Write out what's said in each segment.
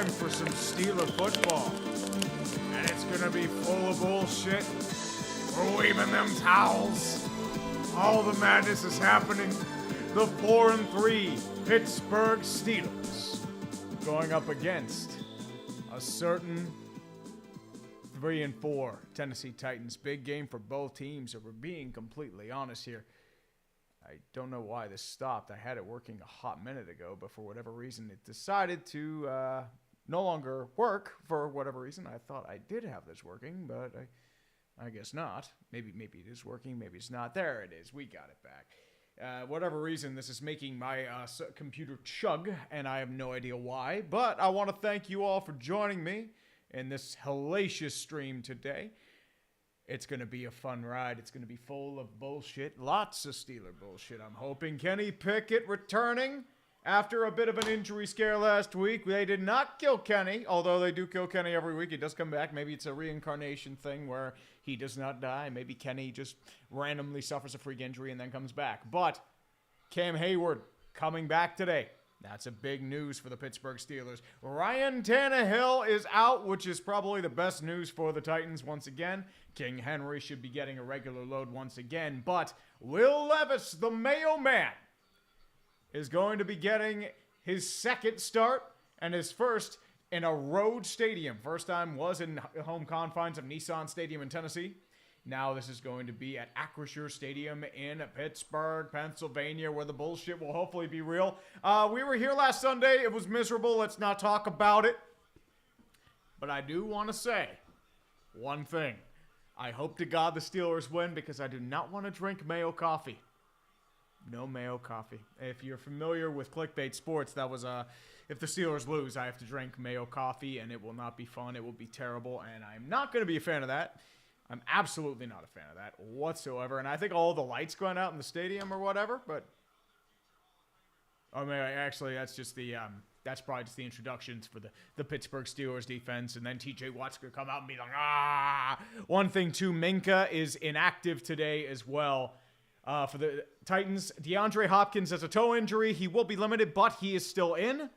time for some Steeler football. And it's gonna be full of bullshit. We're waving them towels. All the madness is happening. The 4-3 Pittsburgh Steelers going up against a certain 3-4 Tennessee Titans. Big game for both teams, if we're being completely honest here. I don't know why this stopped. I had it working a hot minute ago, but for whatever reason, it decided to no longer work for whatever reason. I thought I did have this working, but I guess not. Maybe it is working. Maybe it's not. There it is. We got it back. Whatever reason, this is making my computer chug, and I have no idea why. But I want to thank you all for joining me in this hellacious stream today. It's going to be a fun ride. It's going to be full of bullshit. Lots of Steeler bullshit. I'm hoping Kenny Picket returning after a bit of an injury scare last week. They did not kill Kenny, although they do kill Kenny every week. He does come back. Maybe it's a reincarnation thing where he does not die. Maybe Kenny just randomly suffers a freak injury and then comes back. But Cam Hayward coming back today. That's a big news for the Pittsburgh Steelers. Ryan Tannehill is out, which is probably the best news for the Titans once again. King Henry should be getting a regular load once again. But Will Levis, the Mayo man, is going to be getting his second start and his first in a road stadium. First time was in home confines of Nissan Stadium in Tennessee. Now this is going to be at Acrisure Stadium in Pittsburgh, Pennsylvania, where the bullshit will hopefully be real. We were here last Sunday. It was miserable. Let's not talk about it. But I do want to say one thing. I hope to God the Steelers win because I do not want to drink Mayo Coffee. No Mayo Coffee. If you're familiar with clickbait sports, that was if the Steelers lose, I have to drink Mayo Coffee, and it will not be fun. It will be terrible, and I'm not going to be a fan of that. I'm absolutely not a fan of that whatsoever. And I think all the lights going out in the stadium or whatever, but I mean, actually, that's just the that's probably just the introductions for the Pittsburgh Steelers defense. And then TJ Watt's going to come out and be like, ah. One thing, too, Minka is inactive today as well. For the Titans, DeAndre Hopkins has a toe injury. He will be limited, but he is still in.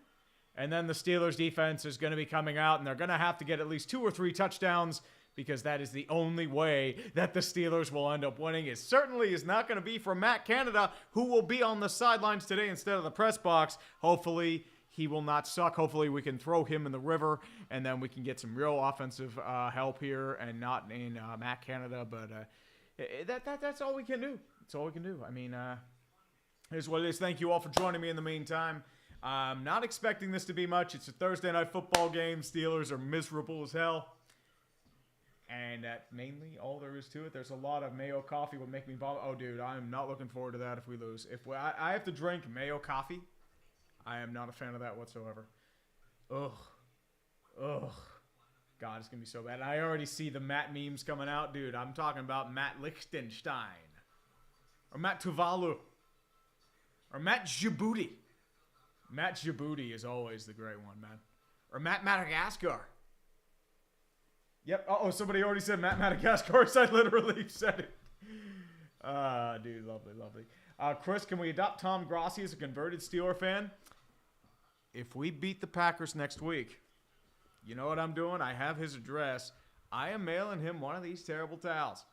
And then the Steelers defense is going to be coming out, and they're going to have to get at least 2 or 3 touchdowns because that is the only way that the Steelers will end up winning. It certainly is not going to be from Matt Canada, who will be on the sidelines today instead of the press box. Hopefully, he will not suck. Hopefully, we can throw him in the river, and then we can get some real offensive help here and not in Matt Canada. But that's all we can do. That's all we can do. I mean, here's what it is. Thank you all for joining me in the meantime. I'm not expecting this to be much. It's a Thursday night football game. Steelers are miserable as hell. And that's mainly all there is to it. There's a lot of Mayo Coffee will make me vomit. Oh, dude, I'm not looking forward to that if we lose. I have to drink Mayo Coffee, I am not a fan of that whatsoever. Ugh. God, it's going to be so bad. I already see the Matt memes coming out. Dude, I'm talking about Matt Lichtenstein. Or Matt Tuvalu. Or Matt Djibouti. Matt Djibouti is always the great one, man. Or Matt Madagascar. Yep. Uh-oh, somebody already said Matt Madagascar. So I literally said it. Dude, lovely. Chris, can we adopt Tom Grossi as a converted Steeler fan? If we beat the Packers next week, you know what I'm doing? I have his address. I am mailing him one of these terrible towels.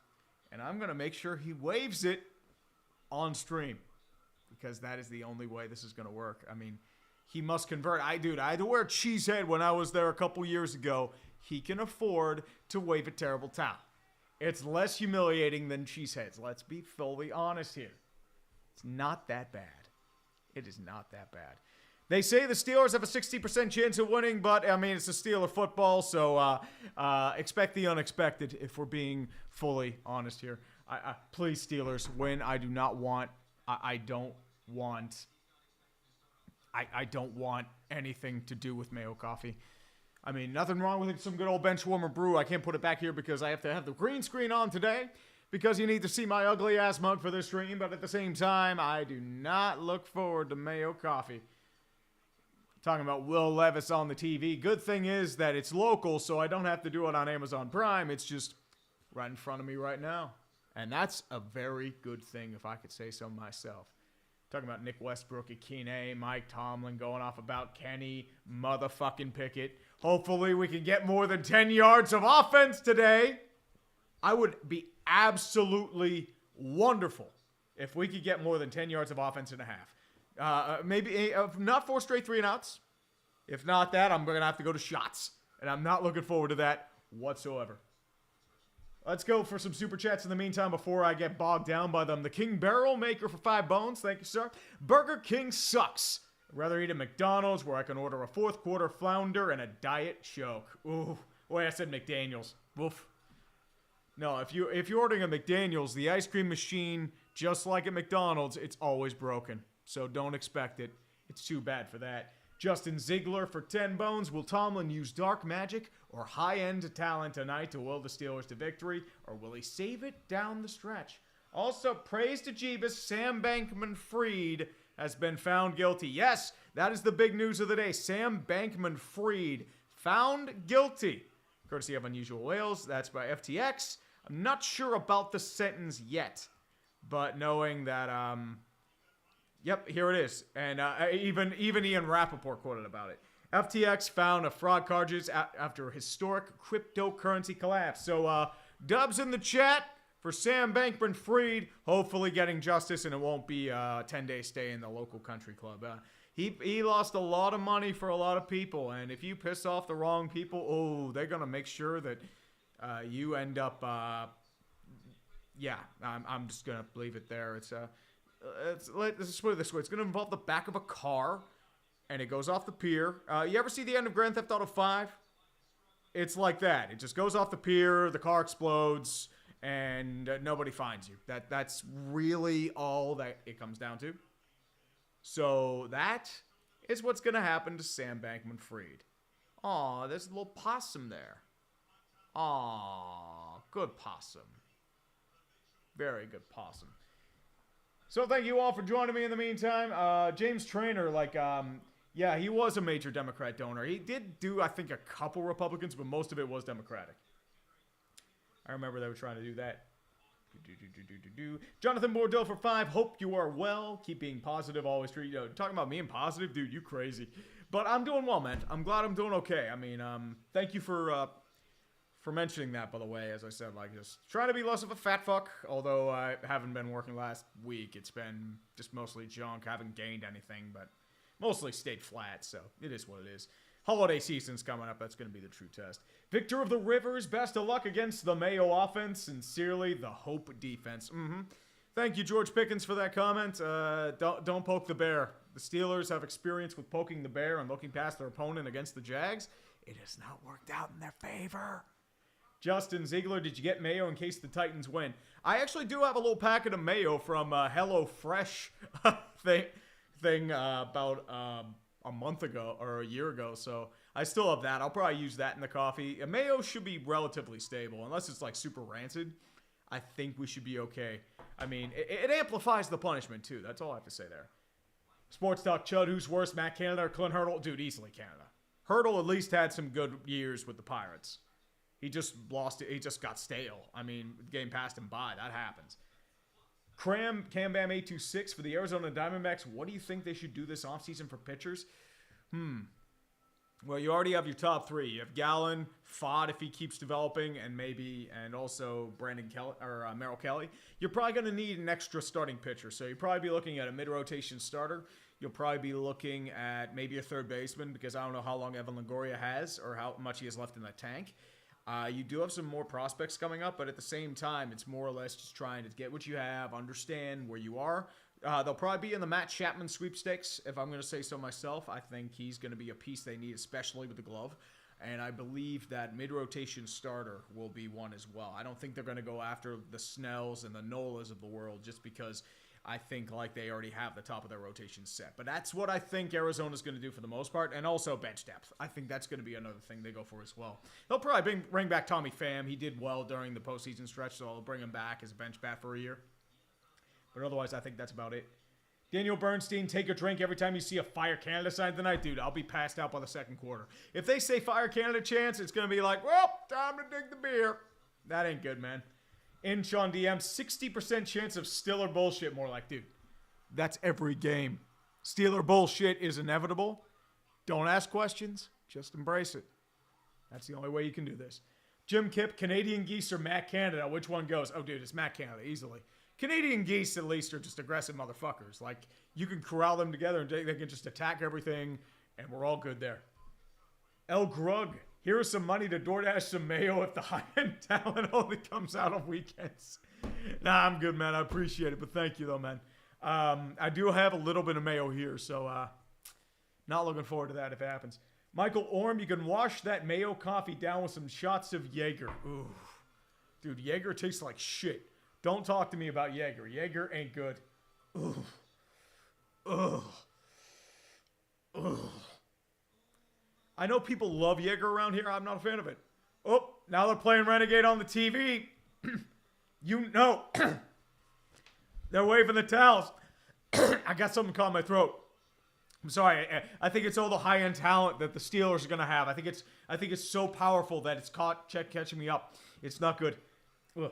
And I'm going to make sure he waves it on stream. Because that is the only way this is going to work. I mean, he must convert. I had to wear Cheesehead when I was there a couple years ago. He can afford to wave a terrible towel. It's less humiliating than Cheeseheads. Let's be fully honest here. It's not that bad. It is not that bad. They say the Steelers have a 60% chance of winning, but, I mean, it's a Steeler football, so expect the unexpected if we're being fully honest here. Please, Steelers, win. I don't want anything to do with Mayo Coffee. I mean, nothing wrong with some good old bench warmer brew. I can't put it back here because I have to have the green screen on today because you need to see my ugly ass mug for this stream. But at the same time, I do not look forward to Mayo Coffee. Talking about Will Levis on the TV. Good thing is that it's local, so I don't have to do it on Amazon Prime. It's just right in front of me right now. And that's a very good thing, if I could say so myself. Talking about Nick Westbrook, Akine, Mike Tomlin going off about Kenny motherfucking Picket. Hopefully we can get more than 10 yards of offense today. I would be absolutely wonderful if we could get more than 10 yards of offense in a half. Maybe not 4 straight 3-and-outs. If not that, I'm going to have to go to shots. And I'm not looking forward to that whatsoever. Let's go for some super chats in the meantime before I get bogged down by them. The King Barrel Maker for 5 bones. Thank you, sir. Burger King sucks. I'd rather eat at McDonald's where I can order a 4th quarter flounder and a diet choke. Ooh. Wait, I said McDaniels. Woof. No, if you're ordering a McDaniels, the ice cream machine, just like at McDonald's, it's always broken. So don't expect it. It's too bad for that. Justin Ziegler for 10 bones. Will Tomlin use dark magic or high-end talent tonight to will the Steelers to victory, or will he save it down the stretch? Also, praise to Jeebus, Sam Bankman-Fried has been found guilty. Yes, that is the big news of the day. Sam Bankman-Fried found guilty. Courtesy of Unusual Whales. That's by FTX. I'm not sure about the sentence yet, but knowing that, yep, here it is. And even Ian Rappaport quoted about it. FTX found a fraud charges after a historic cryptocurrency collapse. So, dubs in the chat for Sam Bankman-Fried, hopefully getting justice, and it won't be a 10-day stay in the local country club. He lost a lot of money for a lot of people, and if you piss off the wrong people, they're going to make sure that you end up, I'm just going to leave it there. Let's put it this way. It's going to involve the back of a car, and it goes off the pier. You ever see the end of Grand Theft Auto 5? It's like that. It just goes off the pier, the car explodes, and nobody finds you. That's really all that it comes down to. So that is what's going to happen to Sam Bankman-Fried. Aw, there's a little possum there. Aw, good possum. Very good possum. So thank you all for joining me in the meantime. James Traynor, he was a major Democrat donor. He did do, I think, a couple Republicans, but most of it was Democratic. I remember they were trying to do that. Jonathan Bordeaux for 5. Hope you are well. Keep being positive. Always treat you. Talking about being positive, dude, you crazy. But I'm doing well, man. I'm glad I'm doing okay. I mean, thank you for mentioning that, by the way. As I said, just trying to be less of a fat fuck. Although I haven't been working last week. It's been just mostly junk. I haven't gained anything, but mostly stayed flat. So it is what it is. Holiday season's coming up. That's going to be the true test. Victor of the Rivers, best of luck against the Mayo offense. Sincerely, the Hope defense. Thank you, George Pickens, for that comment. Don't poke the bear. The Steelers have experience with poking the bear and looking past their opponent against the Jags. It has not worked out in their favor. Justin Ziegler, did you get Mayo in case the Titans win? I actually do have a little packet of Mayo from HelloFresh thing about a month ago or a year ago, so I still have that. I'll probably use that in the coffee. Mayo should be relatively stable, unless it's super rancid. I think we should be okay. I mean, it amplifies the punishment too. That's all I have to say there. Sports Talk Chud, who's worse, Matt Canada or Clint Hurdle? Dude, easily Canada. Hurdle at least had some good years with the Pirates. He just lost it. He just got stale. I mean, the game passed him by. That happens. Cram Cambam 826 for the Arizona Diamondbacks. What do you think they should do this offseason for pitchers? Well, you already have your top 3. You have Gallen, Fod if he keeps developing, and also Brandon Kelly or Merrill Kelly. You're probably going to need an extra starting pitcher, so you'll probably be looking at a mid-rotation starter. You'll probably be looking at maybe a third baseman because I don't know how long Evan Longoria has or how much he has left in the tank. You do have some more prospects coming up, but at the same time, it's more or less just trying to get what you have, understand where you are. They'll probably be in the Matt Chapman sweepstakes, if I'm going to say so myself. I think he's going to be a piece they need, especially with the glove. And I believe that mid-rotation starter will be one as well. I don't think they're going to go after the Snells and the Nolas of the world just because I think they already have the top of their rotation set. But that's what I think Arizona's going to do for the most part. And also bench depth. I think that's going to be another thing they go for as well. They'll probably bring back Tommy Pham. He did well during the postseason stretch, so I'll bring him back as a bench bat for a year. But otherwise, I think that's about it. Daniel Bernstein, take a drink every time you see a Fire Canada sign tonight. Dude, I'll be passed out by the second quarter. If they say Fire Canada chance, it's going to be well, time to dig the beer. That ain't good, man. Inchon DM, 60% chance of Steeler bullshit. More dude, that's every game. Steeler bullshit is inevitable. Don't ask questions. Just embrace it. That's the only way you can do this. Jim Kipp, Canadian Geese or Matt Canada? Which one goes? Oh, dude, it's Matt Canada, easily. Canadian Geese, at least, are just aggressive motherfuckers. Like, you can corral them together and they can just attack everything, and we're all good there. El Grug, here is some money to DoorDash some mayo if the high-end talent only comes out on weekends. Nah, I'm good, man. I appreciate it, but thank you, though, man. I do have a little bit of mayo here, so not looking forward to that if it happens. Michael Orm, you can wash that Mayo Coffee down with some shots of Jaeger. Ooh. Dude, Jaeger tastes like shit. Don't talk to me about Jaeger. Jaeger ain't good. Ugh. Ugh. Ugh. I know people love Jaeger around here. I'm not a fan of it. Oh, now they're playing Renegade on the TV. You know. They're waving the towels. I got something caught in my throat. I'm sorry. I think it's all the high-end talent that the Steelers are going to have. I think it's so powerful that it's catching me up. It's not good. Ugh.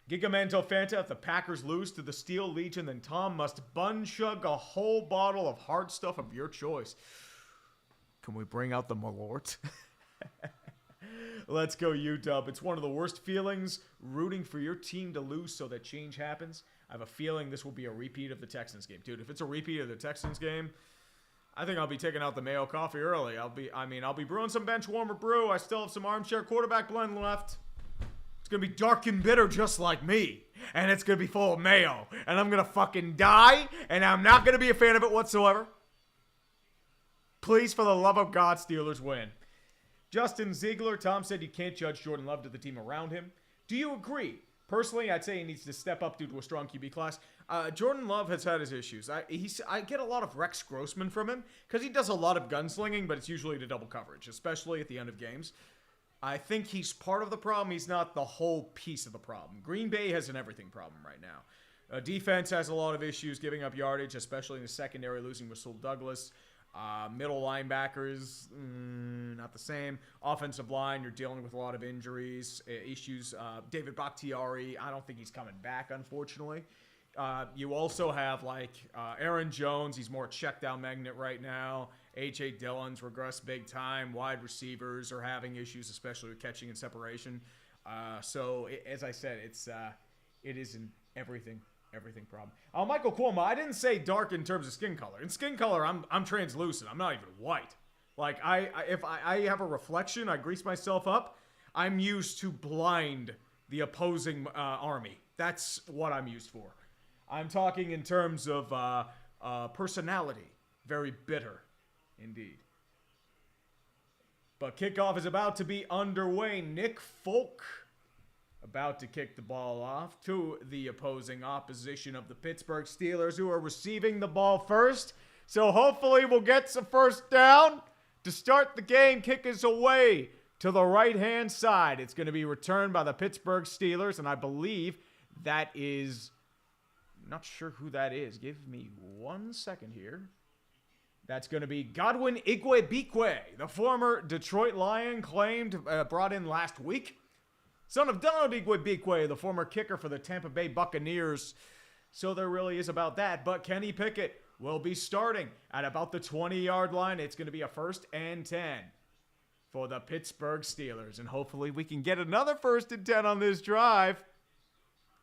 Gigamento Fanta, if the Packers lose to the Steel Legion, then Tom must bun-chug a whole bottle of hard stuff of your choice. Can we bring out the Malort? Let's go, UW. It's one of the worst feelings rooting for your team to lose so that change happens. I have a feeling this will be a repeat of the Texans game. Dude, if it's a repeat of the Texans game, I think I'll be taking out the Mayo Coffee early. I'll be brewing some bench warmer brew. I still have some armchair quarterback blend left. It's going to be dark and bitter just like me. And it's going to be full of mayo. And I'm going to fucking die. And I'm not going to be a fan of it whatsoever. Please, for the love of God, Steelers win. Justin Ziegler, Tom said you can't judge Jordan Love to the team around him. Do you agree? Personally, I'd say he needs to step up due to a strong QB class. Jordan Love has had his issues. I get a lot of Rex Grossman from him because he does a lot of gunslinging, but it's usually to double coverage, especially at the end of games. I think he's part of the problem. He's not the whole piece of the problem. Green Bay has an everything problem right now. Defense has a lot of issues giving up yardage, especially in the secondary, losing Rasul Douglas. Middle linebackers, not the same. Offensive line, you're dealing with a lot of injuries, issues. David Bakhtiari, I don't think he's coming back, unfortunately. You also have, Aaron Jones. He's more a check-down magnet right now. A.J. Dillon's regressed big time. Wide receivers are having issues, especially with catching and separation. As I said, it is an everything problem. Michael Cuomo, I didn't say dark in terms of skin color. In skin color, I'm translucent. I'm not even white. If I have a reflection, I grease myself up. I'm used to blind the opposing army. That's what I'm used for. I'm talking in terms of personality. Very bitter, indeed. But kickoff is about to be underway. Nick Folk about to kick the ball off to the opposition of the Pittsburgh Steelers, who are receiving the ball first. So hopefully we'll get some first down to start the game. Kick is away to the right-hand side. It's going to be returned by the Pittsburgh Steelers, and I believe that is... I'm not sure who that is. Give me 1 second here. That's going to be Godwin Igwebuike, the former Detroit Lion brought in last week. Son of Donald Igwebuike, the former kicker for the Tampa Bay Buccaneers. So there really is about that. But Kenny Pickett will be starting at about the 20-yard line. It's going to be a 1st and 10 for the Pittsburgh Steelers. And hopefully we can get another 1st and 10 on this drive.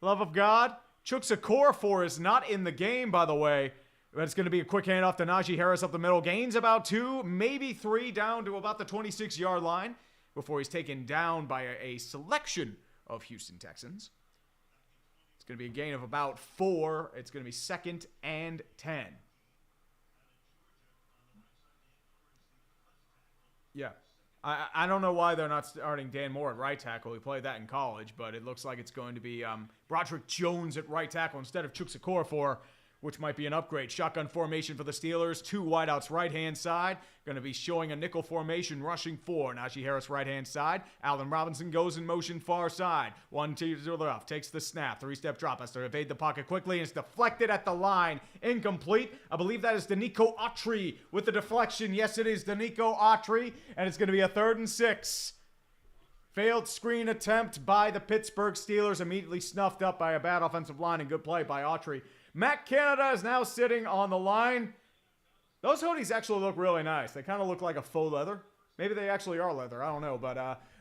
Love of God. Chukwuekorfor is not in the game, by the way. But it's going to be a quick handoff to Najee Harris up the middle. Gains about 2, maybe 3, down to about the 26-yard line, before he's taken down by a selection of Houston Texans. It's going to be a gain of about 4. It's going to be 2nd and 10. Yeah. I don't know why they're not starting Dan Moore at right tackle. He played that in college, but it looks like it's going to be Broderick Jones at right tackle instead of Chukwuekorfor, which might be an upgrade. Shotgun formation for the Steelers. 2 wideouts right-hand side. Going to be showing a nickel formation, rushing 4. Najee Harris right-hand side. Allen Robinson goes in motion far side. 1-2 to the left. Takes the snap. 3-step drop. Has to evade the pocket quickly. And it's deflected at the line. Incomplete. I believe that is Danico Autry with the deflection. Yes, it is Danico Autry. And it's going to be a 3rd and 6. Failed screen attempt by the Pittsburgh Steelers. Immediately snuffed up by a bad offensive line and good play by Autry. Matt Canada is now sitting on the line. Those hoodies actually look really nice. They kind of look like a faux leather. Maybe they actually are leather. I don't know. But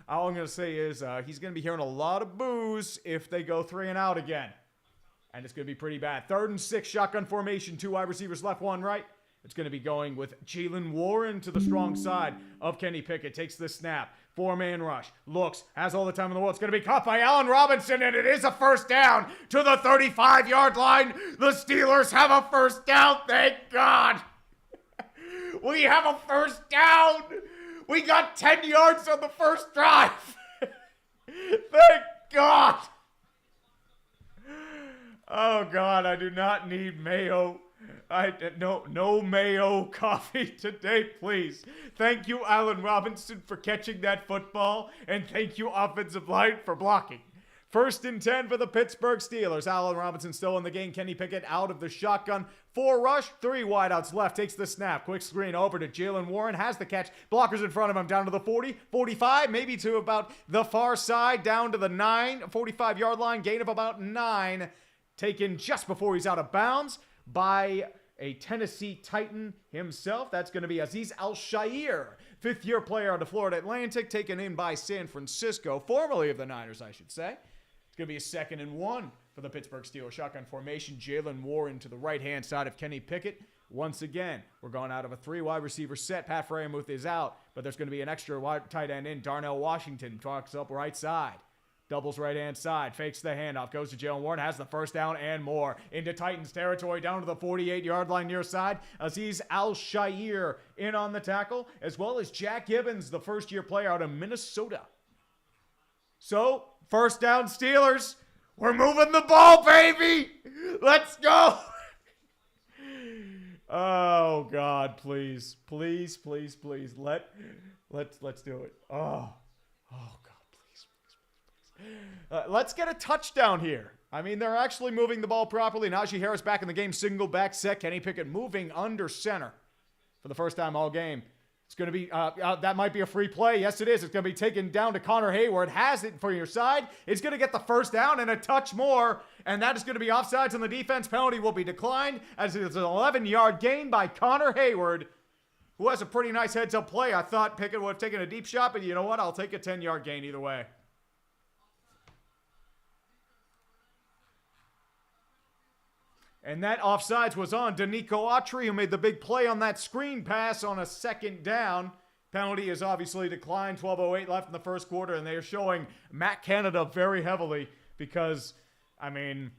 all I'm going to say is he's going to be hearing a lot of boos if they go 3 and out again. And it's going to be pretty bad. 3rd and 6, shotgun formation. 2 wide receivers left, 1 right. It's going to be going with Jalen Warren to the strong side of Kenny Pickett. Takes the snap. 4-man rush. Looks. Has all the time in the world. It's going to be caught by Allen Robinson. And it is a first down to the 35-yard line. The Steelers have a first down. Thank God. We have a first down. We got 10 yards on the first drive. Thank God. Oh, God. I do not need Mayo. No Mayo Coffee today, please. Thank you, Allen Robinson, for catching that football, and thank you, offensive line, for blocking. 1st and 10 for the Pittsburgh Steelers. Allen Robinson still in the game. Kenny Pickett out of the shotgun. 4 rush, 3 wideouts left. Takes the snap. Quick screen over to Jalen Warren. Has the catch. Blockers in front of him. Down to the 40, 45, maybe to about the far side. Down to the 45-yard line. Gain of about 9. Taken just before he's out of bounds by a Tennessee Titan himself. That's going to be Azeez Al-Shaair, 5th-year player out of Florida Atlantic, taken in by San Francisco, formerly of the Niners, I should say. It's going to be a 2nd and 1 for the Pittsburgh Steelers. Shotgun formation, Jalen Warren to the right-hand side of Kenny Pickett. Once again, we're going out of a 3 wide receiver set. Pat Freiermuth is out, but there's going to be an extra wide tight end in. Darnell Washington talks up right side. Doubles right-hand side, fakes the handoff, goes to Jalen Warren, has the first down and more. Into Titans territory, down to the 48-yard line near side. Azeez Al-Shaair in on the tackle, as well as Jack Gibbons, the first-year player out of Minnesota. So, first down Steelers. We're moving the ball, baby! Let's go! Oh, God, please. Please, please, please. Let's do it. Oh, God. Let's get a touchdown here. I mean, they're actually moving the ball properly. Najee Harris back in the game, single back set. Kenny Pickett moving under center for the first time all game. It's going to be, that might be a free play. Yes, it is. It's going to be taken down to Connor Hayward. Has it for your side. It's going to get the first down and a touch more. And that is going to be offsides on the defense. Penalty will be declined as it's an 11-yard gain by Connor Hayward, who has a pretty nice heads-up play. I thought Pickett would have taken a deep shot, but you know what? I'll take a 10-yard gain either way. And that offsides was on Danico Autry, who made the big play on that screen pass on a 2nd down. Penalty is obviously declined. 12:08 left in the first quarter, and they are showing Matt Canada very heavily because, I mean,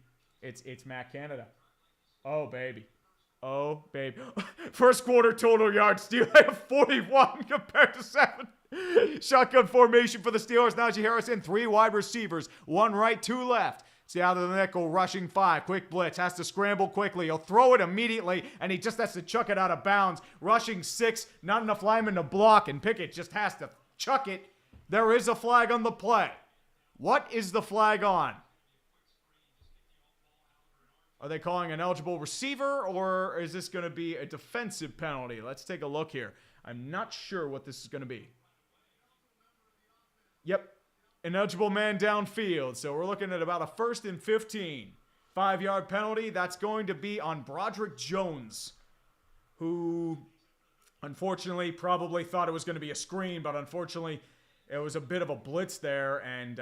it's Matt Canada. Oh, baby. Oh, baby. First quarter total yards, Steelers have 41 compared to 7. Shotgun formation for the Steelers. Najee Harris in, 3 wide receivers. 1 right, 2 left. See out of the nickel, rushing 5. Quick blitz. Has to scramble quickly. He'll throw it immediately, and he just has to chuck it out of bounds. Rushing 6. Not enough linemen to block, and Pickett just has to chuck it. There is a flag on the play. What is the flag on? Are they calling an eligible receiver, or is this going to be a defensive penalty? Let's take a look here. I'm not sure what this is going to be. Yep. An eligible man downfield. So we're looking at about a 1st and 15. 5-yard penalty. That's going to be on Broderick Jones, who unfortunately probably thought it was going to be a screen, but unfortunately it was a bit of a blitz there. And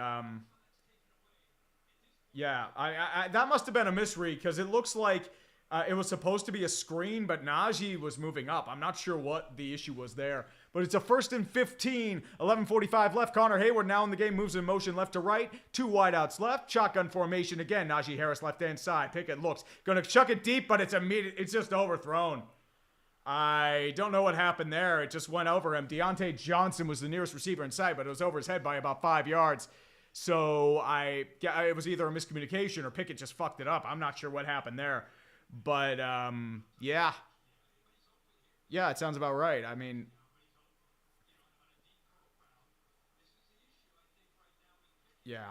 yeah, that must have been a misread because it looks like it was supposed to be a screen, but Najee was moving up. I'm not sure what the issue was there. But it's a 1st and 15. 11:45 left. Connor Hayward now in the game. Moves in motion left to right. 2 wideouts left. Shotgun formation again. Najee Harris left-hand side. Pickett looks. Going to chuck it deep, but it's immediate. It's just overthrown. I don't know what happened there. It just went over him. Deontay Johnson was the nearest receiver in sight, but it was over his head by about 5 yards. So it was either a miscommunication or Pickett just fucked it up. I'm not sure what happened there. But, yeah. Yeah, it sounds about right. I mean, yeah.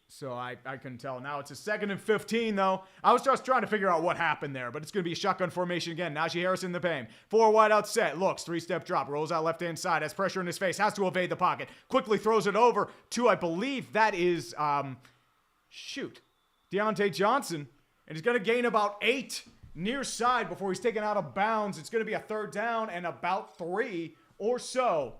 So I couldn't tell. Now it's a 2nd and 15, though. I was just trying to figure out what happened there, but it's going to be a shotgun formation again. Najee Harris in the paint. 4 wide out set. Looks. 3-step drop. Rolls out left-hand side. Has pressure in his face. Has to evade the pocket. Quickly throws it over to, I believe that is, Deontay Johnson. And he's going to gain about 8. near side before he's taken out of bounds. It's going to be a third down and about 3 or so.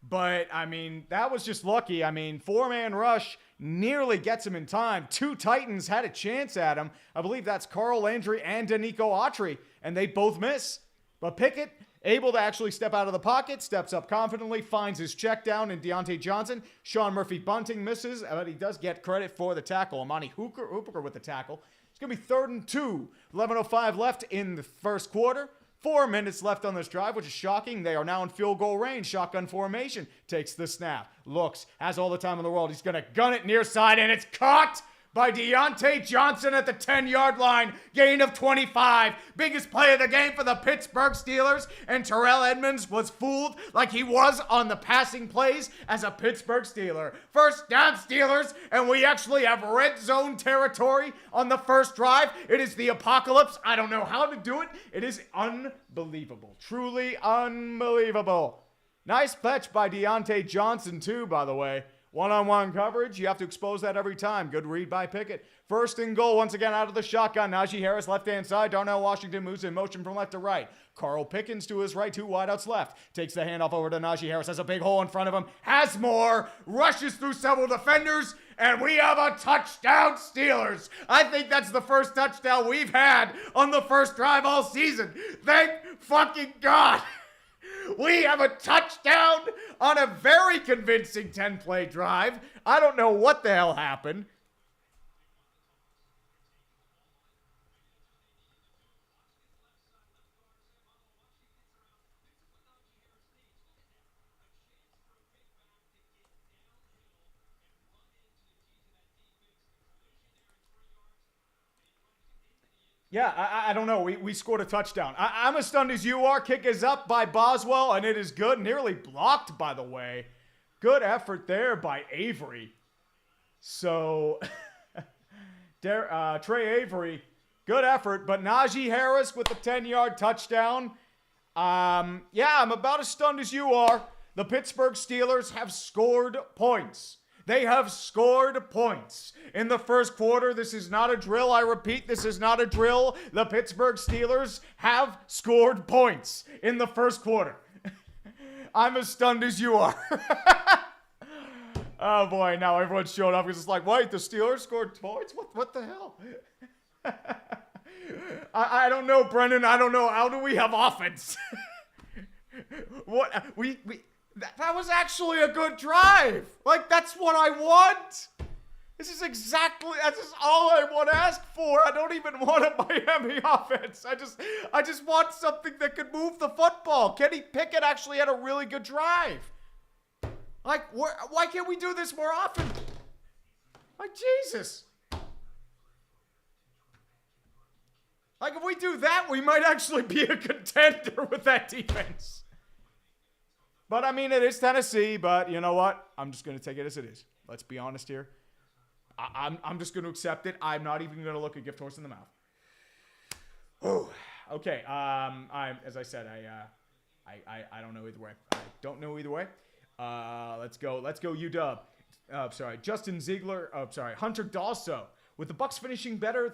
But, I mean, that was just lucky. I mean, 4-man rush nearly gets him in time. 2 Titans had a chance at him. I believe that's Carl Landry and Danico Autry, and they both miss. But Picket, able to actually step out of the pocket, steps up confidently, finds his check down in Deontay Johnson. Sean Murphy-Bunting misses, but he does get credit for the tackle. Amani Hooper with the tackle. It's going to be 3rd and 2. 11:05 left in the first quarter. 4 minutes left on this drive, which is shocking. They are now in field goal range. Shotgun formation. Takes the snap. Looks. Has all the time in the world. He's going to gun it near side, and it's caught by Deontay Johnson at the 10-yard line. Gain of 25. Biggest play of the game for the Pittsburgh Steelers. And Terrell Edmonds was fooled like he was on the passing plays as a Pittsburgh Steeler. First down, Steelers, and we actually have red zone territory on the first drive. It is the apocalypse. I don't know how to do it. It is unbelievable. Truly unbelievable. Nice catch by Deontay Johnson, too, by the way. One-on-one coverage, you have to expose that every time. Good read by Picket. 1st and goal, once again out of the shotgun. Najee Harris, left-hand side. Darnell Washington moves in motion from left to right. Carl Pickens to his right, 2 wideouts left. Takes the handoff over to Najee Harris, has a big hole in front of him. Has more, rushes through several defenders, and we have a touchdown, Steelers. I think that's the first touchdown we've had on the first drive all season. Thank fucking God. We have a touchdown on a very convincing 10-play drive. I don't know what the hell happened. Yeah, I don't know. We scored a touchdown. I'm as stunned as you are. Kick is up by Boswell, and it is good. Nearly blocked, by the way. Good effort there by Avery. So, Trey Avery, good effort. But Najee Harris with the 10-yard touchdown. Yeah, I'm about as stunned as you are. The Pittsburgh Steelers have scored points. They have scored points in the first quarter. This is not a drill. I repeat, this is not a drill. The Pittsburgh Steelers have scored points in the first quarter. I'm as stunned as you are. Oh boy, now everyone's showing up because it's like, wait, the Steelers scored points? What the hell? I don't know, Brendan. I don't know. How do we have offense? What we That was actually a good drive. Like, that's what I want. This is all I want to ask for. I don't even want a Miami offense. I just want something that could move the football. Kenny Pickett actually had a really good drive. Like, why can't we do this more often? Like, Jesus. Like, if we do that, we might actually be a contender with that defense. But, I mean, it is Tennessee, but you know what? I'm just going to take it as it is. Let's be honest here. I'm just going to accept it. I'm not even going to look a gift horse in the mouth. Oh, okay. As I said, I don't know either way. I don't know either way. Let's go UW. Justin Ziegler. Hunter Dalso. With the Bucs finishing better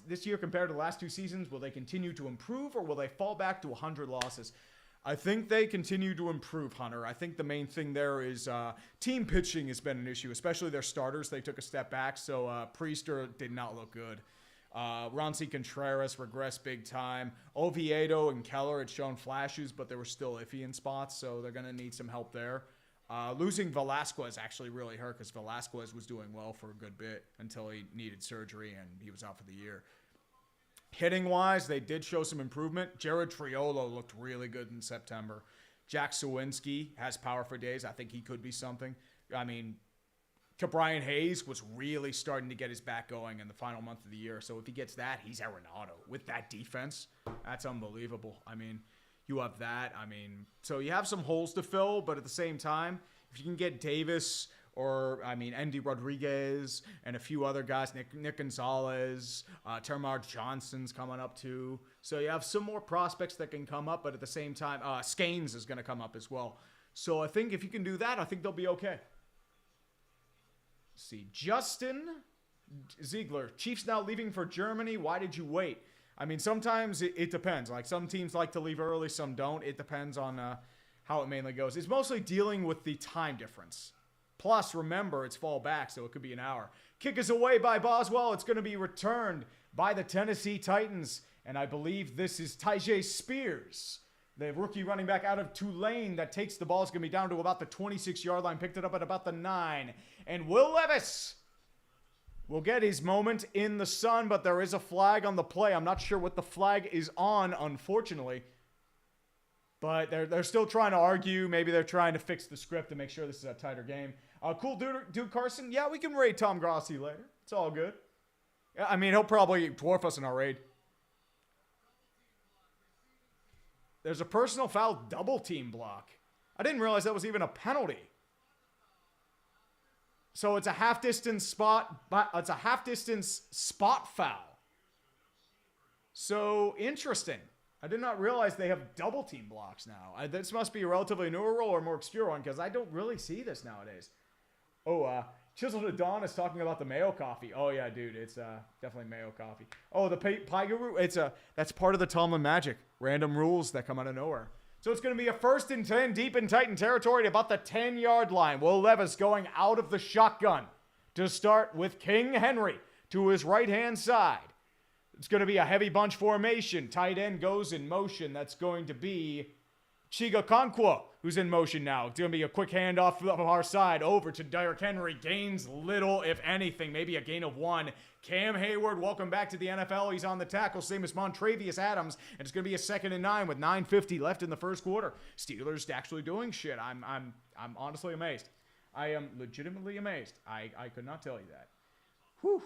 this year compared to the last 2 seasons, will they continue to improve or will they fall back to 100 losses? I think they continue to improve, Hunter. I think the main thing there is team pitching has been an issue, especially their starters. They took a step back, so Priester did not look good. Ronci Contreras regressed big time. Oviedo and Keller had shown flashes, but they were still iffy in spots, so they're going to need some help there. Losing Velasquez actually really hurt because Velasquez was doing well for a good bit until he needed surgery and he was out for the year. Hitting-wise, they did show some improvement. Jared Triolo looked really good in September. Jack Sawinski has power for days. I think he could be something. I mean, Brian Hayes was really starting to get his back going in the final month of the year. So if he gets that, he's Arenado. With that defense, that's unbelievable. I mean, you have that. I mean, so you have some holes to fill, but at the same time, if you can get Davis Andy Rodriguez and a few other guys, Nick Gonzalez, Termar Johnson's coming up too. So you have some more prospects that can come up, but at the same time, Scanes is going to come up as well. So I think if you can do that, I think they'll be okay. Let's see, Justin Ziegler, Chiefs now leaving for Germany. Why did you wait? I mean, sometimes it depends. Like some teams like to leave early, some don't. It depends on how it mainly goes. It's mostly dealing with the time difference. Plus, remember, it's fall back, so it could be an hour. Kick is away by Boswell. It's going to be returned by the Tennessee Titans. And I believe this is Tyjae Spears, the rookie running back out of Tulane that takes the ball. It's going to be down to about the 26-yard line. Picked it up at about the 9. And Will Levis will get his moment in the sun, but there is a flag on the play. I'm not sure what the flag is on, unfortunately. But they're still trying to argue. Maybe they're trying to fix the script to make sure this is a tighter game. Cool dude Carson. Yeah, we can raid Tom Grossi later. It's all good. I mean, he'll probably dwarf us in our raid. There's a personal foul double team block. I didn't realize that was even a penalty. So it's a half-distance spot, but it's a half-distance spot foul. So interesting. I did not realize they have double team blocks now. This must be a relatively newer rule or more obscure one because I don't really see this nowadays. Oh, Chisel to Dawn is talking about the Mayo Coffee. Oh yeah, dude, it's definitely Mayo Coffee. Oh, the Pie Guru. That's part of the Tomlin magic. Random rules that come out of nowhere. So it's going to be a 1st and 10 deep in Titan territory at about the 10-yard line. Will Levis going out of the shotgun to start with King Henry to his right-hand side. It's going to be a heavy bunch formation. Tight end goes in motion. That's going to be Chiga Konkwo, who's in motion now. It's going to be a quick handoff from our side over to Derrick Henry. Gains little, if anything, maybe a gain of 1. Cam Hayward, welcome back to the NFL. He's on the tackle, same as Montravius Adams, and it's going to be a 2nd and 9 with 9:50 left in the first quarter. Steelers actually doing shit. I'm honestly amazed. I am legitimately amazed. I could not tell you that. Whew.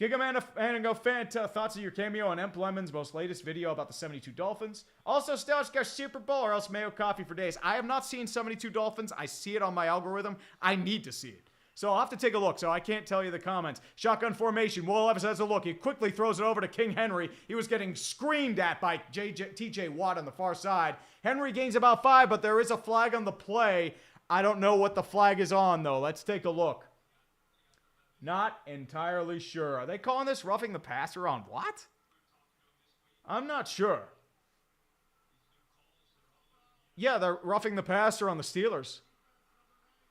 Gigaman and Go Fan, thoughts of your cameo on Emp Lemon's most latest video about the 72 Dolphins. Also, Stelzgar Super Bowl or else Mayo Coffee for days. I have not seen 72 Dolphins. I see it on my algorithm. I need to see it. So I'll have to take a look, so I can't tell you the comments. Shotgun formation. Will Levis has a look. He quickly throws it over to King Henry. He was getting screamed at by TJ Watt on the far side. Henry gains about 5, but there is a flag on the play. I don't know what the flag is on, though. Let's take a look. Not entirely sure. Are they calling this roughing the passer on what? I'm not sure. Yeah, they're roughing the passer on the Steelers.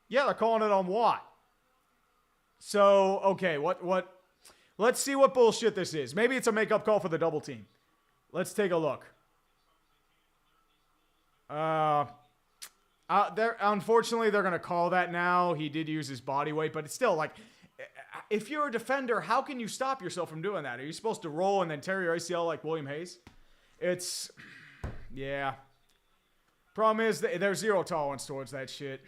Yeah, they're calling it on Watt. So, okay, what? Let's see what bullshit this is. Maybe it's a make-up call for the double team. Let's take a look. Unfortunately, they're going to call that now. He did use his body weight, but it's still like, if you're a defender, how can you stop yourself from doing that? Are you supposed to roll and then tear your ACL like William Hayes? Yeah. Problem is, there's zero tolerance towards that shit.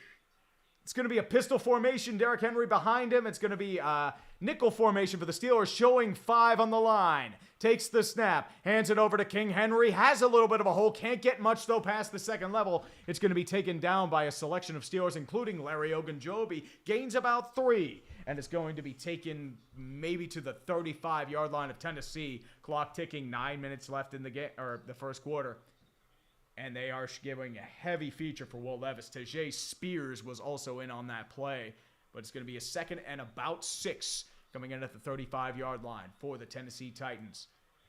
It's going to be a pistol formation. Derrick Henry behind him. It's going to be nickel formation for the Steelers, showing 5 on the line. Takes the snap, hands it over to King Henry. Has a little bit of a hole. Can't get much, though, past the second level. It's going to be taken down by a selection of Steelers, including Larry Ogunjobi. Gains about 3. And it's going to be taken maybe to the 35-yard line of Tennessee. Clock ticking, 9 minutes left in the game, or the first quarter. And they are giving a heavy feature for Will Levis. Tyjae Spears was also in on that play. But it's going to be a 2nd and about 6 coming in at the 35-yard line for the Tennessee Titans.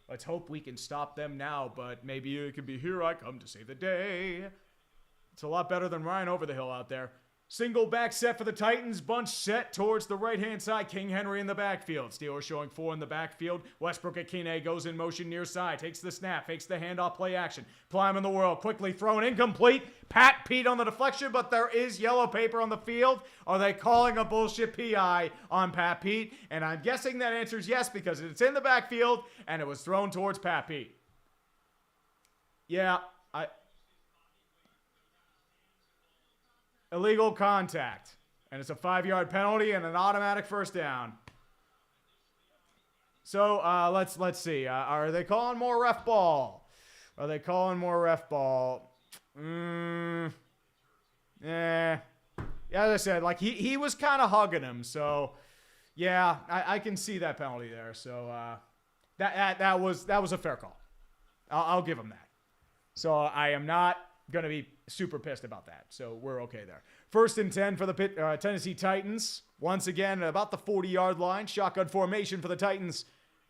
Let's hope we can stop them now, but maybe it could be here I come to save the day. It's a lot better than Ryan over the hill out there. Single back set for the Titans. Bunch set towards the right-hand side. King Henry in the backfield. Steelers showing 4 in the backfield. Westbrook Akine goes in motion near side. Takes the snap. Fakes the handoff play action. Prime in the world. Quickly thrown. Incomplete. Pat Pete on the deflection, but there is yellow paper on the field. Are they calling a bullshit PI on Pat Pete? And I'm guessing that answer is yes because it's in the backfield and it was thrown towards Pat Pete. Yeah, illegal contact. And it's a 5-yard penalty and an automatic first down. So let's see. Are they calling more ref ball? Are they calling more ref ball? Yeah, as I said, like he was kind of hugging him. So yeah, I can see that penalty there. So that was a fair call. I'll give him that. So I am not going to be super pissed about that. So we're okay there. 1st and 10 for the Tennessee Titans. Once again, about the 40-yard line. Shotgun formation for the Titans.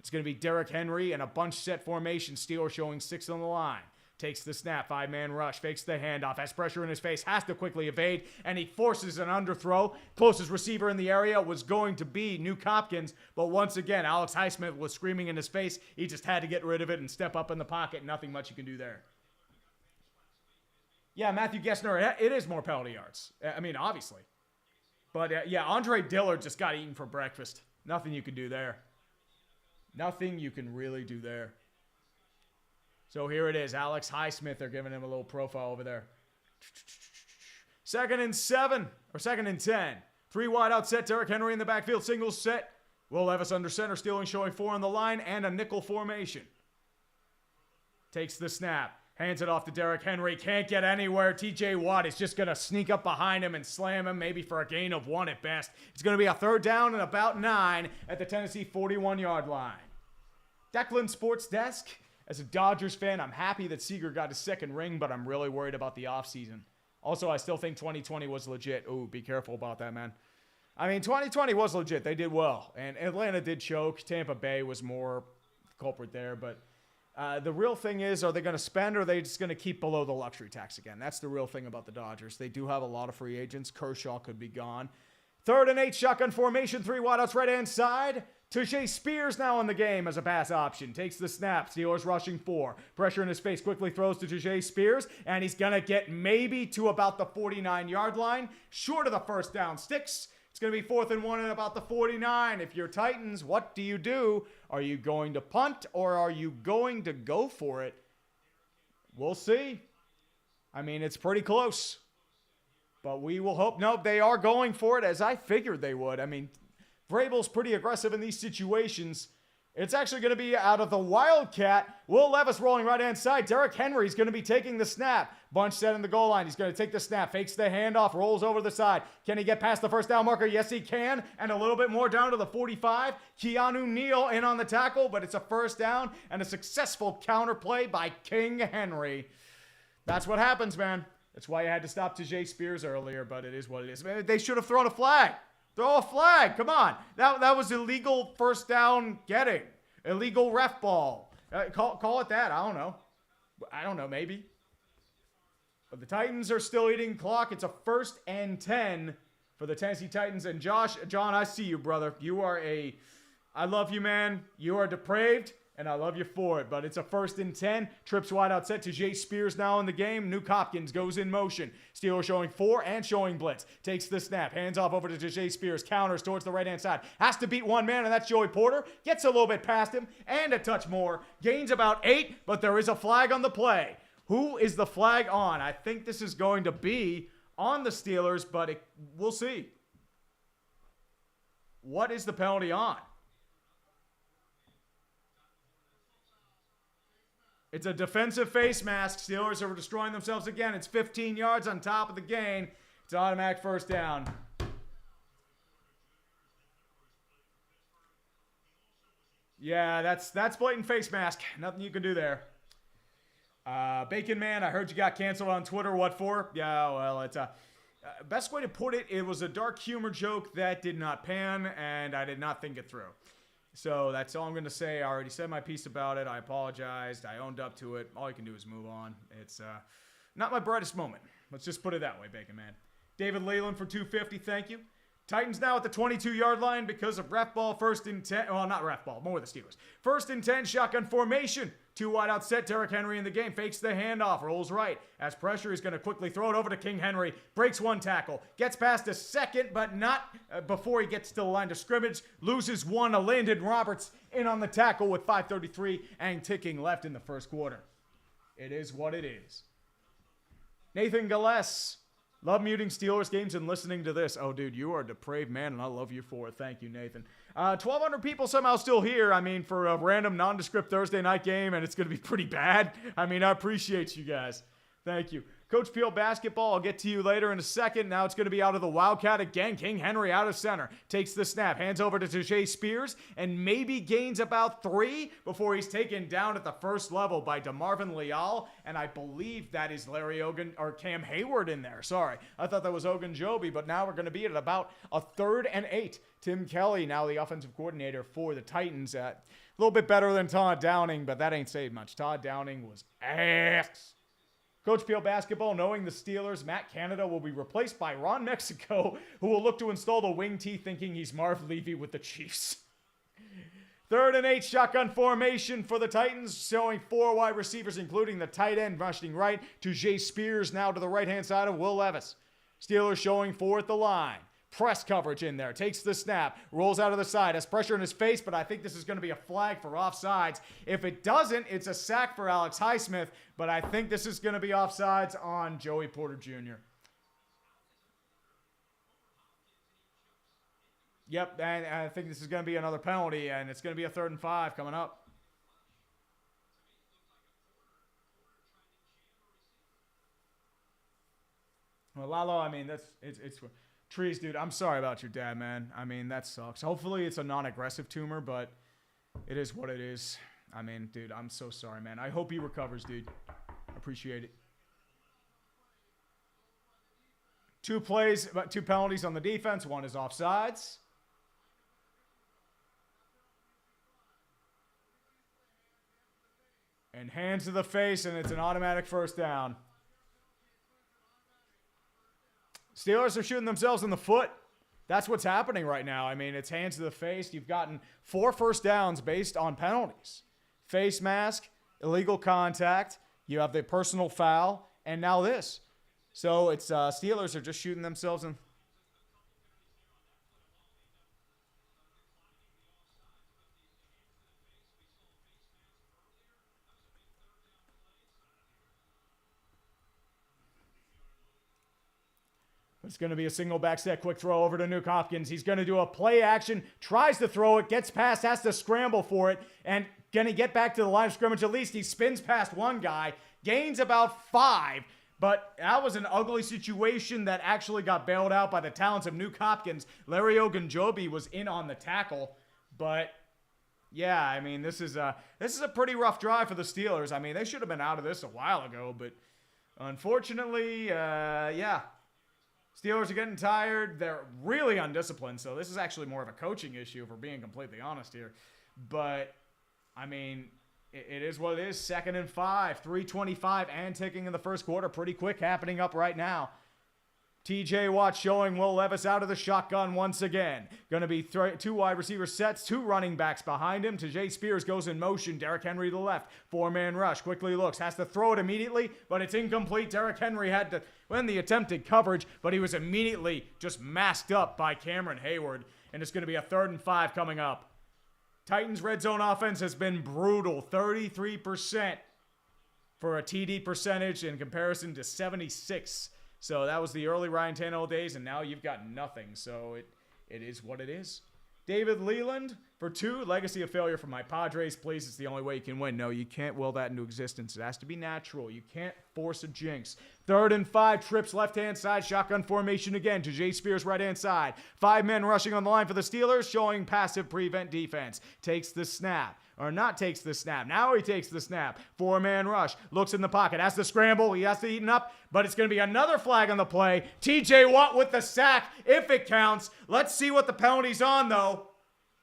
It's going to be Derrick Henry in a bunch set formation. Steelers showing 6 on the line. Takes the snap, 5-man rush, fakes the handoff, has pressure in his face, has to quickly evade, and he forces an underthrow. Closest receiver in the area was going to be Nuke Hopkins, but once again, Alex Highsmith was screaming in his face. He just had to get rid of it and step up in the pocket. Nothing much you can do there. Yeah, Matthew Gessner, it is more penalty yards. I mean, obviously. But yeah, Andre Dillard just got eaten for breakfast. Nothing you can do there. Nothing you can really do there. So here it is. Alex Highsmith, they're giving him a little profile over there. 2nd and 7, or 2nd and 10. 3 wide out set. Derrick Henry in the backfield. Single set. Will Levis under center. Stealing showing 4 on the line and a nickel formation. Takes the snap. Hands it off to Derrick Henry. Can't get anywhere. TJ Watt is just going to sneak up behind him and slam him, maybe for a gain of 1 at best. It's going to be a 3rd down and about 9 at the Tennessee 41-yard line. Declan Sports Desk. As a Dodgers fan, I'm happy that Seager got his 2nd ring, but I'm really worried about the offseason. Also, I still think 2020 was legit. Ooh, be careful about that, man. I mean, 2020 was legit. They did well. And Atlanta did choke. Tampa Bay was more culprit there. But the real thing is, are they going to spend or are they just going to keep below the luxury tax again? That's the real thing about the Dodgers. They do have a lot of free agents. Kershaw could be gone. 3rd and 8, shotgun formation. 3 wideouts right-hand side. Tajay Spears now in the game as a pass option. Takes the snap. Steelers rushing 4. Pressure in his face. Quickly throws to Tajay Spears. And he's going to get maybe to about the 49-yard line. Short of the 1st down sticks. It's going to be 4th and 1 at about the 49. If you're Titans, what do? Are you going to punt or are you going to go for it? We'll see. I mean, it's pretty close. But we will hope. No, they are going for it as I figured they would. I mean, Vrabel's pretty aggressive in these situations. It's actually going to be out of the Wildcat. Will Levis rolling right-hand side. Derrick Henry's going to be taking the snap. Bunch set in the goal line. He's going to take the snap. Fakes the handoff. Rolls over the side. Can he get past the 1st down marker? Yes, he can. And a little bit more down to the 45. Keanu Neal in on the tackle, but it's a 1st down and a successful counter play by King Henry. That's what happens, man. That's why you had to stop Tajay Spears earlier, but it is what it is. Man, they should have thrown a flag. Throw a flag. Come on. That was illegal 1st down getting. Illegal ref ball. Call it that. I don't know, maybe. But the Titans are still eating clock. It's a 1st and 10 for the Tennessee Titans. And John, I see you, brother. I love you, man. You are depraved. And I love you for it, but it's a 1st and 10. Trips wide out set to Jay Spears now in the game. Nuke Hopkins goes in motion. Steelers showing 4 and showing blitz. Takes the snap. Hands off over to Jay Spears. Counters towards the right-hand side. Has to beat 1 man, and that's Joey Porter. Gets a little bit past him and a touch more. Gains about 8, but there is a flag on the play. Who is the flag on? I think this is going to be on the Steelers, but we'll see. What is the penalty on? It's a defensive face mask. Steelers are destroying themselves again. It's 15 yards on top of the gain. It's an automatic 1st down. Yeah, that's blatant face mask. Nothing you can do there. Bacon Man, I heard you got canceled on Twitter. What for? Yeah, well, it's a... best way to put it, it was a dark humor joke that did not pan, and I did not think it through. So that's all I'm going to say. I already said my piece about it. I apologized. I owned up to it. All you can do is move on. It's not my brightest moment. Let's just put it that way, Bacon Man. David Leyland for 250. Thank you. Titans now at the 22-yard line because of ref ball. 1st and 10. Well, not ref ball. More the Steelers. 1st and 10. Shotgun formation. 2 wide out set. Derrick Henry in the game. Fakes the handoff. Rolls right. As pressure, he's going to quickly throw it over to King Henry. Breaks 1 tackle. Gets past a 2nd, but not before he gets to the line of scrimmage. Loses 1. Landon Roberts in on the tackle with 5:33 and ticking left in the 1st quarter. It is what it is. Nathan Gillespie. Love muting Steelers games and listening to this. Oh, dude, you are a depraved man, and I love you for it. Thank you, Nathan. 1,200 people somehow still here. I mean, for a random nondescript Thursday night game, and it's going to be pretty bad. I mean, I appreciate you guys. Thank you. Coach Peel basketball, I'll get to you later in a second. Now it's going to be out of the Wildcat again. King Henry out of center. Takes the snap. Hands over to Tajay Spears and maybe gains about 3 before he's taken down at the first level by DeMarvin Leal. And I believe that is Larry Ogun or Cam Hayward in there. Sorry. I thought that was Ogunjobi, but now we're going to be at about a 3rd and 8. Tim Kelly, now the offensive coordinator for the Titans. A little bit better than Todd Downing, but that ain't saying much. Todd Downing was ass. Coach Peel basketball, knowing the Steelers, Matt Canada will be replaced by Ron Mexico, who will look to install the wing tee thinking he's Marv Levy with the Chiefs. 3rd and 8 shotgun formation for the Titans, showing 4 wide receivers, including the tight end rushing right to Jay Spears, now to the right-hand side of Will Levis. Steelers showing 4 at the line. Press coverage in there. Takes the snap. Rolls out of the side. Has pressure in his face, but I think this is going to be a flag for offsides. If it doesn't, it's a sack for Alex Highsmith, but I think this is going to be offsides on Joey Porter Jr. Yep, and I think this is going to be another penalty, and it's going to be a 3rd and 5 coming up. Well, Lalo, I mean, it's Trees, dude, I'm sorry about your dad, man. I mean, that sucks. Hopefully it's a non-aggressive tumor, but it is what it is. I mean, dude, I'm so sorry, man. I hope he recovers, dude. Appreciate it. 2 plays, but 2 penalties on the defense. 1 is offsides. And hands to the face, and it's an automatic first down. Steelers are shooting themselves in the foot. That's what's happening right now. I mean, it's hands to the face. You've gotten 4 first downs based on penalties. Face mask, illegal contact. You have the personal foul, and now this. So it's Steelers are just shooting themselves in. It's going to be a single back set, quick throw over to Nuke Hopkins. He's going to do a play action, tries to throw it, gets past, has to scramble for it, and going to get back to the line of scrimmage. At least he spins past one guy, gains about 5, but that was an ugly situation that actually got bailed out by the talents of Nuke Hopkins. Larry Ogunjobi was in on the tackle, but yeah, I mean, this is a pretty rough drive for the Steelers. I mean, they should have been out of this a while ago, but unfortunately, yeah. Steelers are getting tired. They're really undisciplined, so this is actually more of a coaching issue, if we're being completely honest here. But, I mean, it is what it is. 2nd and 5, 3:25 and ticking in the first quarter. Pretty quick happening up right now. TJ Watt showing Will Levis out of the shotgun once again. Going to be 2 wide receiver sets, 2 running backs behind him. Tajay Spears goes in motion. Derrick Henry to the left. 4-man rush. Quickly looks. Has to throw it immediately, but it's incomplete. Derrick Henry had to win the attempted coverage, but he was immediately just masked up by Cameron Hayward. And it's going to be a 3rd and 5 coming up. Titans' red zone offense has been brutal. 33% for a TD percentage in comparison to 76. So that was the early Ryan Tannehill days, and now you've got nothing. So it is what it is. David Leland for 2. Legacy of failure for my Padres. Please, it's the only way you can win. No, you can't will that into existence. It has to be natural. You can't force a jinx. 3rd and 5. Trips left-hand side. Shotgun formation again to Jay Spears right-hand side. 5 men rushing on the line for the Steelers, showing passive prevent defense. Takes the snap. Or not takes the snap. Now he takes the snap. 4-man rush. Looks in the pocket. Has to scramble. He has to eat up. But it's going to be another flag on the play. TJ Watt with the sack, if it counts. Let's see what the penalty's on, though.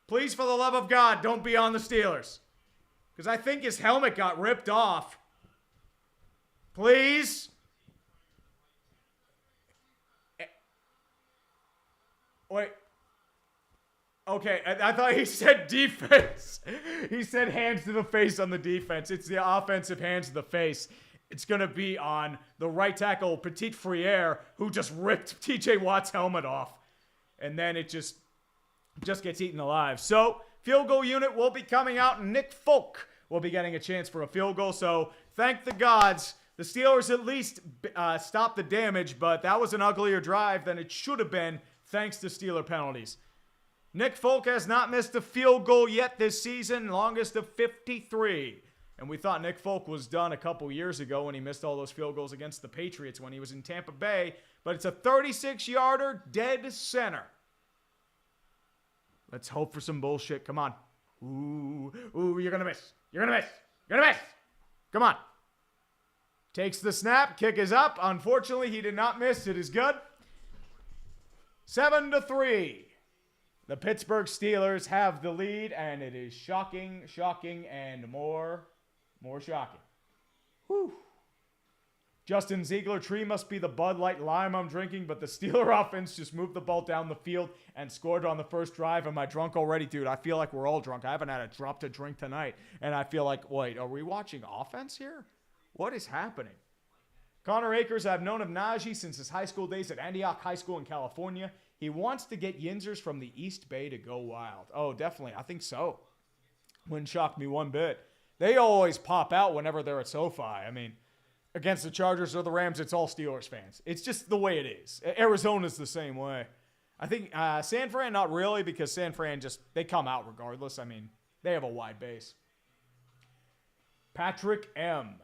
Please, for the love of God, don't be on the Steelers. Because I think his helmet got ripped off. Please. Wait. Okay, I thought he said defense. He said hands to the face on the defense. It's the offensive hands to the face. It's going to be on the right tackle, Petit Friere, who just ripped TJ Watt's helmet off. And then it just gets eaten alive. So, field goal unit will be coming out, and Nick Folk will be getting a chance for a field goal. So, thank the gods. The Steelers at least stopped the damage, but that was an uglier drive than it should have been, thanks to Steeler penalties. Nick Folk has not missed a field goal yet this season, longest of 53. And we thought Nick Folk was done a couple years ago when he missed all those field goals against the Patriots when he was in Tampa Bay. But it's a 36-yarder dead center. Let's hope for some bullshit. Come on. Ooh, you're going to miss. You're going to miss. You're going to miss. Come on. Takes the snap. Kick is up. Unfortunately, he did not miss. It is good. 7-3. The Pittsburgh Steelers have the lead, and it is shocking, and more shocking. Whew. Justin Ziegler, tree must be the Bud Light lime I'm drinking, but the Steeler offense just moved the ball down the field and scored on the first drive. Am I drunk already? Dude, I feel like we're all drunk. I haven't had a drop to drink tonight, and I feel like, wait, are we watching offense here? What is happening? Connor Akers, I've known of Najee since his high school days at Antioch High School in California. He wants to get Yinzers from the East Bay to go wild. Oh, definitely. I think so. Wouldn't shock me one bit. They always pop out whenever they're at SoFi. I mean, against the Chargers or the Rams, it's all Steelers fans. It's just the way it is. Arizona's the same way. I think San Fran, not really, because San Fran they come out regardless. I mean, they have a wide base. Patrick M.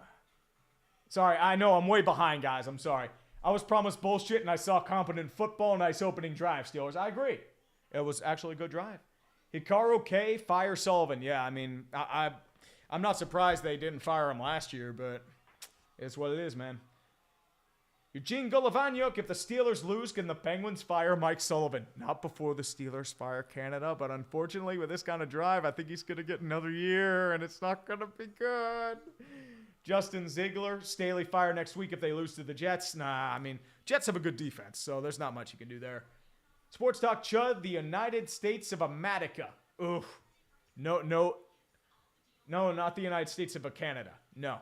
Sorry, I know I'm way behind, guys. I'm sorry. I was promised bullshit, and I saw competent football, nice opening drive, Steelers. I agree. It was actually a good drive. Hikaru K, fire Sullivan. Yeah, I mean, I'm not surprised they didn't fire him last year, but it's what it is, man. Eugene Golovanyuk, if the Steelers lose, can the Penguins fire Mike Sullivan? Not before the Steelers fire Canada, but unfortunately, with this kind of drive, I think he's going to get another year, and it's not going to be good. Justin Ziegler, Staley fire next week if they lose to the Jets. Nah, I mean, Jets have a good defense, so there's not much you can do there. Sports Talk Chud, the United States of America. Oof. No, not the United States of Canada. No.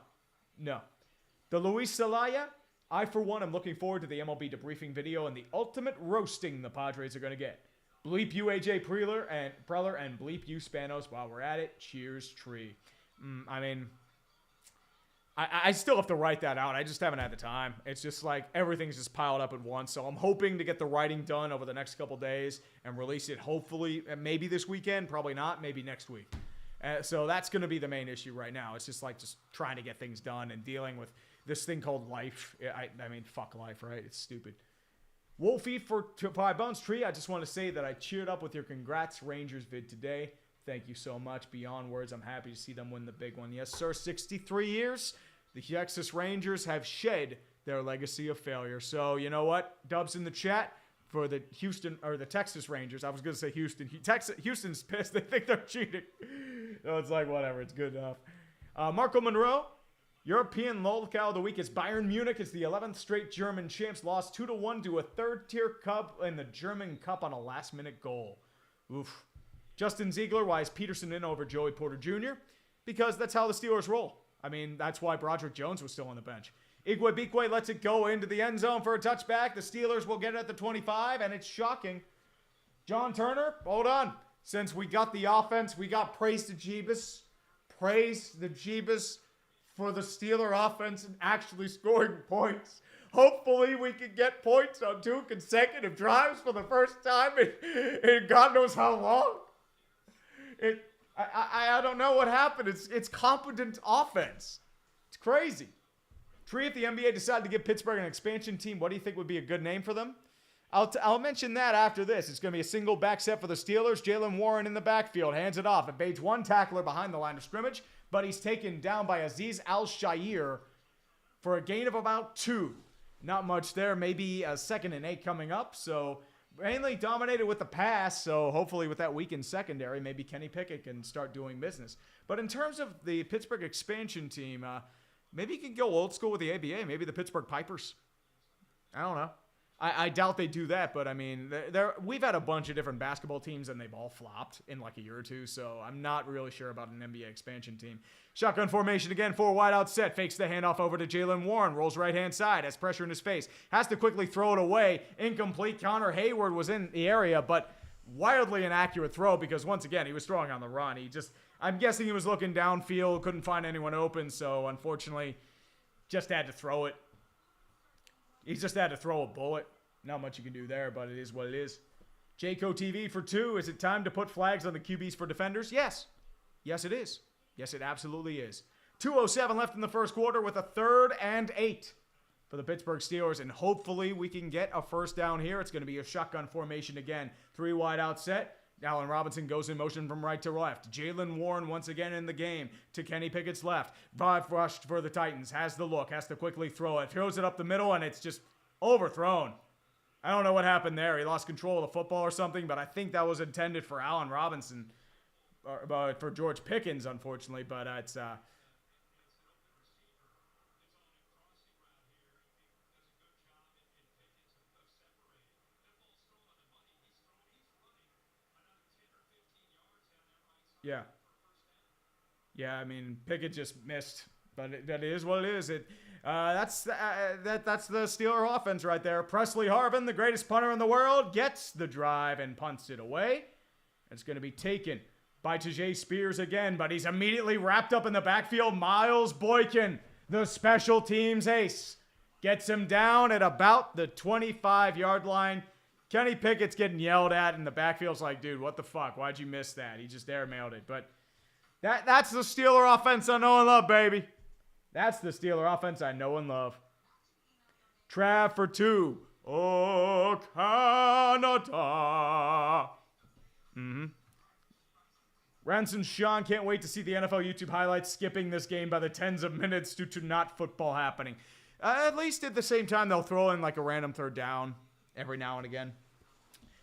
The Luis Celaya, I, for one, am looking forward to the MLB debriefing video and the ultimate roasting the Padres are going to get. Bleep you, AJ Preller, and bleep you, Spanos. While we're at it, cheers, tree. I mean, I still have to write that out. I just haven't had the time. It's just like everything's just piled up at once. So I'm hoping to get the writing done over the next couple days and release it hopefully, maybe this weekend, probably not, maybe next week. So that's going to be the main issue right now. It's just trying to get things done and dealing with this thing called life. I mean, fuck life, right? It's stupid. Wolfie for 5 Bones Tree, I just want to say that I cheered up with your Congrats Rangers vid today. Thank you so much. Beyond words, I'm happy to see them win the big one. Yes, sir. 63 years. The Texas Rangers have shed their legacy of failure. So, you know what? Dubs in the chat for the Texas Rangers. I was going to say Houston. Houston's pissed. They think they're cheating. So it's like, whatever. It's good enough. Marco Monroe. European lolcow of the week is Bayern Munich. It's the 11th straight German champs. Lost 2-1 to a third-tier cup in the German Cup on a last-minute goal. Oof. Justin Ziegler, why is Peterson in over Joey Porter Jr.? Because that's how the Steelers roll. I mean, that's why Broderick Jones was still on the bench. Igwe lets it go into the end zone for a touchback. The Steelers will get it at the 25, and it's shocking. John Turner, hold on. Since we got the offense, we got praise to Jeebus. Praise the Jeebus for the Steeler offense and actually scoring points. Hopefully we can get points on 2 consecutive drives for the first time in God knows how long. I don't know what happened. It's competent offense. It's crazy. Tree, if the NBA decided to give Pittsburgh an expansion team, what do you think would be a good name for them? I'll mention that after this. It's going to be a single back set for the Steelers. Jalen Warren in the backfield. Hands it off. Evades one tackler behind the line of scrimmage, but he's taken down by Azeez Al-Shaair for a gain of about 2. Not much there. Maybe a 2nd and 8 coming up. So mainly dominated with the pass. So hopefully with that weakened secondary, maybe Kenny Pickett can start doing business. But in terms of the Pittsburgh expansion team, maybe you can go old school with the ABA. Maybe the Pittsburgh Pipers. I don't know. I doubt they do that, but I mean, we've had a bunch of different basketball teams and they've all flopped in like a year or two, so I'm not really sure about an NBA expansion team. Shotgun formation again, 4 wide out set, fakes the handoff over to Jalen Warren, rolls right-hand side, has pressure in his face, has to quickly throw it away, incomplete. Connor Hayward was in the area, but wildly inaccurate throw because once again, he was throwing on the run. I'm guessing he was looking downfield, couldn't find anyone open, so unfortunately, just had to throw it. He just had to throw a bullet. Not much you can do there, but it is what it is. Jayco TV for 2. Is it time to put flags on the QBs for defenders? Yes. Yes, it is. Yes, it absolutely is. 2:07 left in the first quarter with a 3rd and 8 for the Pittsburgh Steelers, and hopefully we can get a first down here. It's going to be a shotgun formation again. 3 wide out set. Allen Robinson goes in motion from right to left. Jaylen Warren once again in the game to Kenny Pickett's left. 5 rushed for the Titans. Has the look. Has to quickly throw it. Throws it up the middle, and it's just overthrown. I don't know what happened there. He lost control of the football or something, but I think that was intended for Allen Robinson. Or for George Pickens, unfortunately. But it's... Yeah. Yeah, I mean, Pickett just missed, but that is what it is. That's the Steeler offense right there. Presley Harvin, the greatest punter in the world, gets the drive and punts it away. It's going to be taken by Tajay Spears again, but he's immediately wrapped up in the backfield. Miles Boykin, the special teams ace, gets him down at about the 25-yard line. Kenny Pickett's getting yelled at in the backfield's like, dude, what the fuck? Why'd you miss that? He just airmailed it. But that's the Steeler offense I know and love, baby. That's the Steeler offense I know and love. Trav for 2. Oh, Canada. Ranson Sean can't wait to see the NFL YouTube highlights skipping this game by the tens of minutes due to not football happening. At least at the same time, they'll throw in like a random 3rd down every now and again.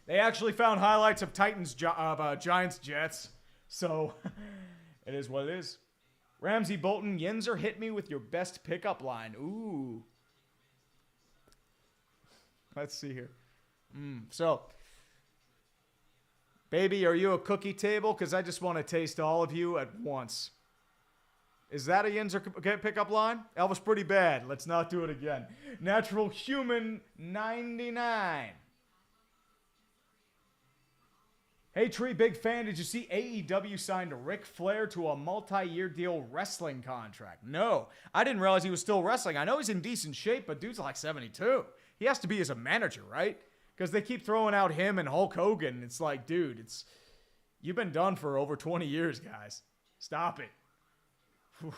They actually found highlights of Giants Jets. So it is what it is. Ramsey Bolton, Yenzer, hit me with your best pickup line. Ooh. Let's see here. So, baby, are you a cookie table? Because I just want to taste all of you at once. Is that a Yenzer pickup line? That was pretty bad. Let's not do it again. Natural Human 99. Hey, Tree, big fan. Did you see AEW signed Ric Flair to a multi-year deal wrestling contract? No. I didn't realize he was still wrestling. I know he's in decent shape, but dude's like 72. He has to be as a manager, right? Because they keep throwing out him and Hulk Hogan. It's like, dude, you've been done for over 20 years, guys. Stop it. Whew.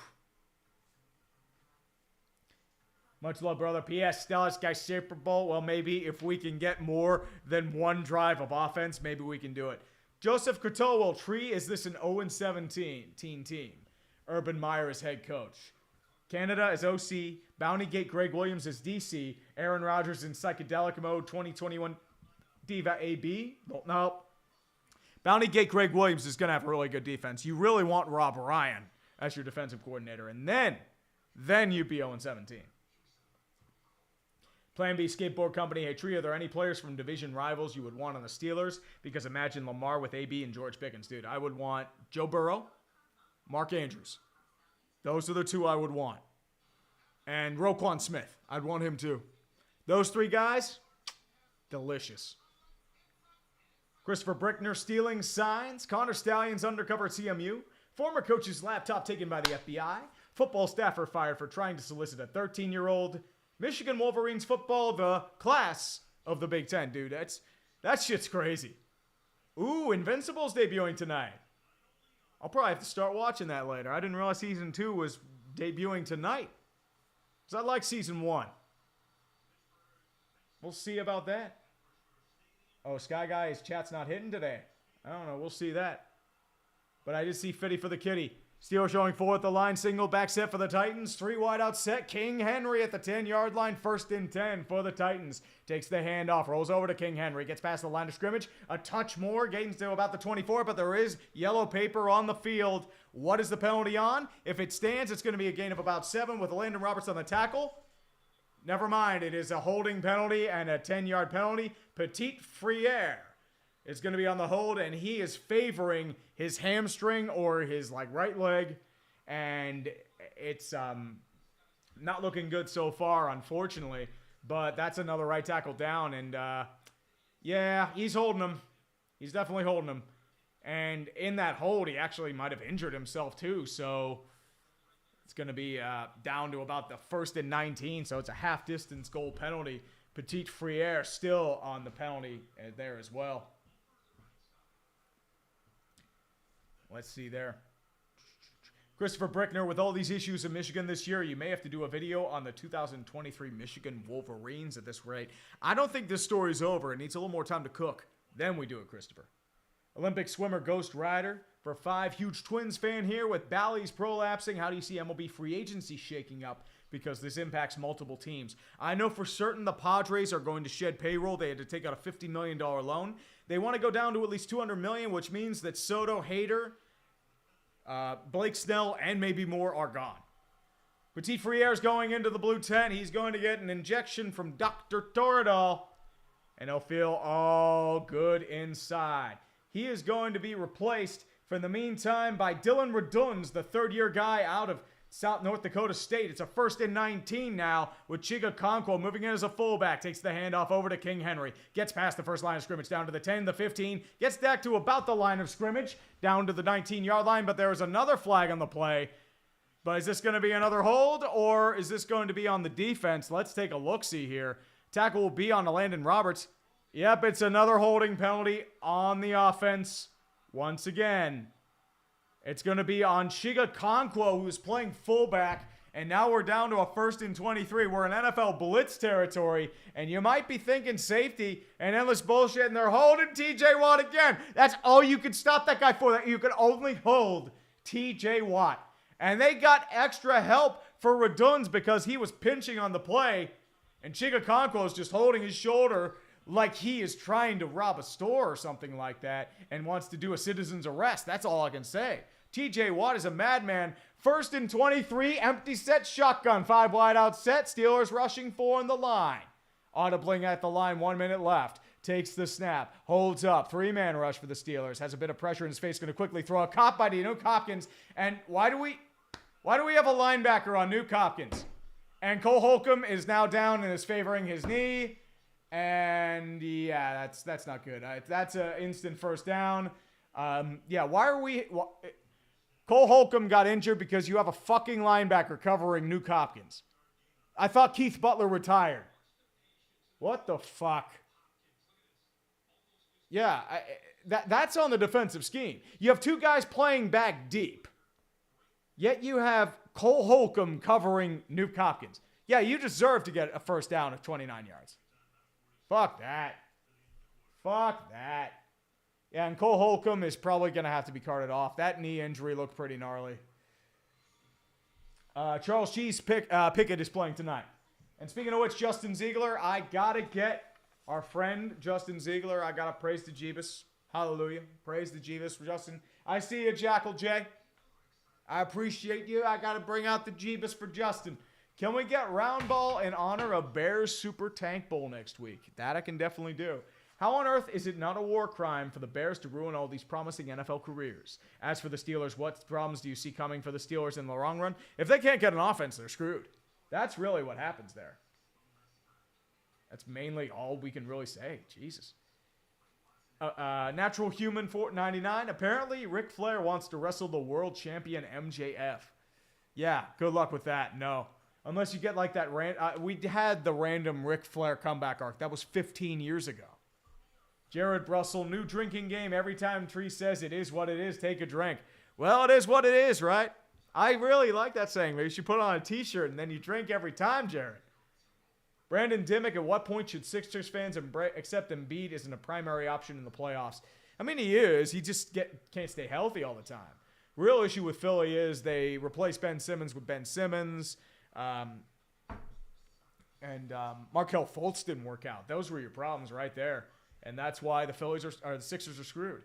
Much love, brother. P.S. Dallas guy Super Bowl. Well, maybe if we can get more than one drive of offense, maybe we can do it. Joseph Cotowell, Tree, is this an 0-17 team? Urban Meyer is head coach. Canada is OC. Bounty Gate Greg Williams is DC. Aaron Rodgers in psychedelic mode 2021 Diva AB. No. Bounty Gate Greg Williams is going to have a really good defense. You really want Rob Ryan as your defensive coordinator. And then you'd be 0-17. Plan B Skateboard Company. Hey, Tree, are there any players from division rivals you would want on the Steelers? Because imagine Lamar with AB and George Pickens. Dude, I would want Joe Burrow, Mark Andrews. Those are the 2 I would want. And Roquan Smith. I'd want him too. Those 3 guys, delicious. Christopher Brickner stealing signs. Connor Stallions undercover at CMU. Former coach's laptop taken by the FBI. Football staffer fired for trying to solicit a 13-year-old. Michigan Wolverines football, the class of the Big Ten. Dude, that shit's crazy. Ooh, Invincible's debuting tonight. I'll probably have to start watching that later. I didn't realize Season 2 was debuting tonight. Because I like Season 1. We'll see about that. Oh, Sky Guy, his chat's not hitting today. I don't know. We'll see that. But I did see Fitty for the kitty. Steelers showing 4 at the line. Single back set for the Titans. 3 wide out set. King Henry at the 10-yard line. 1st and 10 for the Titans. Takes the handoff. Rolls over to King Henry. Gets past the line of scrimmage. A touch more. Gains to about the 24. But there is yellow paper on the field. What is the penalty on? If it stands, it's going to be a gain of about 7 with Landon Roberts on the tackle. Never mind. It is a holding penalty and a 10-yard penalty. Petit Friere is going to be on the hold, and he is favoring his hamstring or his right leg, and it's not looking good so far, unfortunately. But that's another right tackle down, and yeah, he's holding him. He's definitely holding him. And in that hold, he actually might have injured himself too, so it's going to be down to about the 1st and 19, so it's a half-distance goal penalty. Petit Friere still on the penalty there as well. Let's see there. Christopher Brickner, with all these issues in Michigan this year, you may have to do a video on the 2023 Michigan Wolverines at this rate. I don't think this story's over. It needs a little more time to cook. Then we do it, Christopher. Olympic swimmer Ghost Rider. For 5, huge Twins fan here with Bally's prolapsing. How do you see MLB free agency shaking up? Because this impacts multiple teams. I know for certain the Padres are going to shed payroll. They had to take out a $50 million loan. They want to go down to at least $200 million, which means that Soto, Hader, Blake Snell, and maybe more are gone. Petit Friere's going into the blue tent. He's going to get an injection from Dr. Toradol, and he'll feel all good inside. He is going to be replaced for the meantime by Dylan Reduns, the third-year guy out of North Dakota State. It's a 1st and 19 now with Chiga Conquo moving in as a fullback. Takes the handoff over to King Henry. Gets past the first line of scrimmage down to the 10, the 15. Gets back to about the line of scrimmage down to the 19-yard line, but there is another flag on the play. But is this going to be another hold or is this going to be on the defense? Let's take a look-see here. Tackle will be on Landon Roberts. Yep, it's another holding penalty on the offense. Once again, it's going to be on Chiga Conquo, who's playing fullback, and now we're down to a 1st and 23. We're in NFL blitz territory, and you might be thinking safety and endless bullshit, and they're holding TJ Watt again. That's all you could stop that guy for. That you could only hold TJ Watt. And they got extra help for Reduns because he was pinching on the play, and Chiga Conquo is just holding his shoulder like he is trying to rob a store or something like that and wants to do a citizen's arrest. That's all I can say. TJ Watt is a madman. 1st and 23, empty set shotgun. 5 wide out set. Steelers rushing 4 on the line. Audibling at the line, 1 minute left. Takes the snap. Holds up. 3-man rush for the Steelers. Has a bit of pressure in his face. Going to quickly throw a cop by Nuke Hopkins. And why do we have a linebacker on Nuke Hopkins? And Cole Holcomb is now down and is favoring his knee. And yeah, that's not good. That's an instant first down. Why are we... Cole Holcomb got injured because you have a fucking linebacker covering Nuke Hopkins. I thought Keith Butler retired. What the fuck? Yeah, that's on the defensive scheme. You have 2 guys playing back deep. Yet you have Cole Holcomb covering Nuke Hopkins. Yeah, you deserve to get a first down of 29 yards. Fuck that. Fuck that. Yeah, and Cole Holcomb is probably going to have to be carted off. That knee injury looked pretty gnarly. Charles Cheese Picket is playing tonight. And speaking of which, Justin Ziegler, I got to get our friend Justin Ziegler. I got to praise the Jeebus. Hallelujah. Praise the Jeebus for Justin. I see you, Jackal J. I appreciate you. I got to bring out the Jeebus for Justin. Can we get round ball in honor of Bears Super Tank Bowl next week? That I can definitely do. How on earth is it not a war crime for the Bears to ruin all these promising NFL careers? As for the Steelers, what problems do you see coming for the Steelers in the long run? If they can't get an offense, they're screwed. That's really what happens there. That's mainly all we can really say. Jesus. Natural Human 499. Apparently, Ric Flair wants to wrestle the world champion MJF. Yeah, good luck with that. No. Unless you get like that. We had the random Ric Flair comeback arc. That was 15 years ago. Jared Russell, new drinking game. Every time Tree says it is what it is, take a drink. Well, it is what it is, right? I really like that saying. Maybe you should put it on a t-shirt and then you drink every time, Jared. Brandon Dimmick, at what point should Sixers fans accept Embiid isn't a primary option in the playoffs? I mean, he is. He just can't stay healthy all the time. Real issue with Philly is they replace Ben Simmons with Ben Simmons. And Markelle Fultz didn't work out. Those were your problems right there. And that's why the Sixers are screwed.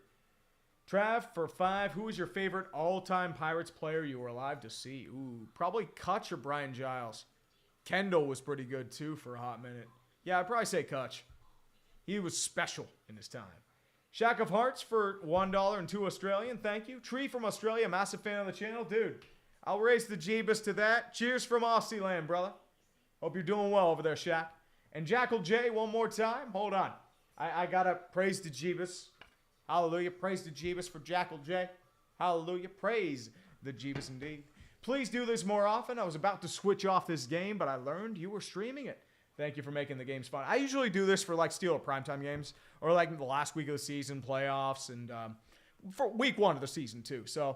Trav, for 5, who is your favorite all-time Pirates player you were alive to see? Ooh, probably Kutch or Brian Giles. Kendall was pretty good, too, for a hot minute. Yeah, I'd probably say Kutch. He was special in his time. Shack of Hearts for $1 and 2 Australian. Thank you. Tree from Australia, massive fan of the channel. Dude, I'll raise the Jeebus to that. Cheers from Aussie land, brother. Hope you're doing well over there, Shaq. And Jackal J, one more time. Hold on. I got to praise the Jeebus. Hallelujah. Praise the Jeebus for Jackal J. Hallelujah. Praise the Jeebus indeed. Please do this more often. I was about to switch off this game, but I learned you were streaming it. Thank you for making the games fun. I usually do this for like Steeler primetime games or like the last week of the season, playoffs, and for week 1 of the season too. So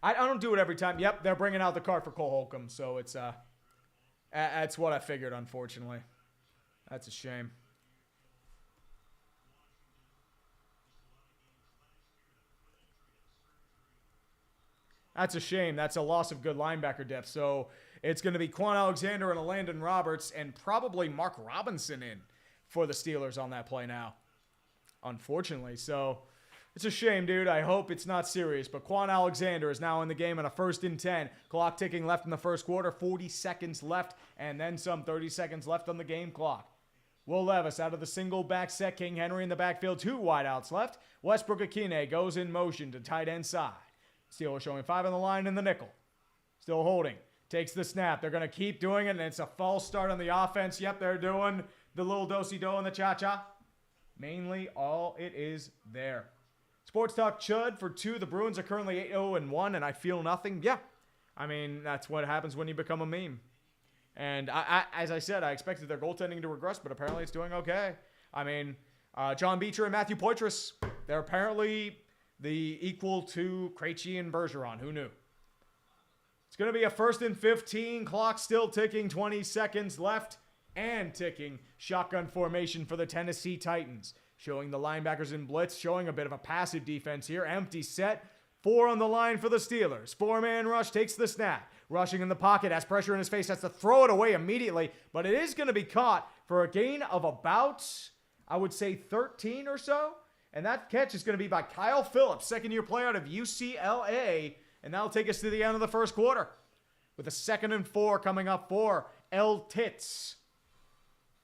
I don't do it every time. Yep, they're bringing out the card for Cole Holcomb, so it's that's what I figured, unfortunately. That's a shame. That's a shame. That's a loss of good linebacker depth. So it's going to be Quan Alexander and a Landon Roberts and probably Mark Robinson in for the Steelers on that play now, unfortunately. So it's a shame, dude. I hope it's not serious. But Quan Alexander is now in the game on a 1st and 10. Clock ticking left in the first quarter. 40 seconds left and then some. 30 seconds left on the game clock. Will Levis out of the single back set. King Henry in the backfield. 2 wideouts left. Westbrook Akine goes in motion to tight end side. Steelers showing 5 on the line in the nickel. Still holding. Takes the snap. They're going to keep doing it, and it's a false start on the offense. Yep, they're doing the little do-si-do and the cha-cha. Mainly all it is there. Sports Talk Chud for 2. The Bruins are currently 8-0-1, and I feel nothing. Yeah, I mean, that's what happens when you become a meme. And as I said, I expected their goaltending to regress, but apparently it's doing okay. I mean, John Beecher and Matthew Poitras, they're apparently the equal to Krejci and Bergeron. Who knew? It's going to be a 1st and 15. Clock still ticking. 20 seconds left and ticking. Shotgun formation for the Tennessee Titans. Showing the linebackers in blitz. Showing a bit of a passive defense here. Empty set. 4 on the line for the Steelers. 4-man rush takes the snap. Rushing in the pocket. Has pressure in his face. Has to throw it away immediately. But it is going to be caught for a gain of about, I would say, 13 or so. And that catch is going to be by Kyle Phillips, second-year player out of UCLA. And that'll take us to the end of the first quarter. With a 2nd and 4 coming up for El Tits.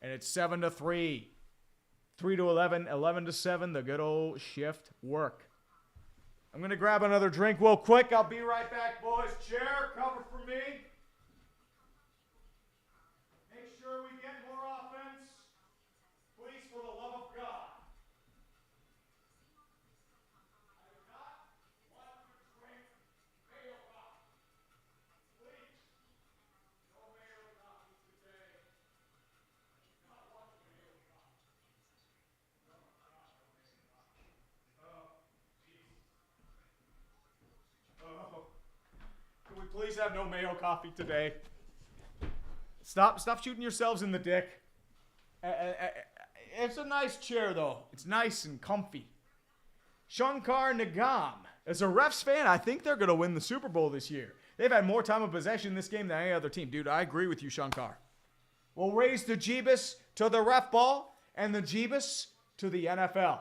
And it's 7-3. 3-11, 11-7. The good old shift work. I'm going to grab another drink real quick. I'll be right back, boys. Chair, cover for me. Make sure we get more offense. Please, for the love of God. Please have no Mayo Coffee today. Stop shooting yourselves in the dick. It's a nice chair, though. It's nice and comfy. Shankar Nagam. As a Refs fan, I think they're going to win the Super Bowl this year. They've had more time of possession in this game than any other team. Dude, I agree with you, Shankar. We'll raise the Jeebus to the ref ball and the Jeebus to the NFL.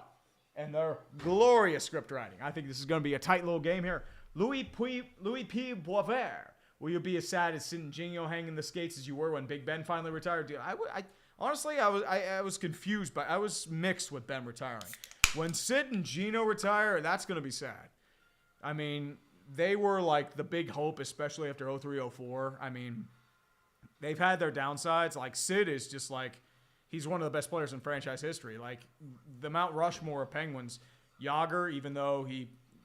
And their glorious script writing. I think this is going to be a tight little game here. Louis P. Boisvert, will you be as sad as Sid and Gino hanging the skates as you were when Big Ben finally retired? Dude, honestly, I was confused, but I was mixed with Ben retiring. When Sid and Gino retire, that's going to be sad. I mean, they were like the big hope, especially after 03-04. I mean, they've had their downsides. Like, Sid is just like, he's one of the best players in franchise history. Like, the Mount Rushmore of Penguins, Yager, even though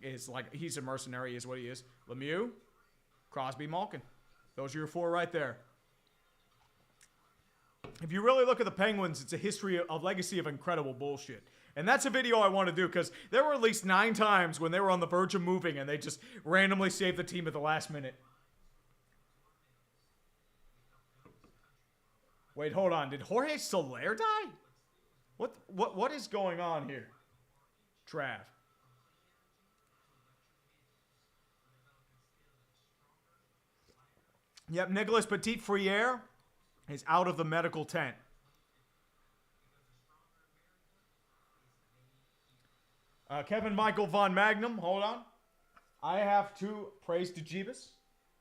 he's a mercenary, is what he is. Lemieux, Crosby, Malkin. Those are your 4 right there. If you really look at the Penguins, it's a legacy of incredible bullshit. And that's a video I want to do because there were at least 9 times when they were on the verge of moving and they just randomly saved the team at the last minute. Wait, hold on. Did Jorge Soler die? What is going on here? Trav. Yep, Nicolas Petit-Friere is out of the medical tent. Kevin Michael Von Magnum, hold on. I have to praise to Jeebus.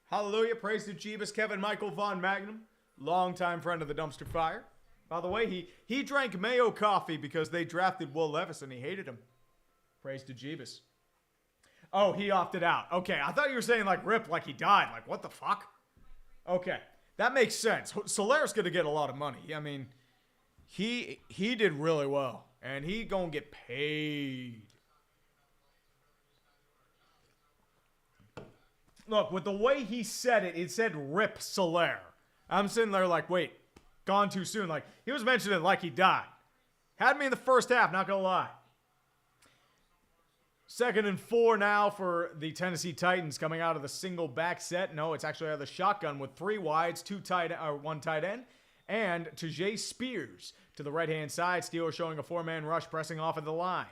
Hallelujah, praise to Jeebus. Kevin Michael Von Magnum, longtime friend of the Dumpster Fire. By the way, he drank Mayo Coffee because they drafted Will Levis and he hated him. Praise to Jeebus. Oh, he opted out. Okay, I thought you were saying like rip, like he died. Like, what the fuck? Okay, that makes sense. Soler's going to get a lot of money. I mean, he did really well, and he going to get paid. Look, with the way he said it, it said rip Soler. I'm sitting there like, wait, gone too soon. Like, he was mentioning it like he died. Had me in the first half, not going to lie. 2nd and 4 now for the Tennessee Titans coming out of the single back set. No, it's actually out of the shotgun with 3 wides, 1 tight end, and Tajay Spears to the right-hand side. Steelers showing a 4-man rush pressing off of the line.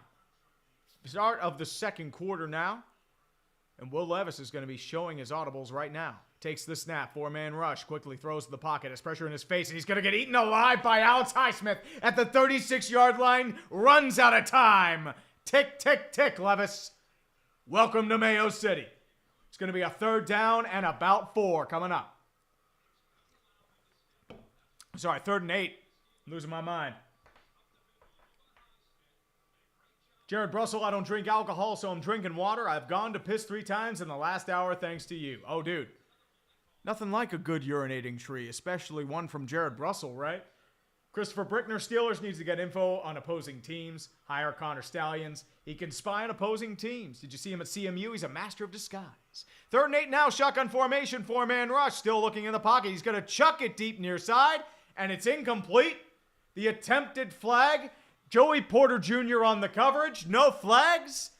Start of the 2nd quarter now. And Will Levis is going to be showing his audibles right now. Takes the snap, 4-man rush, quickly throws to the pocket, has pressure in his face, and he's going to get eaten alive by Alex Highsmith at the 36-yard line. Runs out of time. Tick, tick, tick, Levis. Welcome to Mayo City. It's going to be a 3rd down and about 4 coming up. Sorry, 3rd and 8. I'm losing my mind. Jared Russell, I don't drink alcohol, so I'm drinking water. I've gone to piss 3 times in the last hour thanks to you. Oh, dude. Nothing like a good urinating tree, especially one from Jared Russell, right? Christopher Brickner, Steelers needs to get info on opposing teams. Hire Connor Stallions. He can spy on opposing teams. Did you see him at CMU? He's a master of disguise. 3rd and 8 now, shotgun formation, 4-man rush. Still looking in the pocket. He's going to chuck it deep near side, and it's incomplete. The attempted flag. Joey Porter Jr. on the coverage. No flags.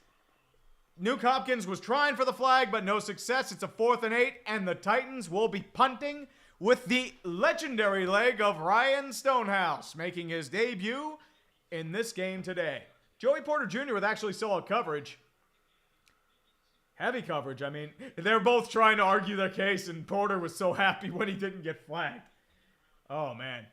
Nuke Hopkins was trying for the flag, but no success. It's a 4th and 8, and the Titans will be punting with the legendary leg of Ryan Stonehouse, making his debut in this game today. Joey Porter Jr. with actually solid coverage. Heavy coverage. I mean, they're both trying to argue their case, and Porter was so happy when he didn't get flagged. Oh, man.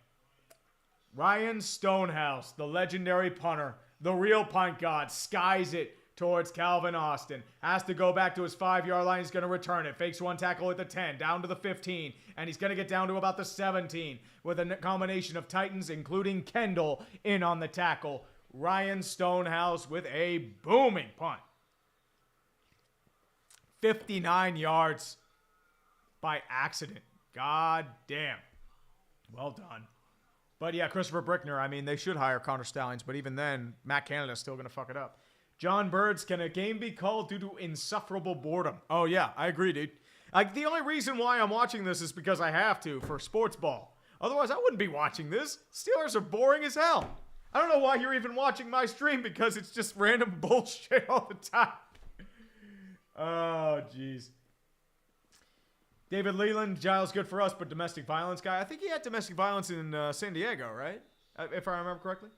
Ryan Stonehouse, the legendary punter, the real punt god, skies it towards Calvin Austin. Has to go back to his 5-yard line. He's going to return it. Fakes 1 tackle at the 10, down to the 15, and he's going to get down to about the 17 with a combination of Titans, including Kendall, in on the tackle. Ryan Stonehouse with a booming punt. 59 yards by accident. God damn. Well done. But yeah, Christopher Brickner, I mean, they should hire Connor Stallions, but even then, Matt Canada's still going to fuck it up. John Birds, can a game be called due to insufferable boredom? Oh yeah, I agree, dude. Like, the only reason why I'm watching this is because I have to for sports ball. Otherwise, I wouldn't be watching this. Steelers are boring as hell. I don't know why you're even watching my stream, because it's just random bullshit all the time. Oh, jeez. David Leland, Giles good for us, but domestic violence guy. I think he had domestic violence in San Diego, right? If I remember correctly.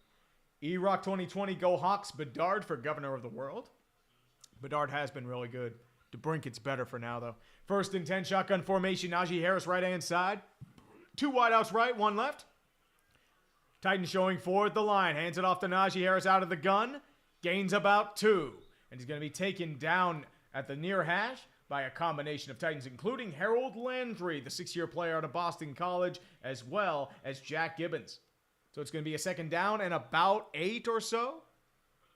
E-Rock 2020, go Hawks. Bedard for governor of the world. Bedard has been really good. DeBrinket's better for now, though. 1st and 10, shotgun formation. Najee Harris right-hand side. 2 wideouts right, 1 left. Titans showing forward the line. Hands it off to Najee Harris out of the gun. Gains about 2. And he's going to be taken down at the near hash by a combination of Titans, including Harold Landry, the 6-year player out of Boston College, as well as Jack Gibbons. So it's going to be a 2nd down and about 8 or so,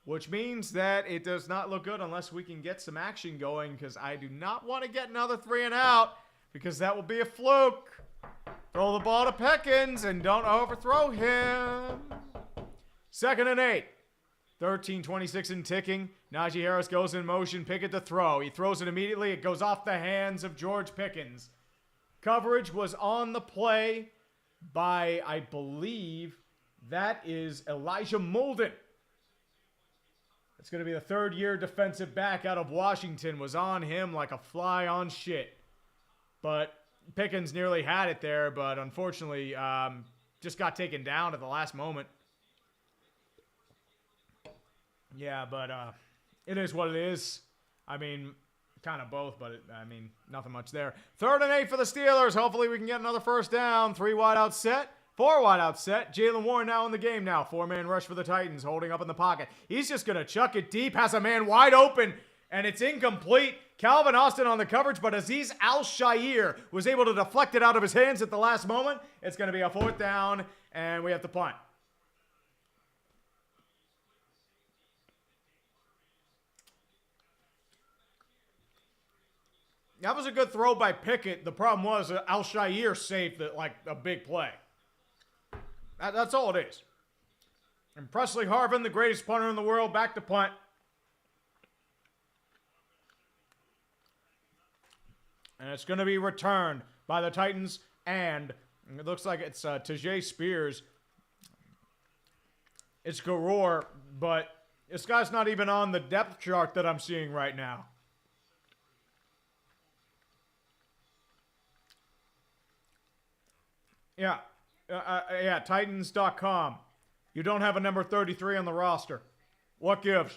which means that it does not look good unless we can get some action going, because I do not want to get another 3 and out, because that will be a fluke. Throw the ball to Pickens and don't overthrow him. 2nd and 8. 13-26 and ticking. Najee Harris goes in motion. Picket to throw. He throws it immediately. It goes off the hands of George Pickens. Coverage was on the play by, I believe, that is Elijah Molden. It's going to be the 3rd-year defensive back out of Washington. Was on him like a fly on shit. But Pickens nearly had it there, but unfortunately just got taken down at the last moment. Yeah, but it is what it is. I mean, kind of both, but nothing much there. 3rd and 8 for the Steelers. Hopefully we can get another 1st down. 3 wideout set. 4 wideout set. Jalen Warren now in the game now. 4-man rush for the Titans, holding up in the pocket. He's just going to chuck it deep. Has a man wide open, and it's incomplete. Calvin Austin on the coverage, but Azeez Al-Shaair was able to deflect it out of his hands at the last moment. It's going to be a 4th down, and we have to punt. That was a good throw by Pickett. The problem was Al-Shaair saved it like a big play. That's all it is. And Presley Harvin, the greatest punter in the world, back to punt. And it's going to be returned by the Titans. And it looks like it's Tajay Spears. It's Garor, but This guy's not even on the depth chart that I'm seeing right now. Yeah. Yeah, Titans.com. You don't have a number 33 on the roster. What gives?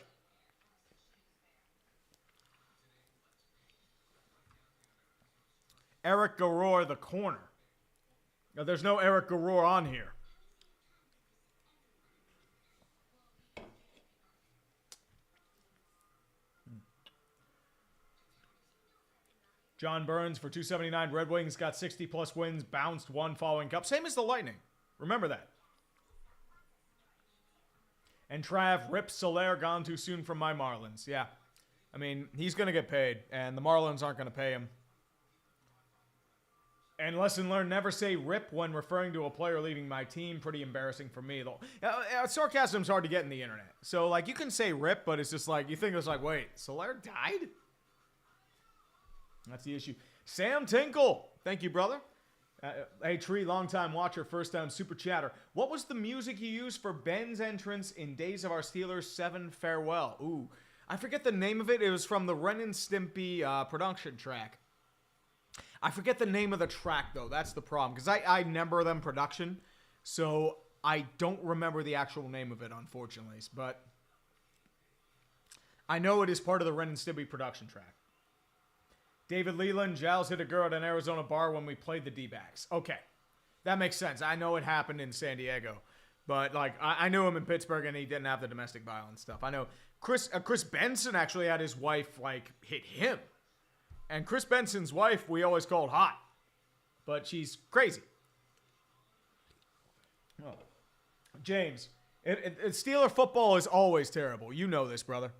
Eric Garrour, the corner. Now, there's no Eric Garrour on here. John Burns for 279. Red Wings got 60-plus wins, bounced one following cup. Same as the Lightning. Remember that. And Trav, Rip Soler, gone too soon from my Marlins. Yeah. I mean, he's going to get paid, and the Marlins aren't going to pay him. And lesson learned, never say rip when referring to a player leaving my team. Pretty embarrassing for me, though. Sarcasm's hard to get in the internet. So, like, you can say rip, but it's just like, you think it's like, wait, Soler died? That's the issue. Sam Tinkle. Thank you, brother. Hey, Tree, long-time watcher, first-time super chatter. What was the music you used for Ben's entrance in Days of Our Steelers 7 Farewell? Ooh, I forget the name of it. It was from the Ren and Stimpy production track. I forget the name of the track, though. That's the problem. Because I remember them production. So I don't remember the actual name of it, unfortunately. But I know it is part of the Ren and Stimpy production track. David Leland, Giles hit a girl at an Arizona bar when we played the D-backs. Okay. That makes sense. I know it happened in San Diego. But, like, I knew him in Pittsburgh, and he didn't have the domestic violence stuff. I know Chris Benson actually had his wife, like, hit him. And Chris Benson's wife, we always called hot. But she's crazy. Oh. James, Steeler football is always terrible. You know this, brother.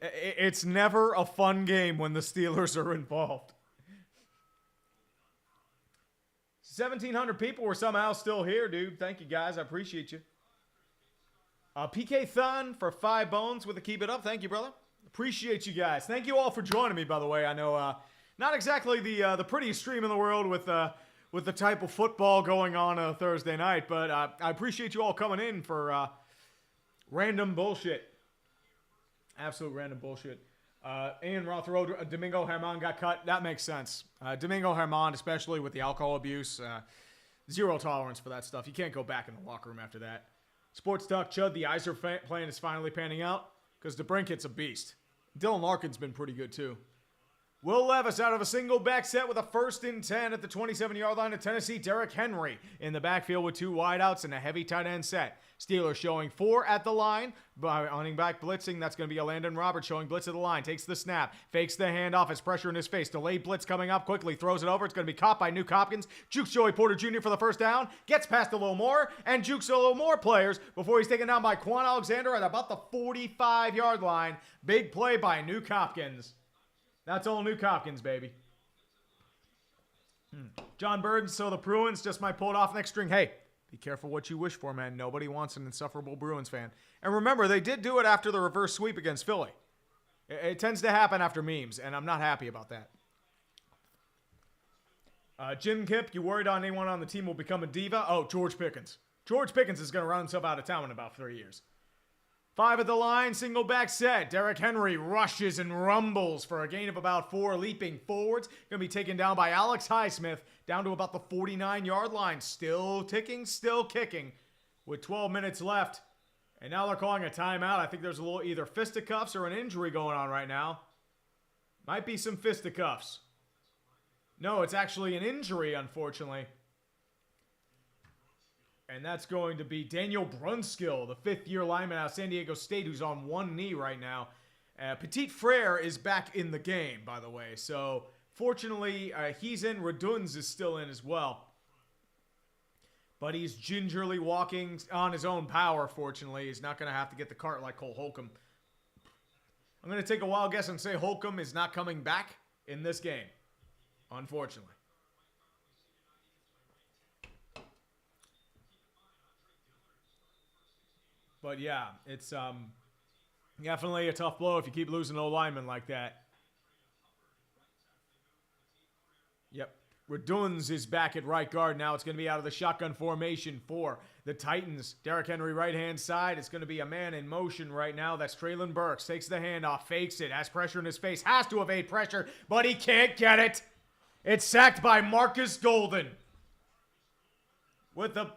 It's never a fun game when the Steelers are involved. 1,700 people were somehow still here, dude. Thank you, guys. I appreciate you. PK Thun for 5 bones with a keep it up. Thank you, brother. Appreciate you guys. Thank you all for joining me, by the way. I know not exactly the prettiest stream in the world with the type of football going on a Thursday night, but I appreciate you all coming in for random bullshit. Absolute random bullshit. Ian Rothroad, Domingo Herman got cut. That makes sense. Domingo Herman, especially with the alcohol abuse, zero tolerance for that stuff. You can't go back in the locker room after that. Sports Talk Chud, the Iser plan is finally panning out because DeBrinket's a beast. Dylan Larkin's been pretty good too. Will Levis out of a single back set with a 1st and 10 at the 27-yard line of Tennessee. Derrick Henry in the backfield with 2 wideouts and a heavy tight end set. Steelers showing 4 at the line. Running back blitzing. That's going to be a Landon Roberts showing blitz at the line. Takes the snap. Fakes the handoff. Has pressure in his face. Delayed blitz coming up quickly. Throws it over. It's going to be caught by Nuke Hopkins. Jukes Joey Porter Jr. for the first down. Gets past a little more. And jukes a little more players before he's taken down by Quan Alexander at about the 45-yard line. Big play by Nuke Hopkins. That's all Nuke Hopkins, baby. John Burns, so the Bruins just might pull it off next string. Hey, be careful what you wish for, man. Nobody wants an insufferable Bruins fan. And remember, they did do it after the reverse sweep against Philly. It tends to happen after memes, and I'm not happy about that. Jim Kip, you worried on anyone on the team will become a diva? Oh, George Pickens. George Pickens is going to run himself out of town in about 3 years. 5 at the line, single back set. Derrick Henry rushes and rumbles for a gain of about 4, leaping forwards. Going to be taken down by Alex Highsmith, down to about the 49-yard line. Still ticking, still kicking, with 12 minutes left. And now they're calling a timeout. I think there's a little either fisticuffs or an injury going on right now. Might be some fisticuffs. No, it's actually an injury, unfortunately. And that's going to be Daniel Brunskill, the 5th-year lineman out of San Diego State, who's on one knee right now. Petit Frere is back in the game, by the way. So, fortunately, he's in. Reduns is still in as well. But he's gingerly walking on his own power, fortunately. He's not going to have to get the cart like Cole Holcomb. I'm going to take a wild guess and say Holcomb is not coming back in this game, unfortunately. But yeah, it's definitely a tough blow if you keep losing old linemen like that. Yep. Reduns is back at right guard now. It's going to be out of the shotgun formation for the Titans. Derrick Henry right-hand side. It's going to be a man in motion right now. That's Treylon Burks. Takes the handoff, fakes it, has pressure in his face, has to evade pressure, but he can't get it. It's sacked by Marcus Golden. With the...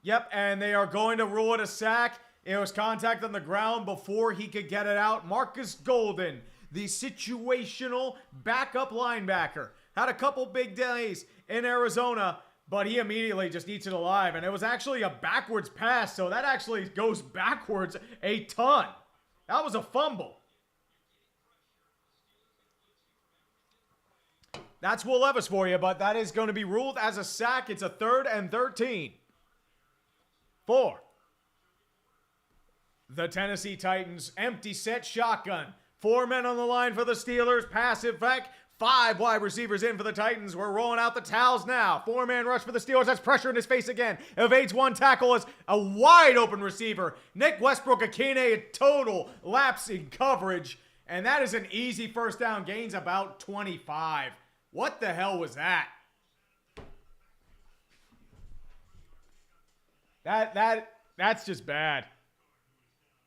Yep, and they are going to rule it a sack. It was contact on the ground before he could get it out. Marcus Golden, the situational backup linebacker, had a couple big days in Arizona, but he immediately just eats it alive. And it was actually a backwards pass, so that actually goes backwards a ton. That was a fumble. That's Will Levis for you, but that is going to be ruled as a sack. It's a 3rd and 13. For the Tennessee Titans. Empty set shotgun. 4 men on the line for the Steelers. Passive back. 5 wide receivers in for the Titans. We're rolling out the towels now. 4-man rush for the Steelers. That's pressure in his face again. Evades 1 tackle as a wide open receiver. Nick Westbrook-Akine, a total lapse in coverage. And that is an easy first down. Gains about 25. What the hell was that? That's just bad.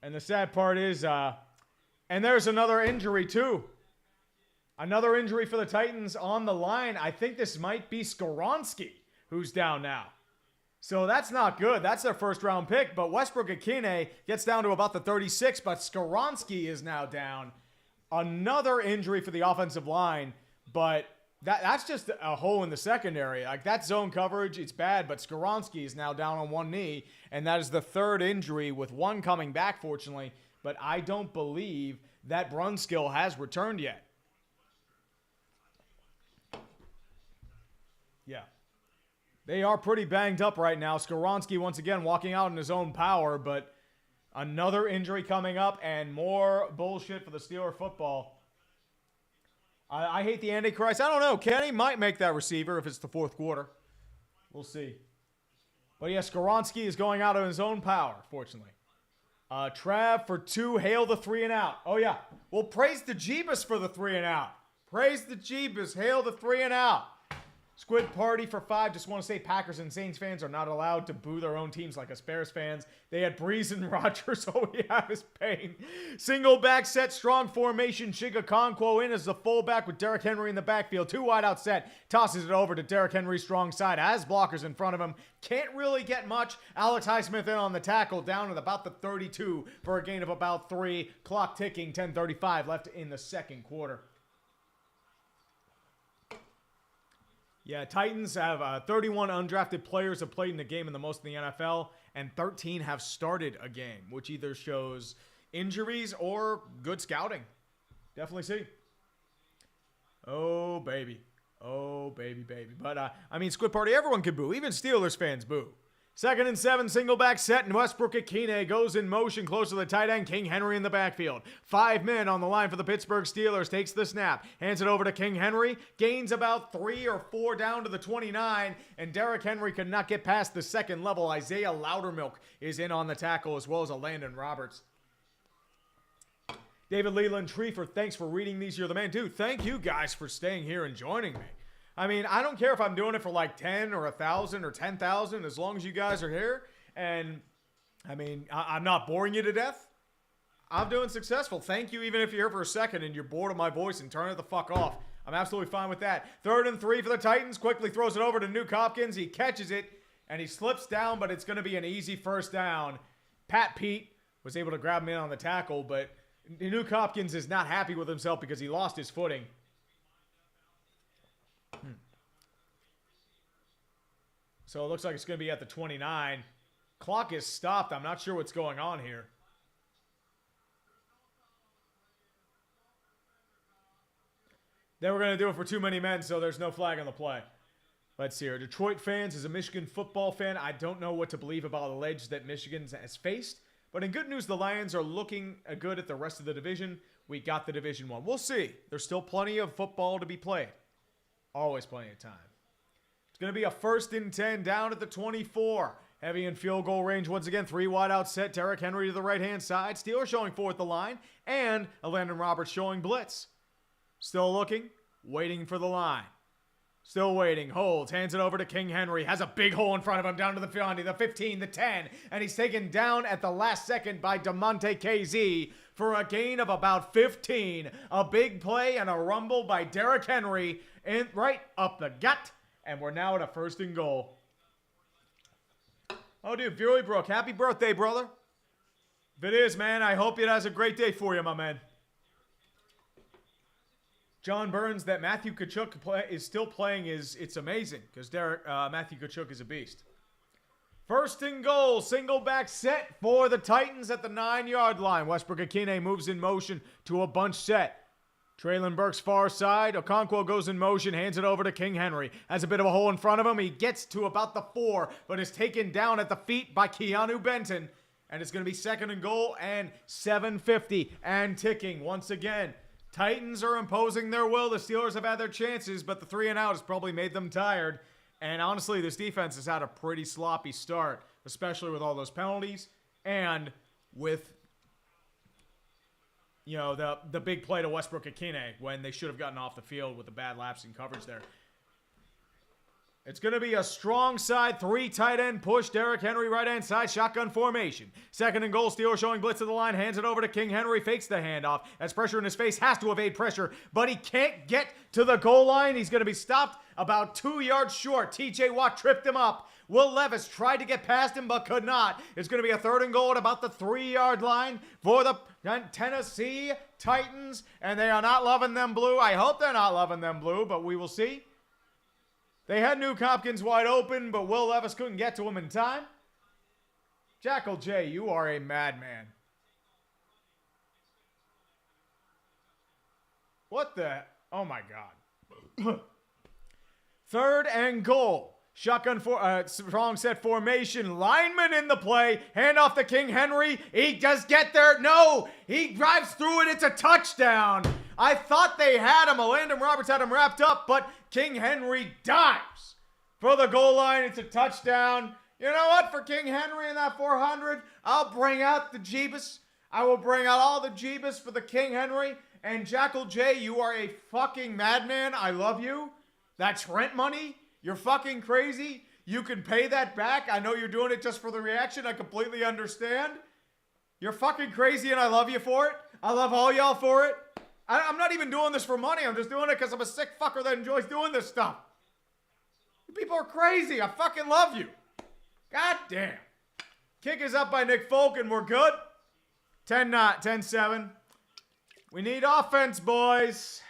And the sad part is, and there's another injury too. Another injury for the Titans on the line. I think this might be Skoronski, who's down now. So that's not good. That's their first round pick. But Westbrook-Akine gets down to about the 36, but Skoronski is now down. Another injury for the offensive line, but that's just a hole in the secondary. Like, that zone coverage, it's bad, but Skoronski is now down on one knee, and that is the 3rd injury, with 1 coming back, fortunately. But I don't believe that Brunskill has returned yet. Yeah. They are pretty banged up right now. Skoronski, once again, walking out in his own power, but another injury coming up, and more bullshit for the Steeler football. I hate the Antichrist. I don't know. Kenny might make that receiver if it's the 4th quarter. We'll see. But yeah, Skoronski is going out of his own power, fortunately. Trav for 2. Hail the 3 and out. Oh, yeah. Well, praise the Jeebus for the 3 and out. Praise the Jeebus. Hail the 3 and out. Squid Party for 5. Just want to say Packers and Saints fans are not allowed to boo their own teams like us Bears fans. They had Breeze and Rodgers. All we have is pain. Single back set, strong formation. Shiga Conquo in as the fullback with Derrick Henry in the backfield. 2 wide out set. Tosses it over to Derrick Henry's strong side. Has blockers in front of him. Can't really get much. Alex Highsmith in on the tackle. Down at about the 32 for a gain of about 3. Clock ticking. 10:35 left in the 2nd quarter. Yeah, Titans have 31 undrafted players have played in the game, and the most in the NFL, and 13 have started a game, which either shows injuries or good scouting. Definitely see. Oh, baby. Oh, baby, baby. But, I mean, Squid Party, everyone can boo. Even Steelers fans boo. 2nd and 7, single back set, and Westbrook-Akine goes in motion close to the tight end. King Henry in the backfield. 5 men on the line for the Pittsburgh Steelers. Takes the snap, hands it over to King Henry. Gains about 3 or 4 down to the 29, and Derrick Henry could not get past the 2nd level. Isaiah Loudermilk is in on the tackle, as well as a Landon Roberts. David Leland Treefer, thanks for reading these. You're the man. Dude, thank you guys for staying here and joining me. I mean, I don't care if I'm doing it for like 10 or 1,000 or 10,000, as long as you guys are here. And, I mean, I'm not boring you to death. I'm doing successful. Thank you, even if you're here for a second and you're bored of my voice and turn it the fuck off. I'm absolutely fine with that. 3rd and 3 for the Titans. Quickly throws it over to Nuke Hopkins. He catches it, and he slips down, but it's going to be an easy first down. Pat Pete was able to grab him in on the tackle, but Nuke Hopkins is not happy with himself because he lost his footing. So it looks like it's going to be at the 29. Clock is stopped. I'm not sure what's going on here. They were going to do it for too many men, so there's no flag on the play. Let's see here. Detroit fans, as a Michigan football fan, I don't know what to believe about the ledge that Michigan has faced. But in good news, the Lions are looking good at the rest of the division. We got the Division 1. We'll see. There's still plenty of football to be played. Always plenty of time. It's going to be a 1st and 10 down at the 24. Heavy in field goal range once again. 3 wide out set. Derrick Henry to the right-hand side. Steelers showing 4 at the line. And a Landon Roberts showing blitz. Still looking, waiting for the line. Still waiting, holds, hands it over to King Henry, has a big hole in front of him down to the 20, the 15, the 10, and he's taken down at the last second by DeMonte KZ for a gain of about 15. A big play and a rumble by Derrick Henry in right up the gut, and we're now at a 1st and goal. Oh, dude, Fury Brook, happy birthday, brother. If it is, man, I hope it has a great day for you, my man. John Burns, that Matthew Tkachuk is still playing it's amazing because Matthew Tkachuk is a beast. 1st and goal, single back set for the Titans at the 9-yard line. Westbrook-Akine moves in motion to a bunch set. Traylon Burks far side. Okonkwo goes in motion, hands it over to King Henry. Has a bit of a hole in front of him. He gets to about the 4, but is taken down at the feet by Keanu Benton. And it's going to be 2nd and goal and 7:50 and ticking once again. Titans are imposing their will. The Steelers have had their chances, but the 3 and out has probably made them tired. And honestly, this defense has had a pretty sloppy start, especially with all those penalties and with, you know, the big play to Westbrook-Akine when they should have gotten off the field with a bad lapse in coverage there. It's going to be a strong side, 3 tight end push. Derrick Henry right hand side, shotgun formation. 2nd and goal, Steelers showing blitz to the line, hands it over to King Henry, fakes the handoff. Has pressure in his face, has to evade pressure, but he can't get to the goal line. He's going to be stopped about 2 yards short. TJ Watt tripped him up. Will Levis tried to get past him, but could not. It's going to be a 3rd and goal at about the 3-yard line for the Tennessee Titans, and they are not loving them blue. I hope they're not loving them blue, but we will see. They had Nuke Hopkins wide open, but Will Levis couldn't get to him in time. Jackal J, you are a madman. What the? Oh, my God. 3rd and goal. Shotgun strong set formation. Lineman in the play. Hand off to King Henry. He does get there. No, he drives through it. It's a touchdown. I thought they had him. Landon Roberts had him wrapped up, but King Henry dives for the goal line. It's a touchdown. You know what? For King Henry in that 400, I'll bring out the Jeebus. I will bring out all the Jeebus for the King Henry. And Jackal J, you are a fucking madman. I love you. That's rent money. You're fucking crazy. You can pay that back. I know you're doing it just for the reaction. I completely understand. You're fucking crazy and I love you for it. I love all y'all for it. I'm not even doing this for money. I'm just doing it because I'm a sick fucker that enjoys doing this stuff. You people are crazy. I fucking love you. God damn. Kick is up by Nick Folk and we're good. 10-7. We need offense, boys.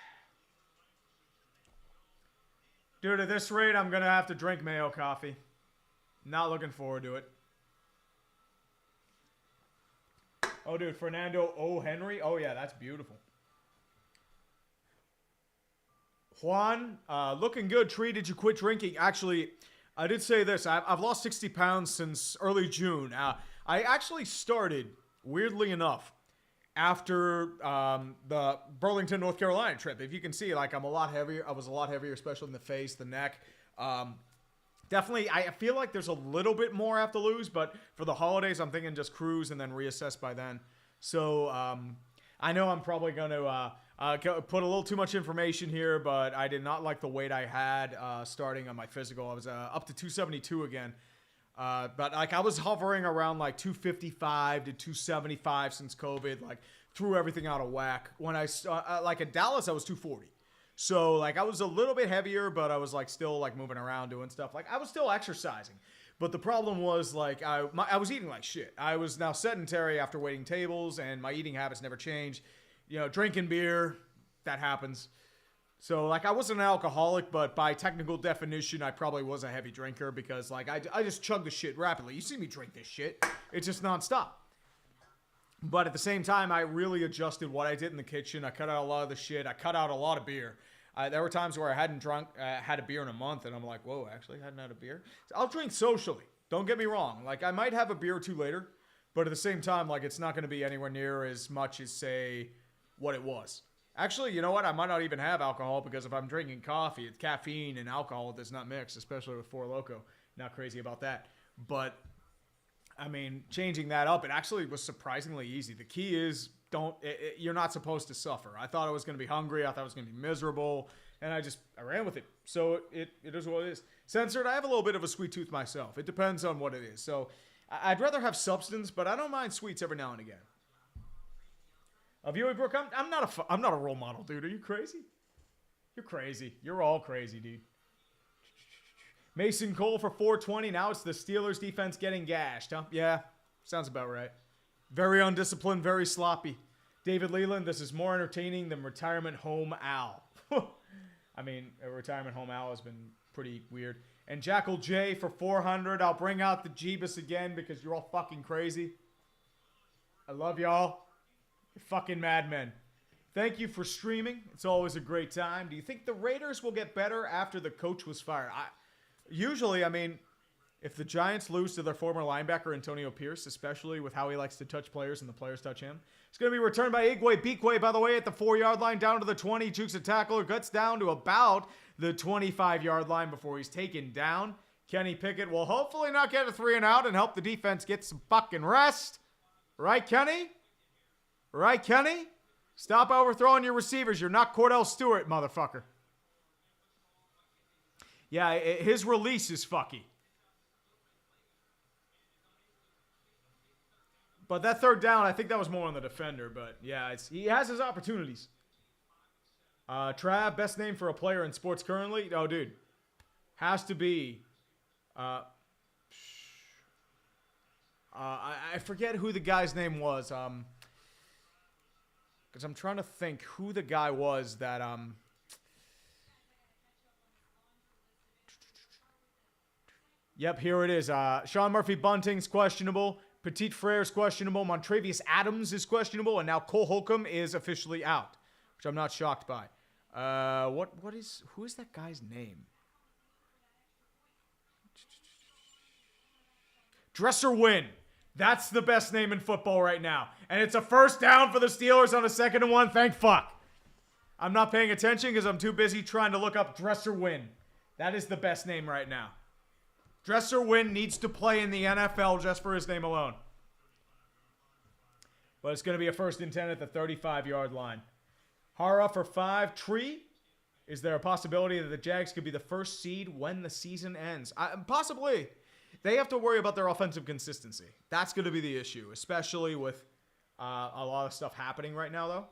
Dude, at this rate, I'm going to have to drink Mayo Coffee. Not looking forward to it. Oh, dude, Fernando O. Henry. Oh, yeah, that's beautiful. Juan, looking good. Tree, did you quit drinking? Actually, I did say this. I've lost 60 pounds since early June. I actually started, weirdly enough, after the Burlington, North Carolina trip. If you can see, like, I'm a lot heavier. I was a lot heavier, especially in the face, the neck. Definitely, I feel like there's a little bit more I have to lose, but for the holidays, I'm thinking just cruise and then reassess by then. So I know I'm probably going to put a little too much information here, but I did not like the weight I had starting on my physical. I was up to 272 again. But like I was hovering around like 255 to 275 since COVID, like threw everything out of whack. When I like at Dallas, I was 240. So like I was a little bit heavier, but I was like still like moving around doing stuff. Like I was still exercising. But the problem was like I was eating like shit. I was now sedentary after waiting tables and my eating habits never changed. You know, drinking beer, that happens. So, like, I wasn't an alcoholic, but by technical definition, I probably was a heavy drinker because, like, I just chug the shit rapidly. You see me drink this shit. It's just nonstop. But at the same time, I really adjusted what I did in the kitchen. I cut out a lot of the shit. I cut out a lot of beer. There were times where I hadn't had a beer in a month, and I'm like, whoa, actually, I hadn't had a beer. So I'll drink socially. Don't get me wrong. Like, I might have a beer or two later, but at the same time, like, it's not going to be anywhere near as much as, say, what it was. Actually, you know what? I might not even have alcohol because if I'm drinking coffee, it's caffeine and alcohol does not mix, especially with Four Loko. Not crazy about that. But, I mean, changing that up, it actually was surprisingly easy. The key is you're not supposed to suffer. I thought I was going to be hungry. I thought I was going to be miserable. And I ran with it. So it is what it is. Censored, I have a little bit of a sweet tooth myself. It depends on what it is. So I'd rather have substance, but I don't mind sweets every now and again. Viewing Brooke, I'm not a role model, dude. Are you crazy? You're crazy. You're all crazy, dude. Mason Cole for 420. Now it's the Steelers defense getting gashed, huh? Yeah, sounds about right. Very undisciplined, very sloppy. David Leland, this is more entertaining than Retirement Home Al. I mean, a Retirement Home Al has been pretty weird. And Jackal J for 400. I'll bring out the Jeebus again because you're all fucking crazy. I love y'all. You're fucking madmen. Thank you for streaming. It's always a great time. Do you think the Raiders will get better after the coach was fired? Usually, I mean, if the Giants lose to their former linebacker, Antonio Pierce, especially with how he likes to touch players and the players touch him, it's going to be returned by Igwe Beakwe, by the way, at the 4-yard line, down to the 20, jukes a tackler, gets down to about the 25-yard line before he's taken down. Kenny Pickett will hopefully not get a 3-and-out and help the defense get some fucking rest. Right, Kenny? Right, Kenny? Stop overthrowing your receivers. You're not Cordell Stewart, motherfucker. Yeah, his release is fucky. But that third down, I think that was more on the defender. But yeah, he has his opportunities. Trav, best name for a player in sports currently? Oh, dude. Has to be. I forget who the guy's name was. Because I'm trying to think who the guy was that. Yep, here it is. Sean Murphy Bunting's questionable. Petit Frere's questionable. Montrevious Adams is questionable. And now Cole Holcomb is officially out, which I'm not shocked by. Who is that guy's name? Dresser Wynn. That's the best name in football right now. And it's a first down for the Steelers on a 2nd and 1. Thank fuck. I'm not paying attention because I'm too busy trying to look up Dresser Wynn. That is the best name right now. Dresser Wynn needs to play in the NFL just for his name alone. But it's going to be a 1st and 10 at the 35-yard line. Hara for 5. Tree, is there a possibility that the Jags could be the first seed when the season ends? Possibly. They have to worry about their offensive consistency. That's going to be the issue, especially with a lot of stuff happening right now, though.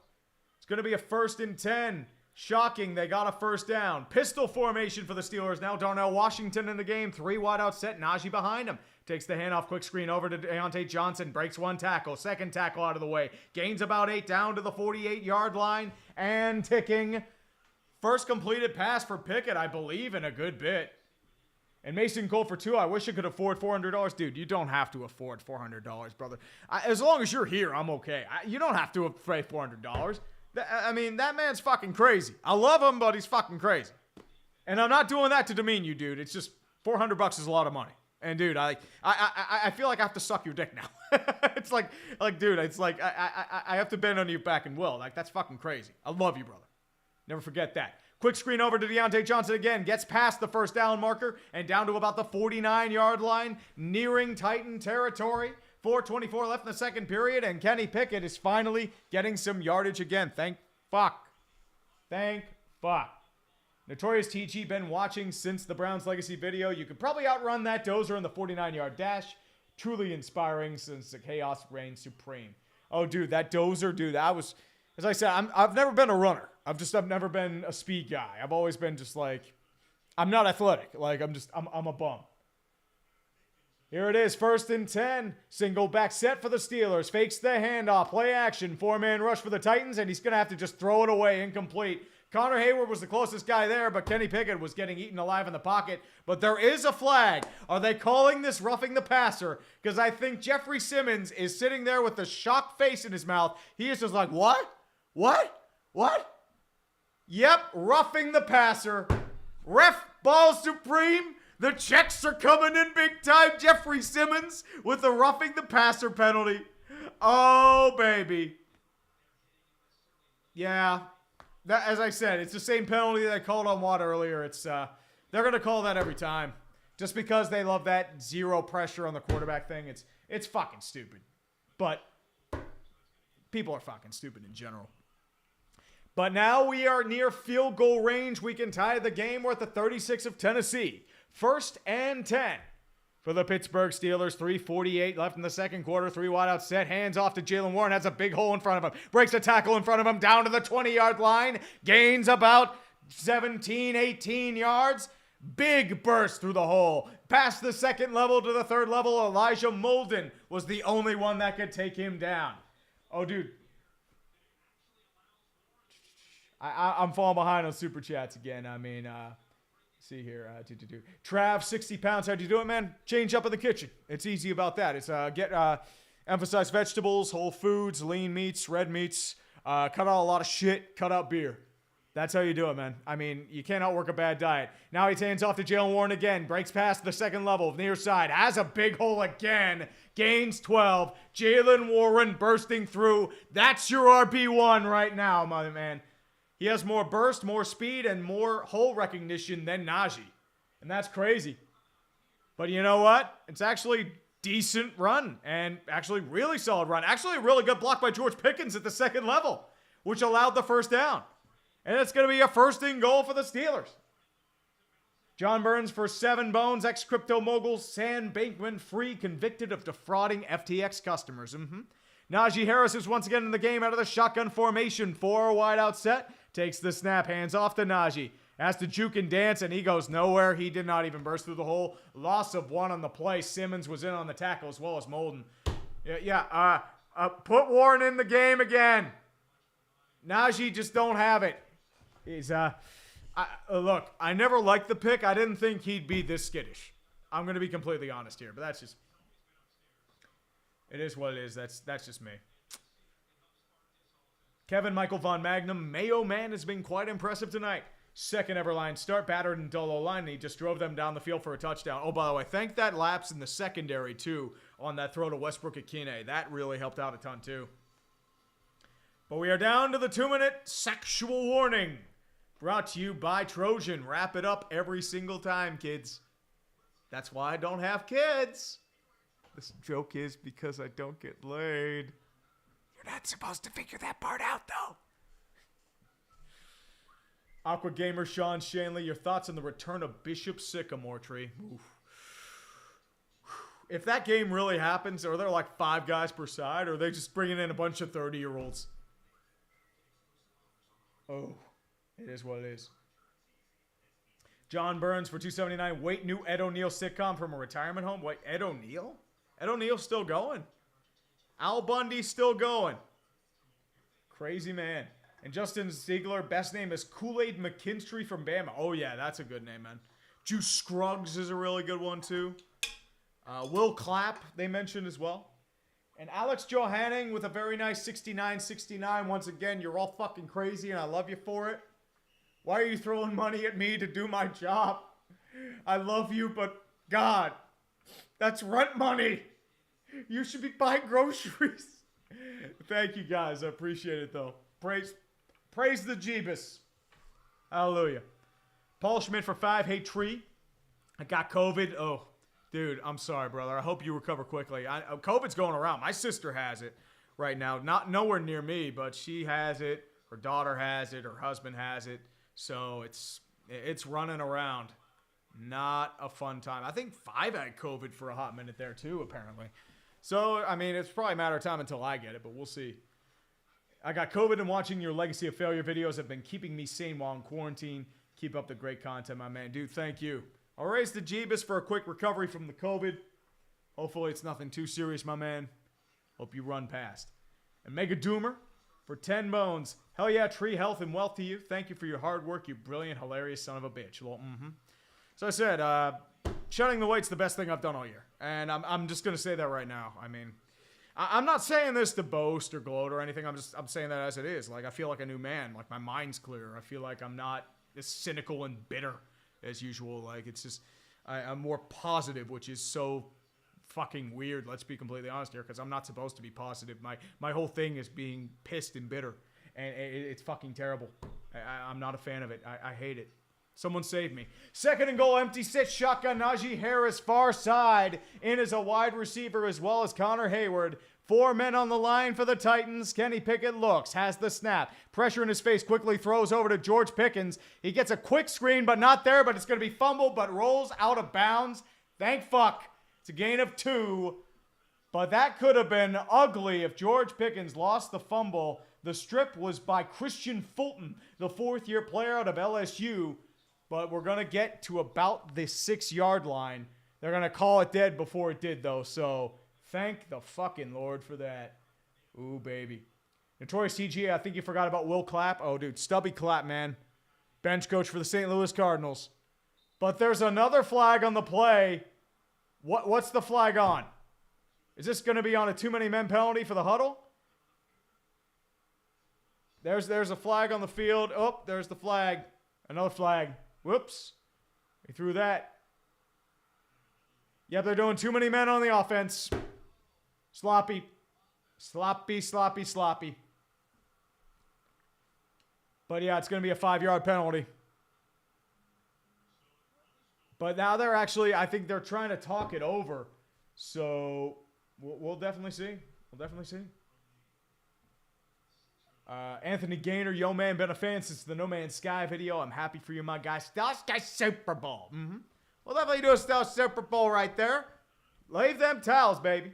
It's going to be a 1st and 10. Shocking, they got a 1st down. Pistol formation for the Steelers. Now Darnell Washington in the game. 3 wide out set. Najee behind him. Takes the handoff. Quick screen over to Deontay Johnson. Breaks 1 tackle. 2nd tackle out of the way. Gains about 8 down to the 48-yard line. And ticking. First completed pass for Pickett, I believe, in a good bit. And Mason Cole for 2. I wish I could afford $400. Dude, you don't have to afford $400, brother. As long as you're here, I'm okay. You don't have to pay $400. I mean, that man's fucking crazy. I love him, but he's fucking crazy. And I'm not doing that to demean you, dude. It's just $400 is a lot of money. And dude, I feel like I have to suck your dick now. It's like, dude, it's like I have to bend on you back and will. Like, that's fucking crazy. I love you, brother. Never forget that. Quick screen over to Deontay Johnson again. Gets past the 1st down marker and down to about the 49-yard line. Nearing Titan territory. 4:24 left in the 2nd period, and Kenny Pickett is finally getting some yardage again. Thank fuck. Thank fuck. Notorious TG, been watching since the Browns legacy video. You could probably outrun that dozer in the 49-yard dash. Truly inspiring since the chaos reigns supreme. Oh, dude, that dozer, dude, that was, as I said, I've never been a runner. I've never been a speed guy. I've always been just like, I'm not athletic. Like, I'm a bum. Here it is, 1st and 10. Single back set for the Steelers. Fakes the handoff. Play action. 4-man rush for the Titans, and he's going to have to just throw it away. Incomplete. Connor Hayward was the closest guy there, but Kenny Pickett was getting eaten alive in the pocket. But there is a flag. Are they calling this roughing the passer? Because I think Jeffrey Simmons is sitting there with a shocked face in his mouth. He is just like, what? What? What? Yep, roughing the passer. Ref ball supreme. The checks are coming in big time. Jeffrey Simmons with the roughing the passer penalty. Oh, baby. Yeah. That, as I said, it's the same penalty that I called on Watt earlier. It's they're going to call that every time. Just because they love that zero pressure on the quarterback thing. It's fucking stupid. But People are fucking stupid in general. But now we are near field goal range. We can tie the game. We're at the 36 of Tennessee. 1st and 10 for the Pittsburgh Steelers. 3:48 left in the second quarter. 3 wide out set. Hands off to Jalen Warren. Has a big hole in front of him. Breaks a tackle in front of him. Down to the 20-yard line. Gains about 17, 18 yards. Big burst through the hole. Past the second level to the third level. Elijah Molden was the only one that could take him down. Oh, dude. I'm falling behind on Super Chats again. I mean, see here. Trav, 60 pounds. How'd you do it, man? Change up in the kitchen. It's easy about that. It's emphasize vegetables, whole foods, lean meats, red meats. Cut out a lot of shit. Cut out beer. That's how you do it, man. I mean, you cannot work a bad diet. Now he hands off to Jalen Warren again. Breaks past the second level, near side. Has a big hole again. Gains 12. Jalen Warren bursting through. That's your RB1 right now, my man. He has more burst, more speed, and more hole recognition than Najee. And that's crazy. But you know what? It's actually decent run. And actually really solid run. Actually a really good block by George Pickens at the second level, which allowed the first down. And it's going to be a 1st and goal for the Steelers. John Burns for 7 bones. Ex-crypto mogul Sam Bankman-Fried convicted of defrauding FTX customers. Najee Harris is once again in the game out of the shotgun formation. 4 wide out set. Takes the snap. Hands off to Najee. Has to juke and dance, and he goes nowhere. He did not even burst through the hole. Loss of 1 on the play. Simmons was in on the tackle as well as Molden. Put Warren in the game again. Najee just don't have it. Look, I never liked the pick. I didn't think he'd be this skittish. I'm going to be completely honest here, but that's just... It is what it is. That's just me. Kevin Michael Von Magnum. Mayo man has been quite impressive tonight. Second ever line start. Battered and dull line, and he just drove them down the field for a touchdown. Oh, by the way, thank that lapse in the secondary, too, on that throw to Westbrook Akine. That really helped out a ton, too. But we are down to the 2-minute sexual warning. Brought to you by Trojan. Wrap it up every single time, kids. That's why I don't have kids. This joke is because I don't get laid. You're not supposed to figure that part out, though. Aqua Gamer Sean Shanley, your thoughts on the return of Bishop Sycamore Tree? Oof. If that game really happens, are there like 5 guys per side, or are they just bringing in a bunch of 30-year-olds? Oh, it is what it is. John Burns for 279. Wait, new Ed O'Neill sitcom from a retirement home. Wait, Ed O'Neill? Ed O'Neill's still going. Al Bundy's still going. Crazy man. And Justin Ziegler, best name is Kool-Aid McKinstry from Bama. Oh, yeah, that's a good name, man. Juice Scruggs is a really good one, too. Will Clapp, they mentioned as well. And Alex Johanning with a very nice 69-69. Once again, you're all fucking crazy, and I love you for it. Why are you throwing money at me to do my job? I love you, but God, that's rent money. You should be buying groceries. Thank you, guys. I appreciate it, though. Praise the Jeebus. Hallelujah. Paul Schmidt for 5. Hey, Tree. I got COVID. Oh, dude, I'm sorry, brother. I hope you recover quickly. COVID's going around. My sister has it right now. Not nowhere near me, but she has it. Her daughter has it. Her husband has it. So it's running around. Not a fun time. I think 5 had COVID for a hot minute there, too, apparently. So, I mean, it's probably a matter of time until I get it, but we'll see. I got COVID, and watching your Legacy of Failure videos have been keeping me sane while in quarantine. Keep up the great content, my man. Dude, thank you. I'll raise the Jeebus for a quick recovery from the COVID. Hopefully it's nothing too serious, my man. Hope you run past. And Mega Doomer for 10 bones. Hell yeah, Tree, health and wealth to you. Thank you for your hard work, you brilliant, hilarious son of a bitch. Well, So I said, shutting the weight's the best thing I've done all year. And I'm just going to say that right now. I mean, I'm not saying this to boast or gloat or anything. I'm saying that as it is. Like, I feel like a new man. Like, my mind's clear. I feel like I'm not as cynical and bitter as usual. Like, it's just, I'm more positive, which is so fucking weird. Let's be completely honest here, because I'm not supposed to be positive. My whole thing is being pissed and bitter. And it's fucking terrible. I'm not a fan of it. I hate it. Someone save me. Second and goal, empty set, shotgun. Najee Harris, far side. In as a wide receiver as well as Connor Hayward. 4 men on the line for the Titans. Kenny Pickett looks, has the snap. Pressure in his face, quickly throws over to George Pickens. He gets a quick screen, but not there, but it's going to be fumbled, but rolls out of bounds. Thank fuck. It's a gain of 2. But that could have been ugly if George Pickens lost the fumble. The strip was by Christian Fulton, the 4th-year player out of LSU. But we're going to get to about the 6-yard line. They're going to call it dead before it did, though. So thank the fucking Lord for that. Ooh, baby. Notorious TG, I think you forgot about Will Clapp. Oh, dude, Stubby Clapp, man. Bench coach for the St. Louis Cardinals. But there's another flag on the play. What's the flag on? Is this going to be on a too-many-men penalty for the huddle? There's a flag on the field. Oh, there's the flag. Another flag. Whoops. He threw that. Yep, they're doing too many men on the offense. Sloppy. Sloppy, sloppy, sloppy. But yeah, it's going to be a 5-yard penalty. But now they're actually, I think they're trying to talk it over. So we'll definitely see. We'll definitely see. Anthony Gaynor, yo man, been a fan since the No Man's Sky video. I'm happy for you, my guy. Star Sky Super Bowl. We'll definitely do a Star Super Bowl right there. Lave them towels, baby.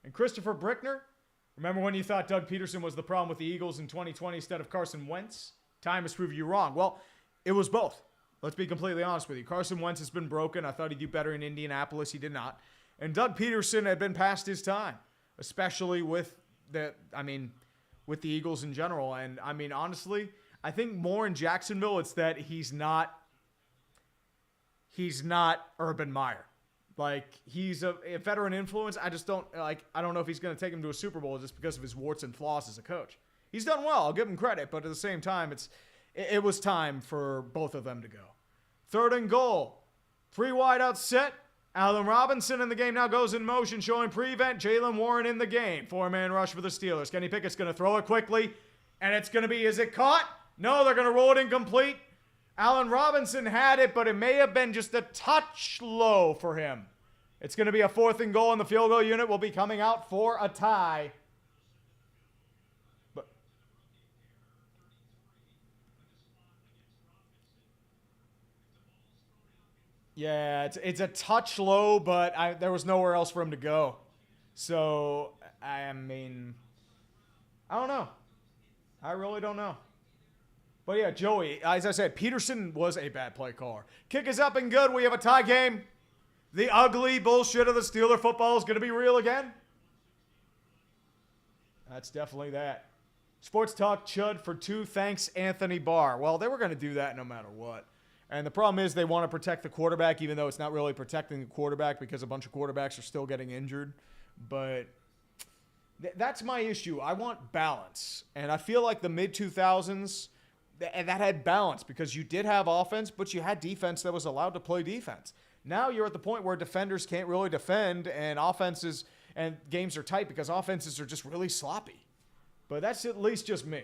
And Christopher Brickner, remember when you thought Doug Peterson was the problem with the Eagles in 2020 instead of Carson Wentz? Time has proved you wrong. Well, it was both. Let's be completely honest with you. Carson Wentz has been broken. I thought he'd do better in Indianapolis. He did not. And Doug Peterson had been past his time, especially with with the Eagles in general. And I mean, honestly, I think more in Jacksonville, it's that he's not Urban Meyer. Like, he's a veteran influence. I don't know if he's going to take him to a Super Bowl just because of his warts and flaws as a coach. He's done well. I'll give him credit. But at the same time, it was time for both of them to go. Third and goal. 3 wide out set. Allen Robinson in the game now goes in motion, showing prevent. Jalen Warren in the game. 4-man rush for the Steelers. Kenny Pickett's going to throw it quickly, and it's going to be, is it caught? No, they're going to roll it incomplete. Allen Robinson had it, but it may have been just a touch low for him. It's going to be a 4th and goal, and the field goal unit will be coming out for a tie. Yeah, it's a touch low, but there was nowhere else for him to go. So, I mean, I don't know. I really don't know. But yeah, Joey, as I said, Peterson was a bad play caller. Kick is up and good. We have a tie game. The ugly bullshit of the Steeler football is going to be real again. That's definitely that. Sports Talk Chud for 2. Thanks, Anthony Barr. Well, they were going to do that no matter what. And the problem is they want to protect the quarterback, even though it's not really protecting the quarterback because a bunch of quarterbacks are still getting injured. But that's my issue. I want balance. And I feel like the mid-2000s, that had balance because you did have offense, but you had defense that was allowed to play defense. Now you're at the point where defenders can't really defend, and offenses and games are tight because offenses are just really sloppy. But that's at least just me.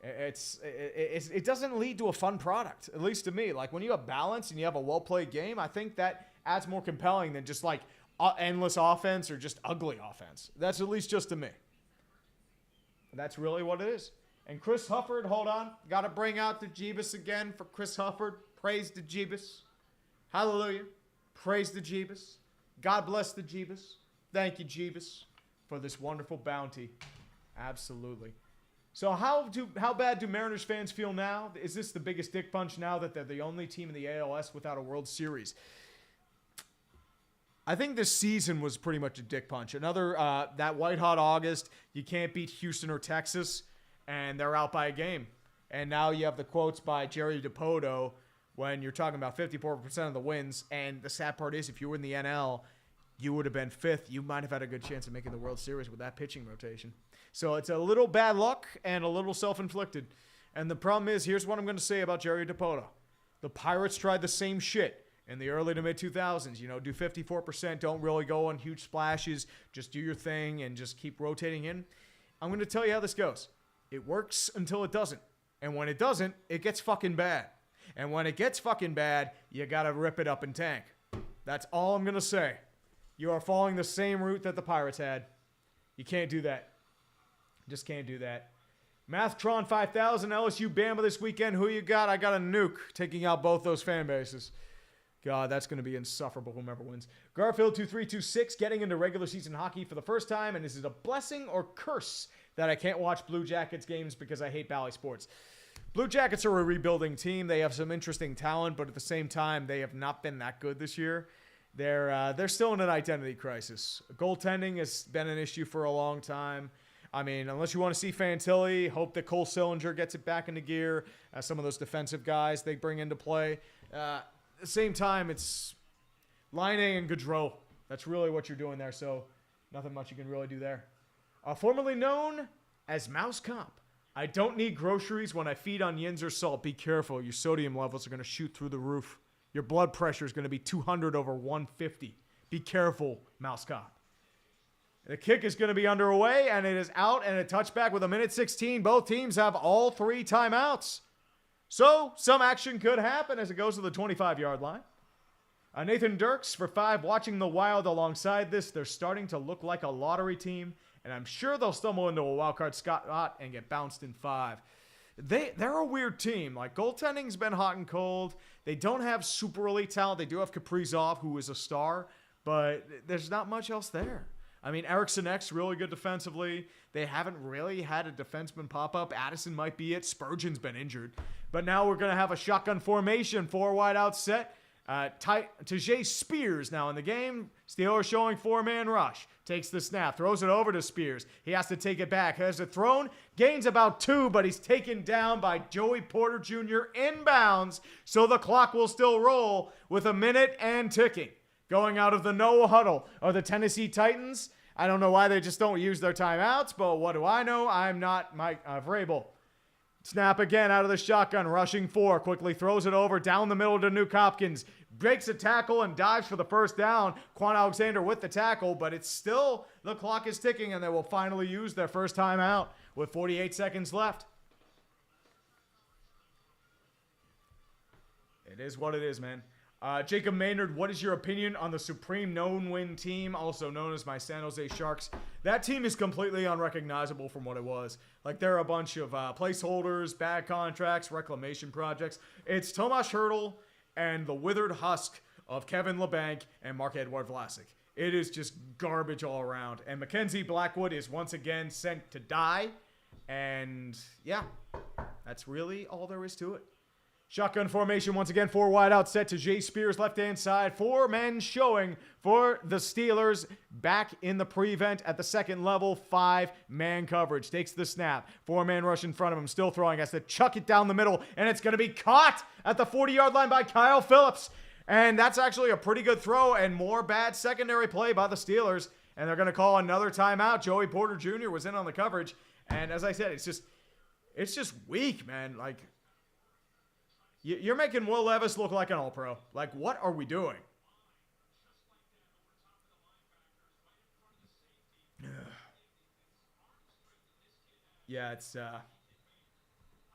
It doesn't lead to a fun product, at least to me. Like, when you have balance and you have a well-played game, I think that adds more compelling than just, like, endless offense or just ugly offense. That's at least just to me. That's really what it is. And Chris Hufford, hold on. Got to bring out the Jeebus again for Chris Hufford. Praise the Jeebus. Hallelujah. Praise the Jeebus. God bless the Jeebus. Thank you, Jeebus, for this wonderful bounty. Absolutely. So how bad do Mariners fans feel now? Is this the biggest dick punch now that they're the only team in the ALS without a World Series? I think this season was pretty much a dick punch. Another, that white-hot August, you can't beat Houston or Texas, and they're out by a game. And now you have the quotes by Jerry DiPoto when you're talking about 54% of the wins. And the sad part is, if you were in the NL, you would have been 5th. You might have had a good chance of making the World Series with that pitching rotation. So it's a little bad luck and a little self-inflicted. And the problem is, here's what I'm going to say about Jerry DiPoto. The Pirates tried the same shit in the early to mid-2000s. You know, do 54%, don't really go on huge splashes, just do your thing and just keep rotating in. I'm going to tell you how this goes. It works until it doesn't. And when it doesn't, it gets fucking bad. And when it gets fucking bad, you got to rip it up and tank. That's all I'm going to say. You are following the same route that the Pirates had. You can't do that. Just can't do that. Mathtron 5000, LSU Bama this weekend. Who you got? I got a nuke taking out both those fan bases. God, that's going to be insufferable whomever wins. Garfield2326 getting into regular season hockey for the first time, and is it a blessing or curse that I can't watch Blue Jackets games because I hate Bally Sports? Blue Jackets are a rebuilding team. They have some interesting talent, but at the same time, they have not been that good this year. They're still in an identity crisis. Goaltending has been an issue for a long time. I mean, unless you want to see Fantilli, hope that Cole Sillinger gets it back into gear. Some of those defensive guys they bring into play. At the same time, it's Line A and Gaudreau. That's really what you're doing there, so nothing much you can really do there. Formerly known as Mouse Comp. I don't need groceries when I feed on Yinz or salt. Be careful. Your sodium levels are going to shoot through the roof. Your blood pressure is going to be 200 over 150. Be careful, Mouse Cop. The kick is going to be underway, and it is out and a touchback with 1:16. Both teams have all 3 timeouts. So, some action could happen as it goes to the 25-yard line. Nathan Dirks for 5, watching the Wild alongside this. They're starting to look like a lottery team, and I'm sure they'll stumble into a wildcard spot and get bounced in 5. They're a weird team. Like, goaltending's been hot and cold. They don't have super elite talent. They do have Kaprizov, who is a star, but there's not much else there. I mean, Eriksson Ek's really good defensively. They haven't really had a defenseman pop up. Addison might be it. Spurgeon's been injured. But now we're going to have a shotgun formation, 4 wide out set. Tajay Spears now in the game. Steelers showing 4-man rush. Takes the snap, throws it over to Spears. He has to take it back. Has it thrown, gains about 2, but he's taken down by Joey Porter Jr. inbounds, so the clock will still roll with 1 minute and ticking. Going out of the no huddle are the Tennessee Titans. I don't know why they just don't use their timeouts, but what do I know? I'm not Mike Vrabel. Snap again out of the shotgun, rushing 4, quickly throws it over down the middle to Nuke Hopkins, breaks a tackle and dives for the first down. Quan Alexander with the tackle, but it's still, the clock is ticking, and they will finally use their first timeout with 48 seconds left. It is what it is, man. Jacob Maynard, what is your opinion on the Supreme No-Win team, also known as my San Jose Sharks? That team is completely unrecognizable from what it was. Like, they're a bunch of placeholders, bad contracts, reclamation projects. It's Tomas Hertl and the withered husk of Kevin LeBanc and Marc-Edouard Vlasic. It is just garbage all around. And Mackenzie Blackwood is once again sent to die. And, yeah, that's really all there is to it. Shotgun formation once again, 4 wide out set to Jay Spears left-hand side. 4 men showing for the Steelers back in the prevent at the second level. 5-man coverage. Takes the snap. 4-man rush in front of him. Still throwing. Has to chuck it down the middle. And it's going to be caught at the 40-yard line by Kyle Phillips. And that's actually a pretty good throw and more bad secondary play by the Steelers. And they're going to call another timeout. Joey Porter Jr. was in on the coverage. And as I said, it's just weak, man. Like, you're making Will Levis look like an all-pro. Like, what are we doing? Yeah, it's,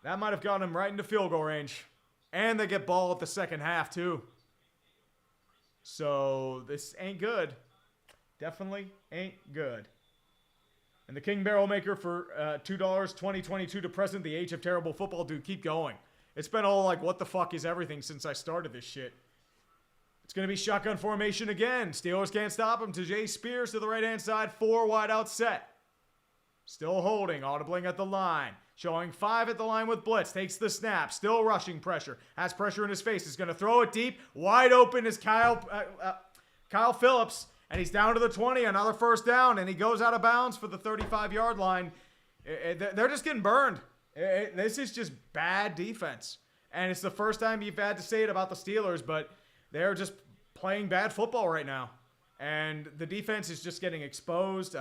that might have gotten him right into field goal range. And they get ball at the second half, too. So, this ain't good. Definitely ain't good. And the King Barrel Maker for $2, 2022 to present, the age of terrible football. Dude, keep going. It's been all like, what the fuck is everything since I started this shit. It's going to be shotgun formation again. Steelers can't stop him. Tajay Spears to the right-hand side. 4 wide out set. Still holding. Audibling at the line. Showing 5 at the line with blitz. Takes the snap. Still rushing pressure. Has pressure in his face. He's going to throw it deep. Wide open is Kyle Phillips. And he's down to the 20. Another first down. And he goes out of bounds for the 35-yard line. They're just getting burned. This is just bad defense. And it's the first time you've had to say it about the Steelers, but they're just playing bad football right now. And the defense is just getting exposed.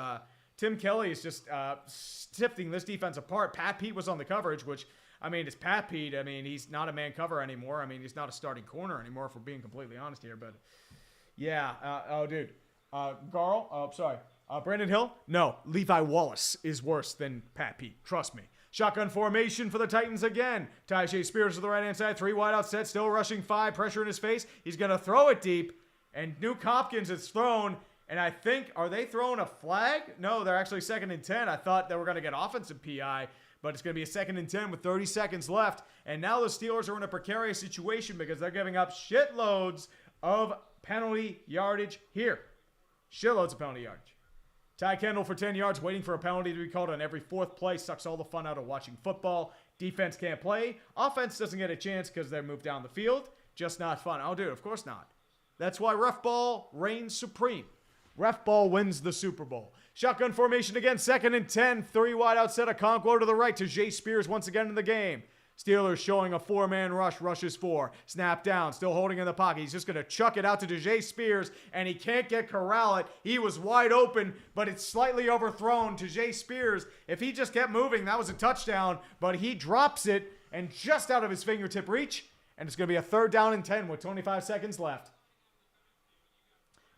Tim Kelly is just sifting this defense apart. Pat Pete was on the coverage, which, I mean, it's Pat Pete. I mean, he's not a man cover anymore. I mean, he's not a starting corner anymore, if we're being completely honest here. But, yeah. Brandon Hill? No, Levi Wallace is worse than Pat Pete. Trust me. Shotgun formation for the Titans again. Tyjae Spears to the right-hand side. 3 wide out set. Still rushing 5. Pressure in his face. He's going to throw it deep. And Nuke Hopkins is thrown. And I think, are they throwing a flag? No, they're actually 2nd and 10. I thought they were going to get offensive PI. But it's going to be a 2nd and 10 with 30 seconds left. And now the Steelers are in a precarious situation because they're giving up shitloads of penalty yardage here. Shitloads of penalty yardage. Ty Kendall for 10 yards, waiting for a penalty to be called on every 4th play. Sucks all the fun out of watching football. Defense can't play. Offense doesn't get a chance because they're moved down the field. Just not fun. Oh, dude, of course not. That's why ref ball reigns supreme. Ref ball wins the Super Bowl. Shotgun formation again, 2nd and 10. 3 wide out set. Okonkwo to the right. Tyjae Spears once again in the game. Steelers showing a 4-man rush. Rushes 4. Snap down. Still holding in the pocket. He's just going to chuck it out to Tyjae Spears, and he can't corral it. He was wide open, but it's slightly overthrown. Tyjae Spears, if he just kept moving, that was a touchdown, but he drops it and just out of his fingertip reach, and it's going to be a 3rd down and 10 with 25 seconds left.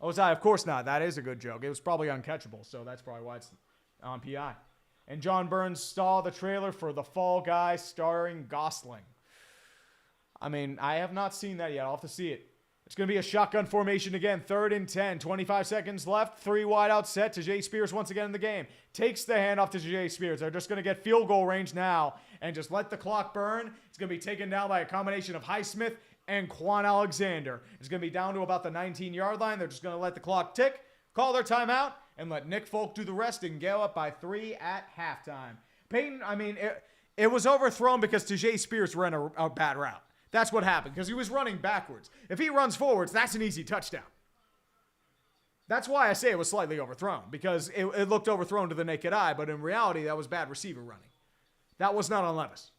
Ozai, of course not. That is a good joke. It was probably uncatchable, so that's probably why it's on PI. And John Burns saw the trailer for The Fall Guy starring Gosling. I mean, I have not seen that yet. I'll have to see it. It's going to be a shotgun formation again. 3rd and 10. 25 seconds left. 3 wide out set. Tyjae Spears once again in the game. Takes the handoff to Tyjae Spears. They're just going to get field goal range now and just let the clock burn. It's going to be taken down by a combination of Highsmith and Quan Alexander. It's going to be down to about the 19-yard line. They're just going to let the clock tick, call their timeout, and let Nick Folk do the rest and go up by 3 at halftime. Peyton, I mean, it was overthrown because Tyjae Spears ran a bad route. That's what happened, because he was running backwards. If he runs forwards, that's an easy touchdown. That's why I say it was slightly overthrown, because it looked overthrown to the naked eye, but in reality, that was bad receiver running. That was not on Levis.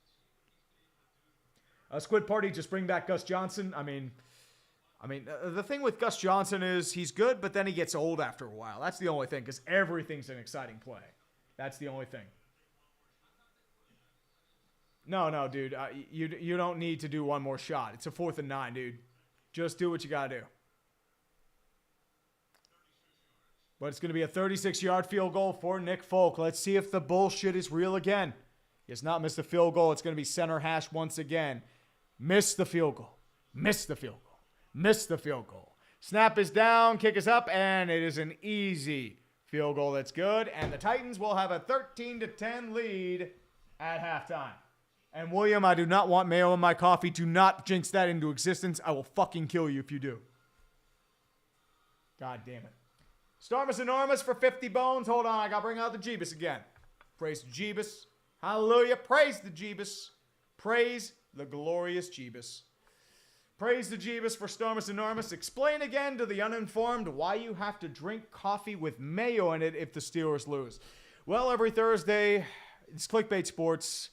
Squid Party, just bring back Gus Johnson. I mean, the thing with Gus Johnson is he's good, but then he gets old after a while. That's the only thing, because everything's an exciting play. That's the only thing. No, dude. You don't need to do one more shot. It's a 4th and 9, dude. Just do what you got to do. But it's going to be a 36-yard field goal for Nick Folk. Let's see if the bullshit is real again. He has not missed a field goal. It's going to be center hash once again. Missed the field goal. Missed the field goal. Missed the field goal. Snap is down. Kick is up. And it is an easy field goal. That's good. And the Titans will have a 13-10 lead at halftime. And William, I do not want Mayo in my coffee. Do not jinx that into existence. I will fucking kill you if you do. God damn it. Starmus Enormous for 50 bones. Hold on. I got to bring out the Jeebus again. Praise Jeebus. Hallelujah. Praise the Jeebus. Praise the glorious Jeebus. Praise the Jeebus for Starmus Enormous. Explain again to the uninformed why you have to drink coffee with mayo in it if the Steelers lose. Well, every Thursday, it's clickbait sports.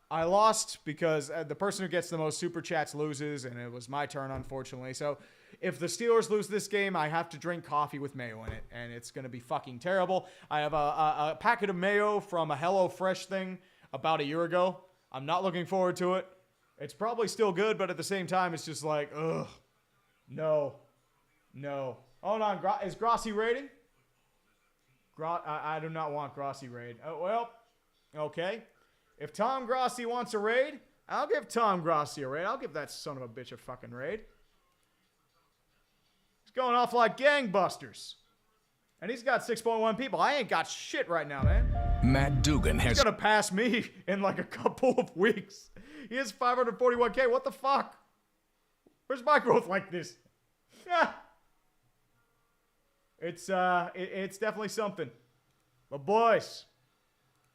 I lost because the person who gets the most super chats loses, and it was my turn, unfortunately. So if the Steelers lose this game, I have to drink coffee with mayo in it, and it's going to be fucking terrible. I have a packet of mayo from a HelloFresh thing about a year ago. I'm not looking forward to it. It's probably still good, but at the same time, it's just like, ugh, no. Hold on, is Grossi raiding? I do not want Grossi raid. Oh, well, okay. If Tom Grossi wants a raid, I'll give Tom Grossi a raid. I'll give that son of a bitch a fucking raid. He's going off like gangbusters. And he's got 6.1 people. I ain't got shit right now, man. Matt Dugan has... He's going to pass me in like a couple of weeks. He has 541K. What the fuck? Where's my growth like this? Yeah. It's definitely something. But boys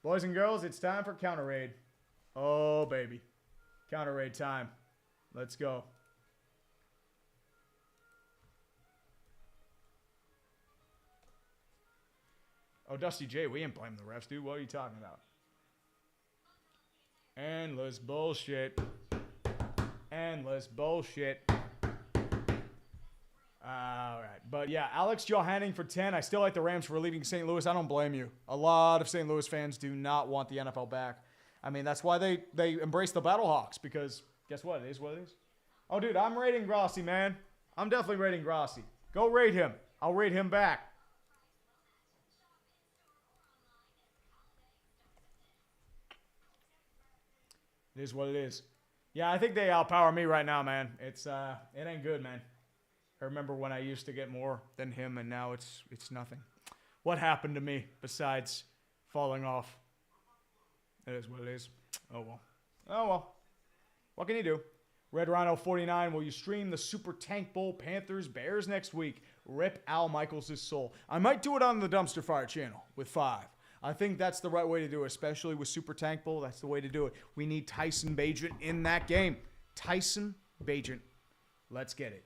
and girls, it's time for counter raid. Oh, baby. Counter raid time. Let's go. Oh, Dusty J, we ain't blaming the refs, dude. What are you talking about? Endless bullshit. Endless bullshit. All right. But yeah, Alex Johanning for 10. I still like the Rams for leaving St. Louis. I don't blame you. A lot of St. Louis fans do not want the NFL back. I mean, that's why they embrace the Battlehawks, because guess what? It is what it is. Oh, dude, I'm rating Grossi, man. I'm definitely rating Grossi. Go rate him. I'll rate him back. It is what it is. Yeah, I think they outpower me right now, man. It ain't good, man. I remember when I used to get more than him, and now it's nothing. What happened to me besides falling off? It is what it is. Oh, well. Oh, well. What can you do? Red Rhino 49, will you stream the Super Tank Bowl Panthers Bears next week? Rip Al Michaels' soul. I might do it on the Dumpster Fire channel with 5. I think that's the right way to do it, especially with Super Tank Bowl. That's the way to do it. We need Tyson Bagent in that game. Tyson Bagent. Let's get it.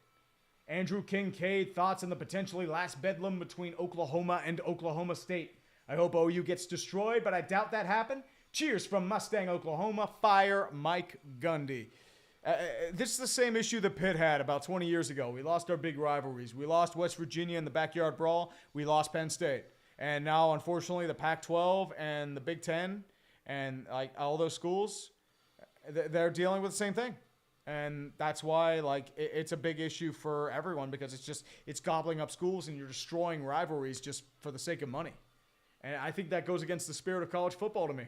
Andrew Kincaid, thoughts on the potentially last bedlam between Oklahoma and Oklahoma State. I hope OU gets destroyed, but I doubt that happened. Cheers from Mustang, Oklahoma. Fire Mike Gundy. This is the same issue that Pitt had about 20 years ago. We lost our big rivalries. We lost West Virginia in the backyard brawl. We lost Penn State. And now, unfortunately, the Pac-12 and the Big Ten and like all those schools, they're dealing with the same thing. And that's why it's a big issue for everyone, because it's gobbling up schools and you're destroying rivalries just for the sake of money. And I think that goes against the spirit of college football to me.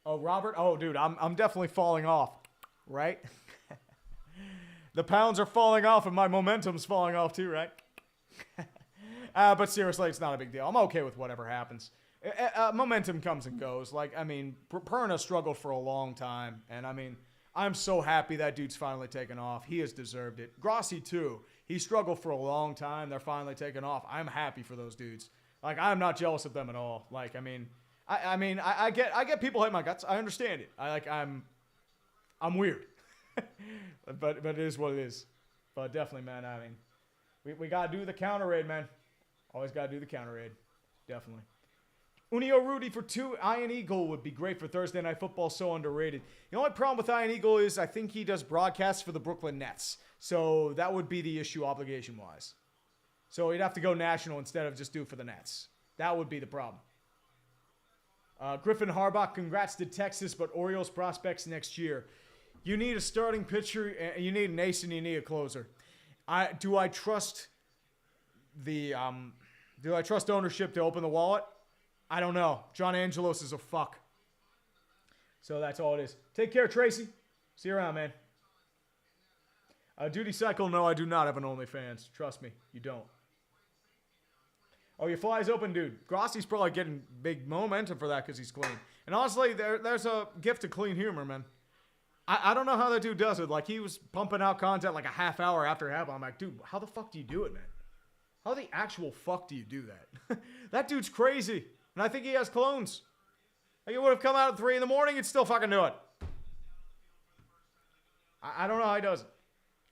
Oh, Robert? Oh, dude, I'm definitely falling off, right? The pounds are falling off and my momentum's falling off too, right? But seriously, it's not a big deal. I'm okay with whatever happens. Momentum comes and goes. Perna struggled for a long time. And, I'm so happy that dude's finally taken off. He has deserved it. Grossi, too. He struggled for a long time. They're finally taking off. I'm happy for those dudes. I'm not jealous of them at all. I get people hate my guts. I understand it. I'm weird. but it is what it is. But definitely, man, we got to do the counter raid, man. Always got to do the counter raid. Definitely. Unio Rudy for 2. Ian Eagle would be great for Thursday Night Football. So underrated. The only problem with Ian Eagle is I think he does broadcasts for the Brooklyn Nets. So that would be the issue obligation-wise. So he'd have to go national instead of just do it for the Nets. That would be the problem. Griffin Harbaugh, congrats to Texas, but Orioles prospects next year. You need a starting pitcher, you need an ace, and you need a closer. Do I trust ownership to open the wallet? I don't know. John Angelos is a fuck. So that's all it is. Take care, Tracy. See you around, man. Duty Cycle, no, I do not have an OnlyFans. Trust me, you don't. Oh, your fly's open, dude. Grossi's probably getting big momentum for that because he's clean. And honestly, there's a gift to clean humor, man. I don't know how that dude does it. He was pumping out content a half hour after it happened. I'm like, dude, how the fuck do you do it, man? How the actual fuck do you do that? That dude's crazy. And I think he has clones. He would have come out at 3 in the morning and still fucking do it. I don't know how he does it.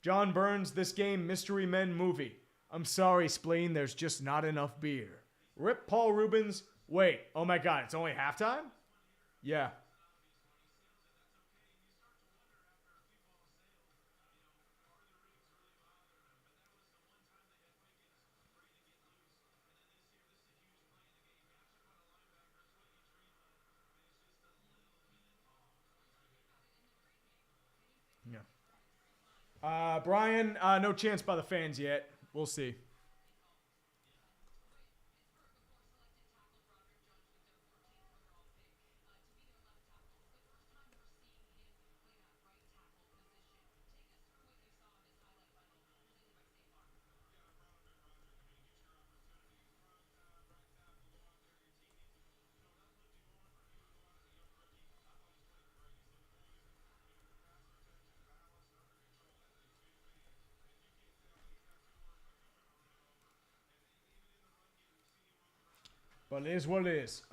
John Burns, This Game, Mystery Men movie. I'm sorry, Spleen, there's just not enough beer. Rip Paul Rubens. Wait, oh my God, it's only halftime? Yeah. Brian, no chance by the fans yet. We'll see. But it is what it is.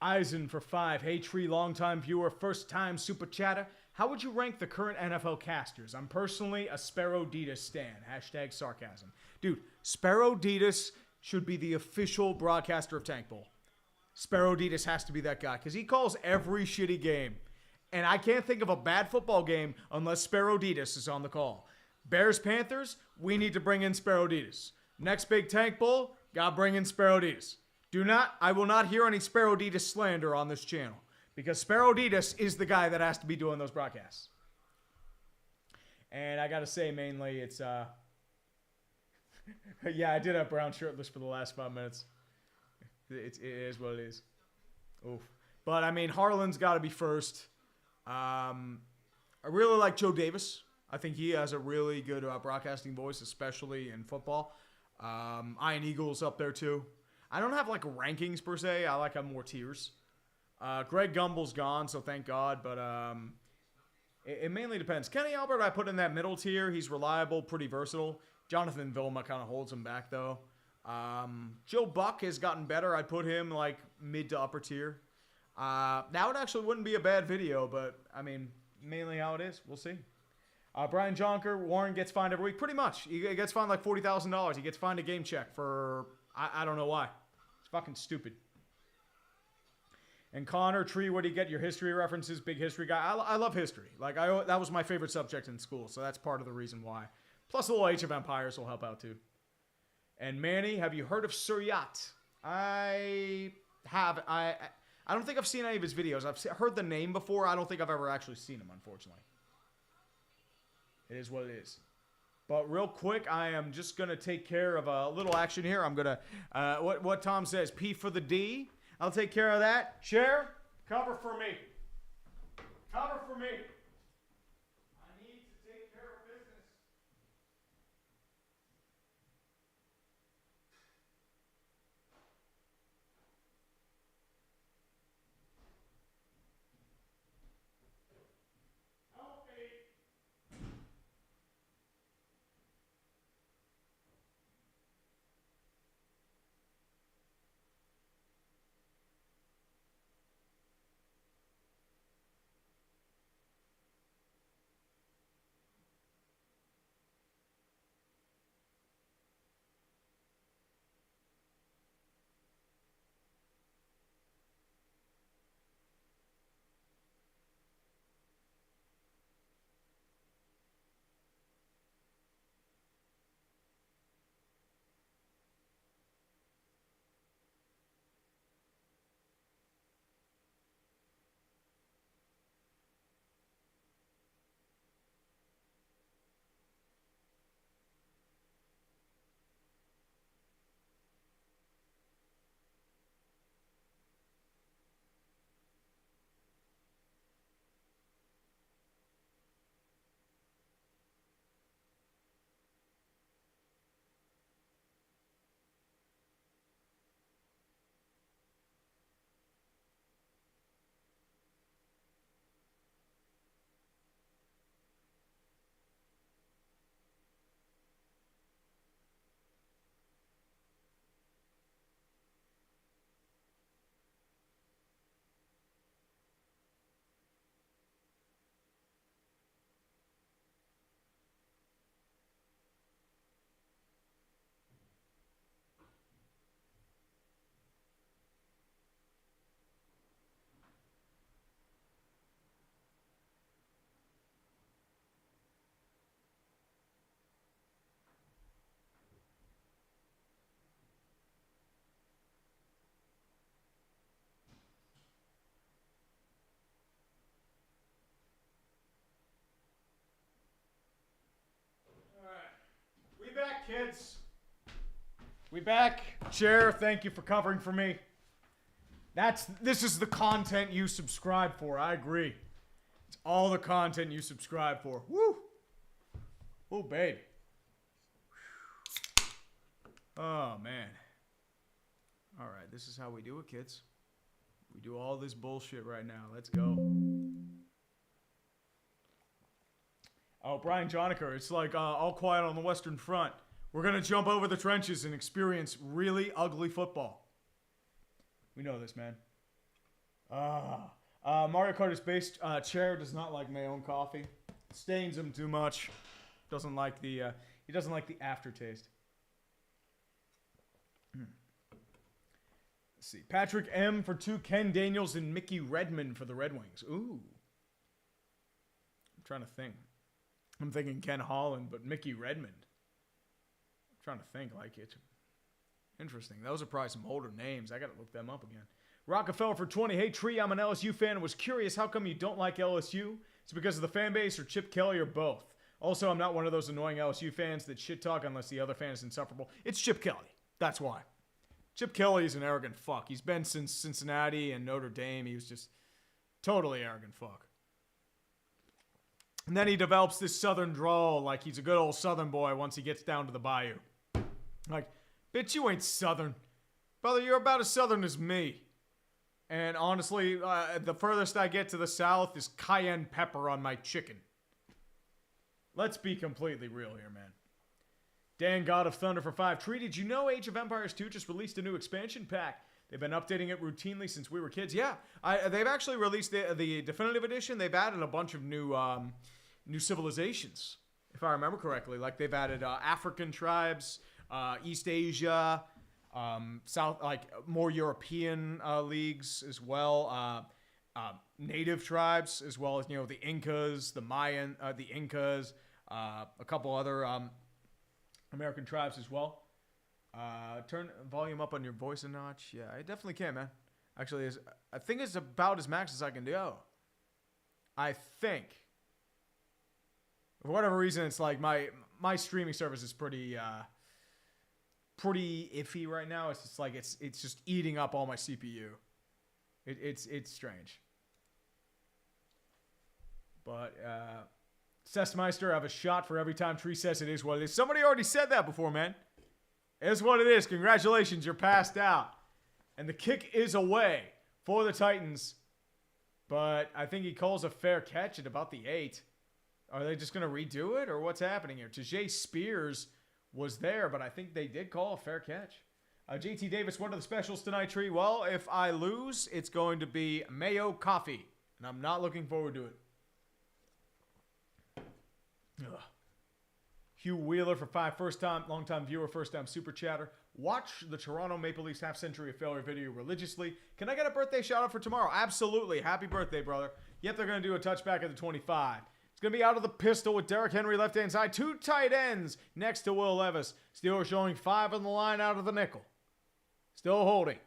Eisen for 5. Hey, Tree, longtime viewer, first-time super chatter. How would you rank the current NFL casters? I'm personally a Sparrow Ditas stan. Hashtag sarcasm. Dude, Sparrow Ditas should be the official broadcaster of Tank Bowl. Sparrow Ditas has to be that guy because he calls every shitty game. And I can't think of a bad football game unless Sparrow Ditas is on the call. Bears-Panthers, we need to bring in Sparrow Ditas. Next big Tank Bowl, gotta bring in Sparrow Ditas. I will not hear any Sparrow Ditas slander on this channel because Sparrow Ditas is the guy that has to be doing those broadcasts. And I gotta say, mainly, it's, yeah, I did have Brown shirtless for the last 5 minutes. It is what it is. Oof. But, I mean, Harlan's got to be first. I really like Joe Davis. I think he has a really good broadcasting voice, especially in football. Iron Eagle's up there, too. I don't have, like, rankings, per se. I like more tiers. Greg Gumbel's gone, so thank God. But it mainly depends. Kenny Albert, I put in that middle tier. He's reliable, pretty versatile. Jonathan Vilma kind of holds him back, though. Joe Buck has gotten better. I put him, like, mid to upper tier. Now it actually wouldn't be a bad video, but, I mean, mainly how it is. We'll see. Brian Jonker, Warren gets fined every week. Pretty much. He gets fined like $40,000. He gets fined a game check for, I don't know why. It's fucking stupid. And Connor, Tree, where do you get your history references? Big history guy. I love history. Like, that was my favorite subject in school, so that's part of the reason why. Plus, a little Age of Empires will help out, too. And Manny, have you heard of Suryat? I have. I don't think I've seen any of his videos. I've heard the name before. I don't think I've ever actually seen him, unfortunately. It is what it is. But real quick, I am just going to take care of a little action here. I'm going to, what Tom says, P for the D. I'll take care of that. Share, cover for me. Cover for me. I need to take care of business. Help me. We back, kids. We back. Chair, thank you for covering for me. This is the content you subscribe for. I agree. It's all the content you subscribe for. Woo! Oh, babe. Oh, man. All right, this is how we do it, kids. We do all this bullshit right now. Let's go. Oh, Brian Jonica, it's like All Quiet on the Western Front. We're going to jump over the trenches and experience really ugly football. We know this, man. Mario Kart's bass chair does not like Mayo Coffee. Stains him too much. Doesn't like the he doesn't like the aftertaste. Let's see. Patrick M for 2, Ken Daniels and Mickey Redmond for the Red Wings. Ooh. I'm trying to think. I'm thinking Ken Holland, but Mickey Redmond. I'm trying to think, like, it's interesting. Those are probably some older names. I got to look them up again. Rockefeller for 20. Hey, Tree, I'm an LSU fan and was curious how come you don't like LSU? It's because of the fan base or Chip Kelly or both. Also, I'm not one of those annoying LSU fans that shit talk unless the other fan is insufferable. It's Chip Kelly. That's why. Chip Kelly's an arrogant fuck. He's been since Cincinnati and Notre Dame. He was just totally arrogant fuck. And then he develops this southern drawl like he's a good old southern boy once he gets down to the bayou. Like, bitch, you ain't southern. Brother, you're about as southern as me. And honestly, the furthest I get to the south is cayenne pepper on my chicken. Let's be completely real here, man. Dan God of Thunder for 5. Tree, did you know Age of Empires 2 just released a new expansion pack? They've been updating it routinely since we were kids. Yeah, they've actually released the definitive edition. They've added a bunch of new civilizations, if I remember correctly. Like they've added African tribes, East Asia, South, like more European leagues as well. Native tribes as well as the Incas, the Mayan, the Incas, a couple other American tribes as well. Turn volume up on your voice a notch. Yeah, I definitely can, man. Actually, I think it's about as max as I can do. I think. For whatever reason, it's like my streaming service is pretty iffy right now. It's just like it's just eating up all my CPU. It's strange. But Sessmeister, I have a shot for every time Tree says it is what it is. Somebody already said that before, man. It is what it is. Congratulations, you're passed out. And the kick is away for the Titans. But I think he calls a fair catch at about the 8. Are they just going to redo it, or what's happening here? Tajay Spears was there, but I think they did call a fair catch. JT Davis, what are the specials tonight, Tree? Well, if I lose, it's going to be Mayo Coffee, and I'm not looking forward to it. Ugh. Hugh Wheeler for 5, first-time, long-time viewer, first-time super chatter. Watch the Toronto Maple Leafs half-century of failure video religiously. Can I get a birthday shout-out for tomorrow? Absolutely. Happy birthday, brother. Yep, they're going to do a touchback at the 25. It's going to be out of the pistol with Derrick Henry left-hand side. 2 tight ends next to Will Levis. Steelers showing 5 on the line out of the nickel. Still holding.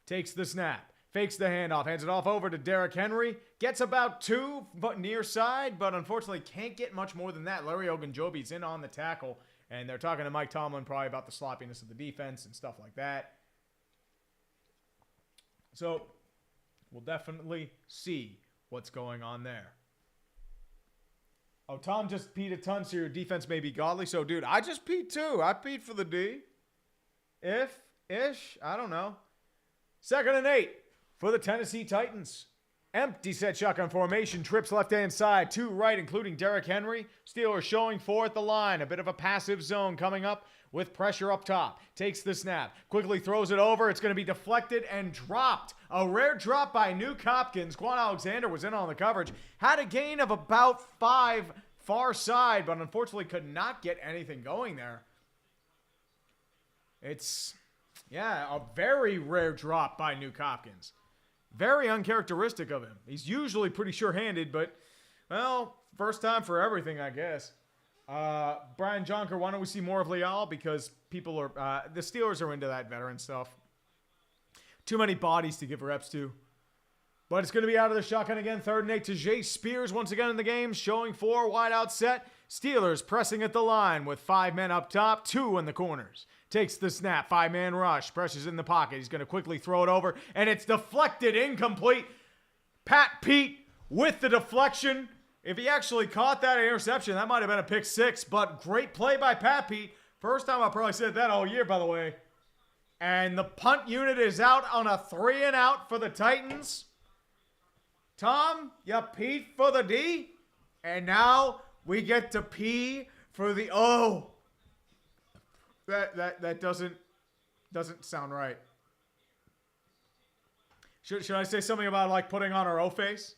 Takes the snap. Fakes the handoff. Hands it off over to Derrick Henry. Gets about 2 but near side, but unfortunately can't get much more than that. Larry Ogunjobi's in on the tackle, and they're talking to Mike Tomlin probably about the sloppiness of the defense and stuff like that. So we'll definitely see what's going on there. Oh, Tom just peed a ton, so your defense may be godly. So, dude, I just peed too. I peed for the D. Ish, I don't know. 2nd and 8 for the Tennessee Titans. Empty set shotgun formation. Trips left-hand side. 2 right, including Derrick Henry. Steelers showing 4 at the line. A bit of a passive zone coming up with pressure up top. Takes the snap. Quickly throws it over. It's going to be deflected and dropped. A rare drop by Nuke Hopkins. Quan Alexander was in on the coverage. Had a gain of about 5 far side, but unfortunately could not get anything going there. It's, yeah, a very rare drop by Nuke Hopkins. Very uncharacteristic of him. He's usually pretty sure-handed, but, well, first time for everything, I guess. Brian Jonker, why don't we see more of Leal? Because people are, the Steelers are into that veteran stuff. Too many bodies to give reps to. But it's going to be out of the shotgun again. 3rd and 8. Tajay Spears once again in the game, showing 4 wide out set. Steelers pressing at the line with 5 men up top, 2 in the corners. Takes the snap, 5-man rush, pressures in the pocket. He's going to quickly throw it over, and it's deflected, incomplete. Pat Pete with the deflection. If he actually caught that interception, that might have been a pick 6, but great play by Pat Pete. First time I probably said that all year, by the way. And the punt unit is out on a 3-and-out for the Titans. Tom, you Pete for the D, and now we get to P for the O. That doesn't sound right. Should I say something about like putting on our O face?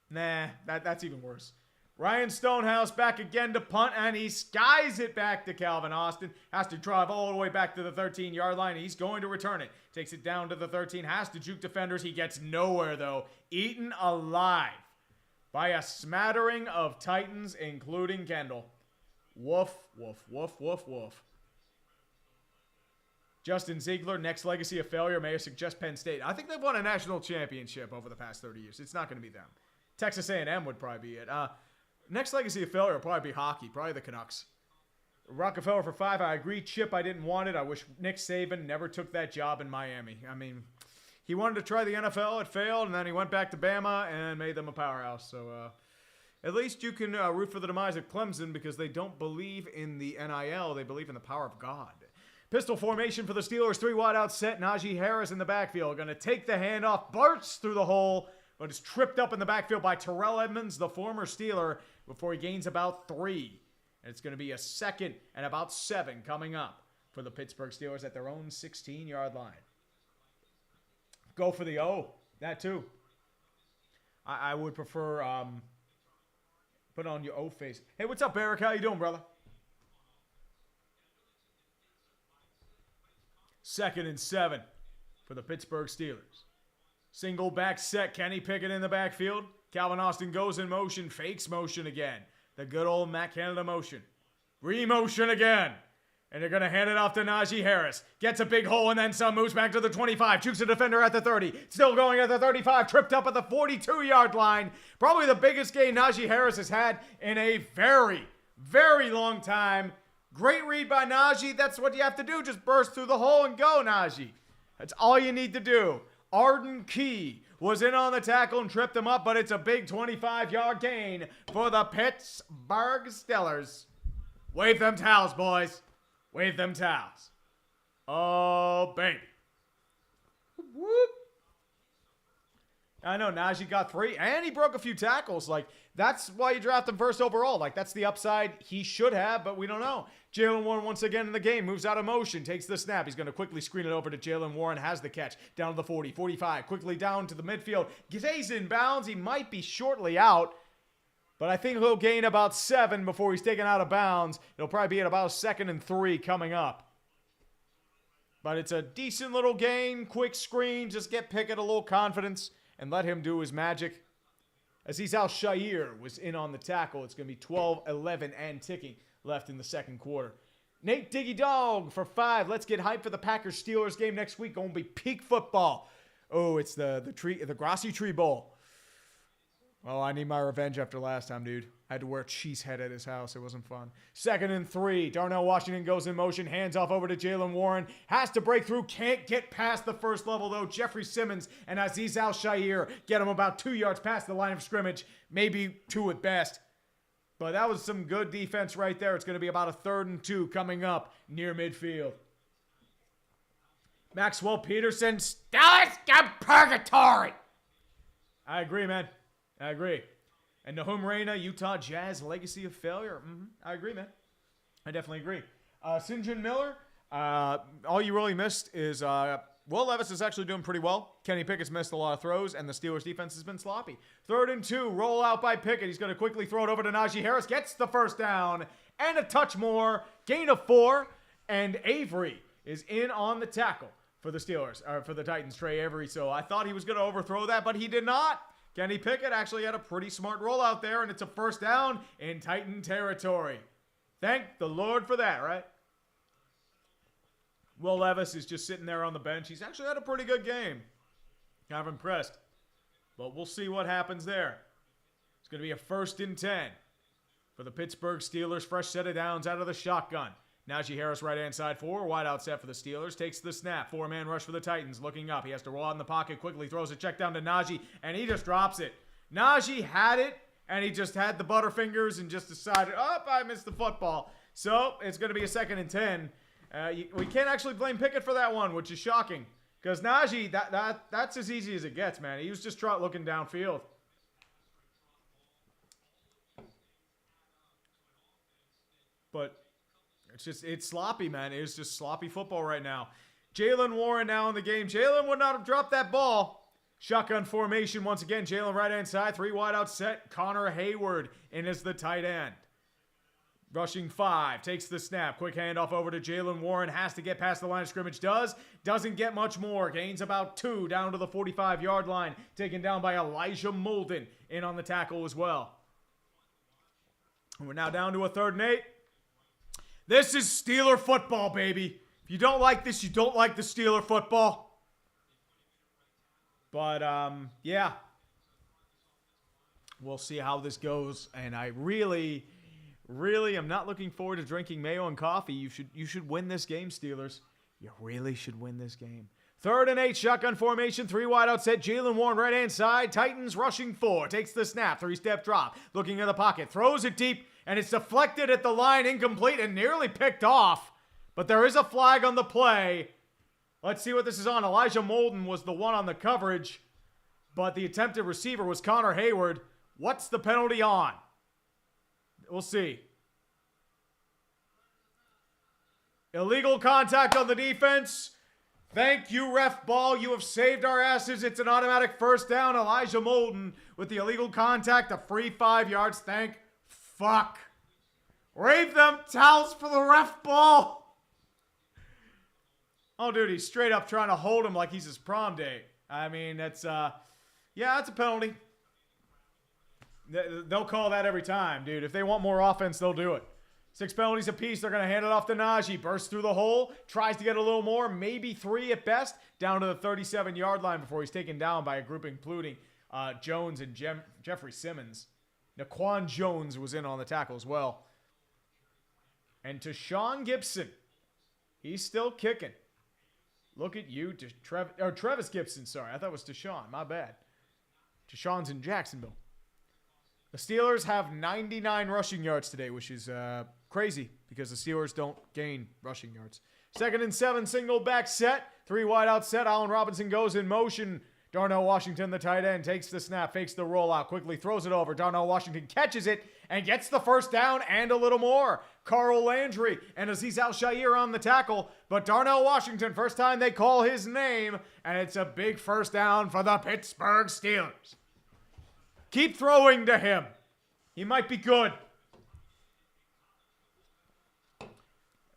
Nah, that's even worse. Ryan Stonehouse back again to punt, and he skies it back to Calvin Austin. Has to drive all the way back to the 13-yard line. He's going to return it. Takes it down to the 13. Has to juke defenders. He gets nowhere, though. Eaten alive by a smattering of Titans, including Kendall. Woof, woof, woof, woof, woof. Justin Ziegler, next legacy of failure. May I suggest Penn State? I think they've won a national championship over the past 30 years. It's not going to be them. Texas A&M would probably be it. Next legacy of failure will probably be hockey. Probably the Canucks. Rockefeller for 5. I agree, Chip. I didn't want it. I wish Nick Saban never took that job in Miami. I mean, he wanted to try the NFL. It failed, and then he went back to Bama and made them a powerhouse. So at least you can root for the demise of Clemson because they don't believe in the NIL. They believe in the power of God. Pistol formation for the Steelers. 3 wide out set. Najee Harris in the backfield. Going to take the handoff. Bursts through the hole, but is tripped up in the backfield by Terrell Edmonds, the former Steeler, before he gains about 3. And it's going to be a 2nd and about 7 coming up for the Pittsburgh Steelers at their own 16-yard line. Go for the O. That too. I would prefer put on your O face. Hey, what's up, Eric? How you doing, brother? 2nd and 7 for the Pittsburgh Steelers. Single back set. Kenny Pickett in the backfield. Calvin Austin goes in motion. Fakes motion again. The good old Matt Canada motion. Remotion again. And they're going to hand it off to Najee Harris. Gets a big hole and then some. Moves back to the 25. Jukes a defender at the 30. Still going at the 35. Tripped up at the 42-yard line. Probably the biggest game Najee Harris has had in a very, very long time. Great read by Najee. That's what you have to do. Just burst through the hole and go, Najee. That's all you need to do. Arden Key was in on the tackle and tripped him up, but it's a big 25-yard gain for the Pittsburgh Steelers. Wave them towels, boys. Wave them towels. Oh, baby. Whoop. I know, Najee got 3, and he broke a few tackles. Like, that's why you draft him first overall. Like, that's the upside he should have, but we don't know. Jalen Warren once again in the game. Moves out of motion. Takes the snap. He's going to quickly screen it over to Jalen Warren. Has the catch. Down to the 40, 45. Quickly down to the midfield. Stays in bounds. He might be shortly out, but I think he'll gain about 7 before he's taken out of bounds. It'll probably be at about 2nd and 3 coming up. But it's a decent little gain. Quick screen. Just get Pickett a little confidence and let him do his magic. Azeez Al-Shaair was in on the tackle. It's going to be 12, 11, and ticking left in the second quarter. Nate Diggy Dog for 5. Let's get hyped for the Packers-Steelers game next week. Going to be peak football. Oh, it's the Grassy Tree Bowl. Oh, I need my revenge after last time, dude. I had to wear a cheese head at his house. It wasn't fun. 2nd and 3. Darnell Washington goes in motion. Hands off over to Jalen Warren. Has to break through. Can't get past the first level, though. Jeffrey Simmons and Azeez Al-Shaair get him about 2 yards past the line of scrimmage. Maybe 2 at best. But that was some good defense right there. It's going to be about a 3rd and 2 coming up near midfield. Maxwell Peterson, Stars of Purgatory. I agree, man. I agree. And Nahum Reyna, Utah Jazz, legacy of failure. I agree, man. I definitely agree. Sinjin Miller, all you really missed is Will Levis is actually doing pretty well. Kenny Pickett's missed a lot of throws, and the Steelers' defense has been sloppy. 3rd and 2, roll out by Pickett. He's going to quickly throw it over to Najee Harris. Gets the first down and a touch more. Gain of 4, and Avery is in on the tackle for the Steelers, or for the Titans, Trey Avery. So I thought he was going to overthrow that, but he did not. Kenny Pickett actually had a pretty smart rollout there, and it's a first down in Titan territory. Thank the Lord for that, right? Will Levis is just sitting there on the bench. He's actually had a pretty good game. Kind of impressed. But we'll see what happens there. It's going to be a 1st and 10 for the Pittsburgh Steelers. Fresh set of downs out of the shotgun. Najee Harris right-hand side 4. Wide out set for the Steelers. Takes the snap. 4-man rush for the Titans. Looking up. He has to roll out in the pocket quickly. Throws a check down to Najee, and he just drops it. Najee had it, and he just had the butterfingers and just decided, I missed the football. So it's going to be a 2nd and 10. We can't actually blame Pickett for that one, which is shocking. Because Najee, that's as easy as it gets, man. He was just looking downfield. But it's sloppy, man. It's just sloppy football right now. Jalen Warren now in the game. Jalen would not have dropped that ball. Shotgun formation once again. Jalen right-hand side. 3 wide out set. Connor Hayward in as the tight end. Rushing 5. Takes the snap. Quick handoff over to Jalen Warren. Has to get past the line of scrimmage. Doesn't get much more. Gains about 2 down to the 45-yard line. Taken down by Elijah Molden in on the tackle as well. And we're now down to a 3rd and 8. This is Steeler football, baby. If you don't like this, you don't like the Steeler football. But, yeah. We'll see how this goes. And I really, Really, I'm not looking forward to drinking Mayo and coffee. You should win this game, Steelers. You really should win this game. 3rd and 8, shotgun formation, 3 wide out set. Jalen Warren right-hand side. Titans rushing 4. Takes the snap, 3-step drop. Looking in the pocket, throws it deep, and it's deflected at the line, incomplete, and nearly picked off. But there is a flag on the play. Let's see what this is on. Elijah Molden was the one on the coverage, but the attempted receiver was Connor Hayward. What's the penalty on? We'll see. Illegal contact on the defense. Thank you, ref ball. You have saved our asses. It's an automatic first down. Elijah Molden with the illegal contact. A free 5 yards. Thank fuck. Wave them towels for the ref ball. Oh, dude, he's straight up trying to hold him like he's his prom date. I mean, that's, yeah, that's a penalty. They'll call that every time, dude. If they want more offense, they'll do it. 6 penalties apiece. They're going to hand it off to Najee. Bursts through the hole. Tries to get a little more. Maybe 3 at best. Down to the 37-yard line before he's taken down by a group including Jones and Jeffrey Simmons. Naquan Jones was in on the tackle as well. And Tashawn Gibson. He's still kicking. Look at you. Travis Gibson, sorry. I thought it was Tashawn. My bad. Tashawn's in Jacksonville. The Steelers have 99 rushing yards today, which is crazy because the Steelers don't gain rushing yards. 2nd and 7, single back set. 3 wide out set. Allen Robinson goes in motion. Darnell Washington, the tight end, takes the snap, fakes the rollout, quickly throws it over. Darnell Washington catches it and gets the first down and a little more. Carl Landry and Azeez Al-Shaair on the tackle. But Darnell Washington, first time they call his name, and it's a big first down for the Pittsburgh Steelers. Keep throwing to him. He might be good.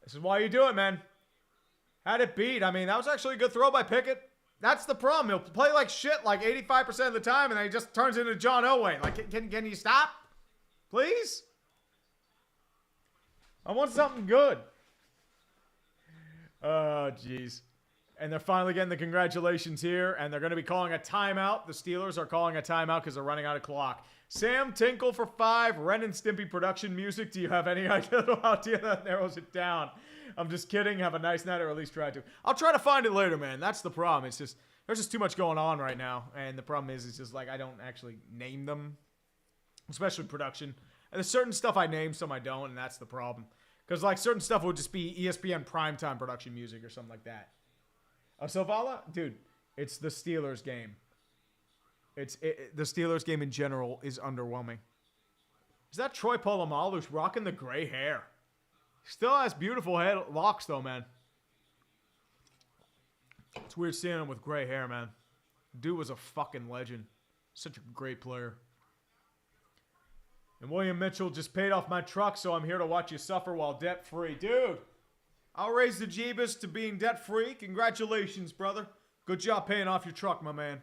This is why you do it, man. Had it beat. I mean, that was actually a good throw by Picket. That's the problem. He'll play like shit like 85% of the time, and then he just turns into John Elway. Like, can you stop? Please? I want something good. Oh, jeez. And they're finally getting the congratulations here, and they're going to be calling a timeout. The Steelers are calling a timeout because they're running out of clock. Sam Tinkle for 5. Ren and Stimpy production music. Do you have any idea that narrows it down? I'm just kidding. Have a nice night, or at least try to. I'll try to find it later, man. That's the problem. It's just, there's just too much going on right now, and the problem is, it's just like I don't actually name them, especially production. And there's certain stuff I name, some I don't, and that's the problem. Because like certain stuff would just be ESPN primetime production music or something like that. Sovala? Dude, it's the Steelers game. The Steelers game in general is underwhelming. Is that Troy Polamalu who's rocking the gray hair? Still has beautiful head locks though, man. It's weird seeing him with gray hair, man. Dude was a fucking legend. Such a great player. And William Mitchell just paid off my truck, so I'm here to watch you suffer while debt-free. Dude, I'll raise the Jeebus to being debt-free. Congratulations, brother. Good job paying off your truck, my man.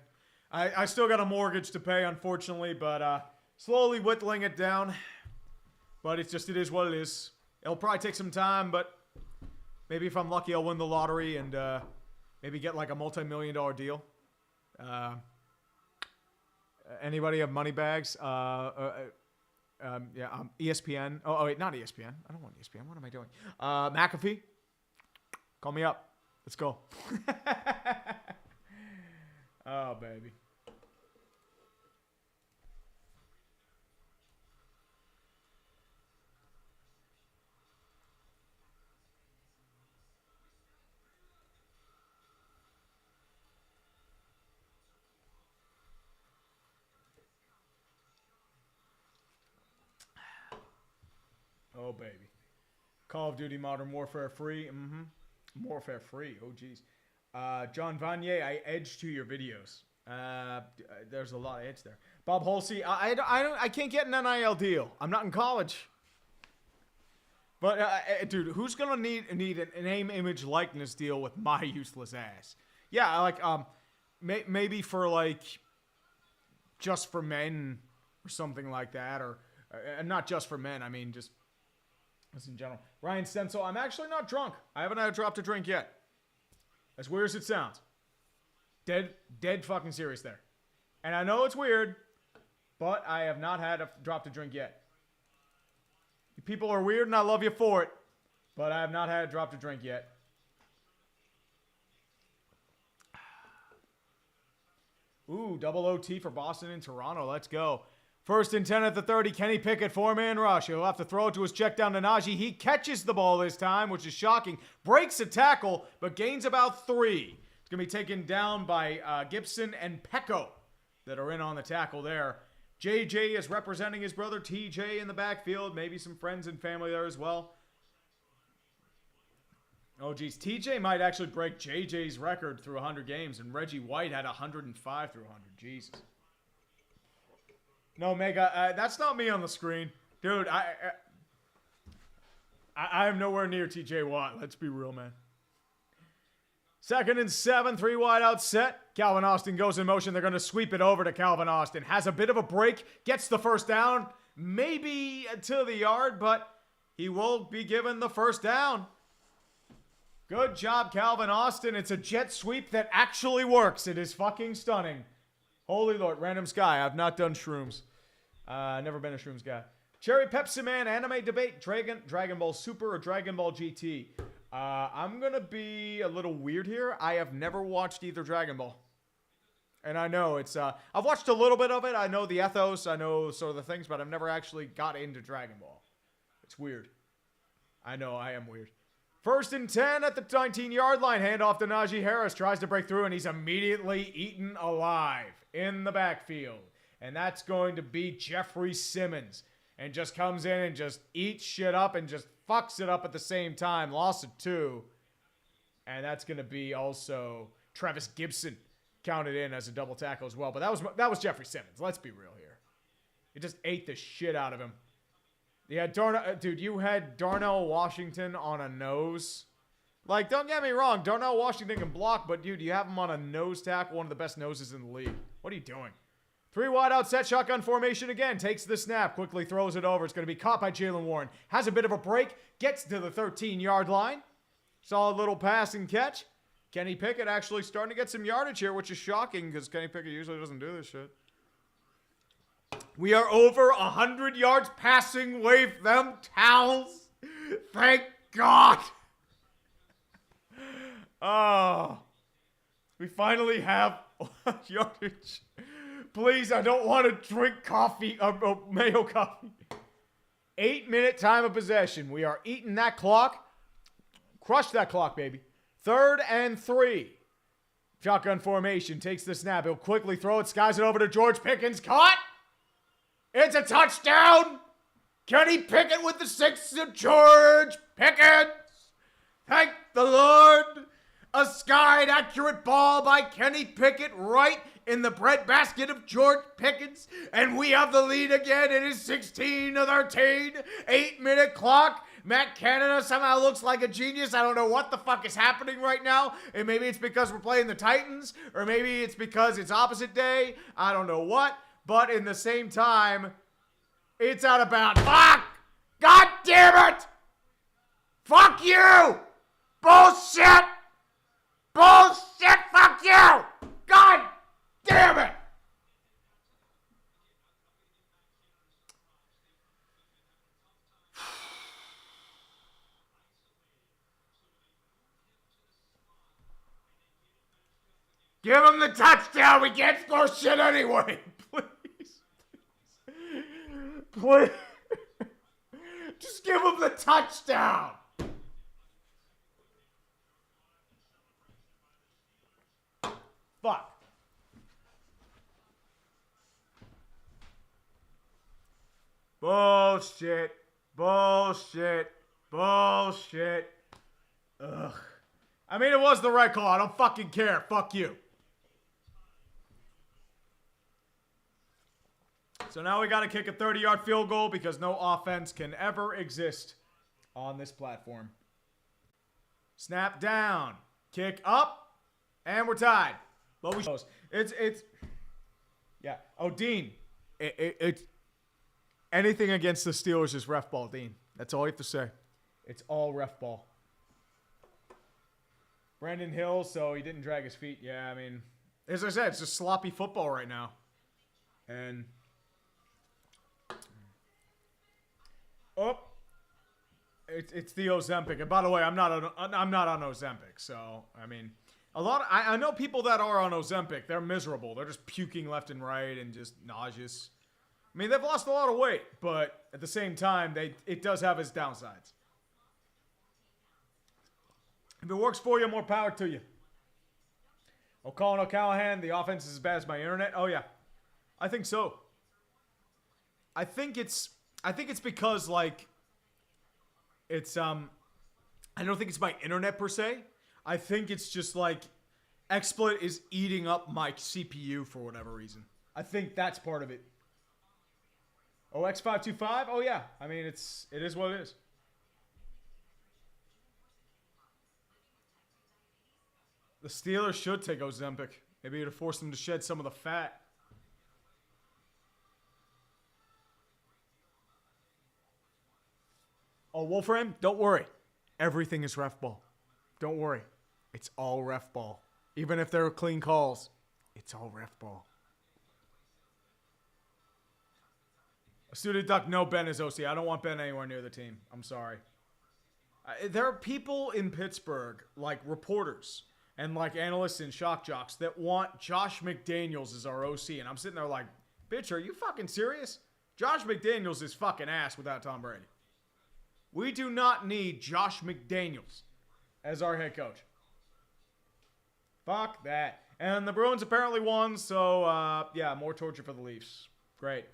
I still got a mortgage to pay, unfortunately, but slowly whittling it down. But it is what it is. It'll probably take some time, but maybe if I'm lucky, I'll win the lottery and maybe get like a multi-million-dollar deal. Anybody have money bags? ESPN. Oh, wait, not ESPN. I don't want ESPN. What am I doing? McAfee. Call me up. Let's go. Oh, baby. Oh, baby. Call of Duty Modern Warfare free. Warfare free. Oh, geez. John Vanier, I edge to your videos. There's a lot of edge there. Bob Holsey, I can't get an NIL deal. I'm not in college. But, dude, who's going to need a name, image, likeness deal with my useless ass? Yeah, like, maybe for, like, just for men or something like that. Or not just for men. I mean, just in general. Ryan Stencil, I'm actually not drunk. I haven't had a drop to drink yet. As weird as it sounds. Dead fucking serious there. And I know it's weird, but I have not had a drop to drink yet. You people are weird and I love you for it. But I have not had a drop to drink yet. Ooh, double OT for Boston and Toronto. Let's go. 1st and 10 at the 30. Kenny Picket, 4-man rush. He'll have to throw it to his check down to Najee. He catches the ball this time, which is shocking. Breaks a tackle, but gains about 3. It's going to be taken down by Gibson and Pecco that are in on the tackle there. JJ is representing his brother TJ in the backfield. Maybe some friends and family there as well. Oh, geez. TJ might actually break JJ's record through 100 games, and Reggie White had 105 through 100. Jesus. No, Mega, that's not me on the screen. Dude, I am nowhere near TJ Watt. Let's be real, man. 2nd and 7, 3 wide out set. Calvin Austin goes in motion. They're going to sweep it over to Calvin Austin. Has a bit of a break. Gets the first down. Maybe to the yard, but he will be given the first down. Good job, Calvin Austin. It's a jet sweep that actually works. It is fucking stunning. Holy Lord. Random Sky. I've not done shrooms. Never been a shrooms guy. Cherry Pepsi Man, anime debate, Dragon Ball Super or Dragon Ball GT. I'm going to be a little weird here. I have never watched either Dragon Ball. And I know it's, I've watched a little bit of it. I know the ethos. I know sort of the things, but I've never actually got into Dragon Ball. It's weird. I know, I am weird. 1st and 10 at the 19-yard line. Handoff to Najee Harris. Tries to break through, and he's immediately eaten alive in the backfield. And that's going to be Jeffrey Simmons. And just comes in and just eats shit up and just fucks it up at the same time. Loss of 2. And that's going to be also Travis Gibson counted in as a double tackle as well. But that was Jeffrey Simmons. Let's be real here. It just ate the shit out of him. You had Darnell Washington on a nose. Like, don't get me wrong. Darnell Washington can block, but dude, you have him on a nose tackle, one of the best noses in the league. What are you doing? 3 wide out set, shotgun formation again. Takes the snap, quickly throws it over. It's going to be caught by Jalen Warren. Has a bit of a break, gets to the 13-yard line. Solid little pass and catch. Kenny Picket actually starting to get some yardage here, which is shocking because Kenny Picket usually doesn't do this shit. We are over 100 yards passing. Wave them towels. Thank God. Oh. We finally have yardage. Please, I don't want to drink coffee, Mayo Coffee. 8-minute time of possession. We are eating that clock. Crush that clock, baby. 3rd and 3. Shotgun formation. Takes the snap. He'll quickly throw it. Skies it over to George Pickens. Caught. It's a touchdown. Kenny Pickett with the 6th of George Pickens. Thank the Lord. A skied accurate ball by Kenny Pickett right in the breadbasket of George Pickens. And we have the lead again. It is 16-13. 8-minute clock. Matt Canada somehow looks like a genius. I don't know what the fuck is happening right now. And maybe it's because we're playing the Titans. Or maybe it's because it's opposite day. I don't know what. But in the same time, it's out of bounds. Fuck! God damn it! Fuck you! Bullshit! Bullshit! Fuck you! God damn it! Give him the touchdown. We can't score shit anyway. Please. Please. Just give him the touchdown. Fuck. Bullshit. Bullshit. Bullshit. Ugh. I mean, it was the right call. I don't fucking care. Fuck you. So now we got to kick a 30-yard field goal because no offense can ever exist on this platform. Snap down. Kick up. And we're tied. But we it's yeah. Oh, Dean. It's anything against the Steelers is ref ball, Dean. That's all you have to say. It's all ref ball. Brandon Hill, so he didn't drag his feet. Yeah, I mean, as I said, it's just sloppy football right now. And It's the Ozempic. And by the way, I'm not on Ozempic. So, I mean, I know people that are on Ozempic. They're miserable. They're just puking left and right and just nauseous. I mean, they've lost a lot of weight, but at the same time, it does have its downsides. If it works for you, more power to you. Colin O'Callahan, the offense is as bad as my internet. Oh yeah, I think so. I think it's because like it's I don't think it's my internet per se. I think it's just like XSplit is eating up my CPU for whatever reason. I think that's part of it. Oh, X525? Oh yeah. I mean it is what it is. The Steelers should take Ozempic. Maybe to force them to shed some of the fat. Oh, Wolfram, don't worry. Everything is ref ball. Don't worry. It's all ref ball. Even if they're clean calls, it's all ref ball. A student duck, no, Ben is OC. I don't want Ben anywhere near the team. I'm sorry. There are people in Pittsburgh, like reporters, and like analysts and shock jocks that want Josh McDaniels as our OC. And I'm sitting there like, bitch, are you fucking serious? Josh McDaniels is fucking ass without Tom Brady. We do not need Josh McDaniels as our head coach. Fuck that. And the Bruins apparently won, so yeah, more torture for the Leafs. Great.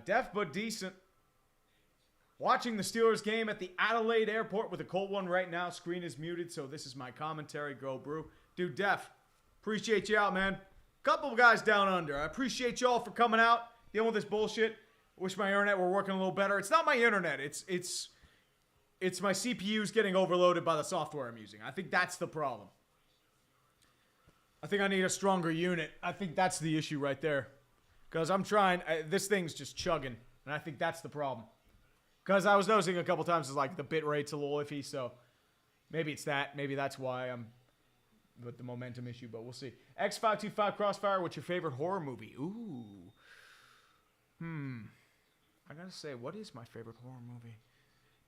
Deaf but decent. Watching the Steelers game at the Adelaide airport with a cold one right now. Screen is muted, so this is my commentary. Go Brew. Dude, Def, appreciate you out, man. Couple of guys down under. I appreciate y'all for coming out, dealing with this bullshit. Wish my internet were working a little better. It's not my internet. It's my CPU's getting overloaded by the software I'm using. I think that's the problem. I think I need a stronger unit. I think that's the issue right there. Because I'm trying, this thing's just chugging. And I think that's the problem. Because I was noticing a couple times, it's like the bit rate's a little iffy. So maybe it's that. Maybe that's why I'm with the momentum issue. But we'll see. X525 Crossfire, what's your favorite horror movie? Ooh. I gotta say, what is my favorite horror movie?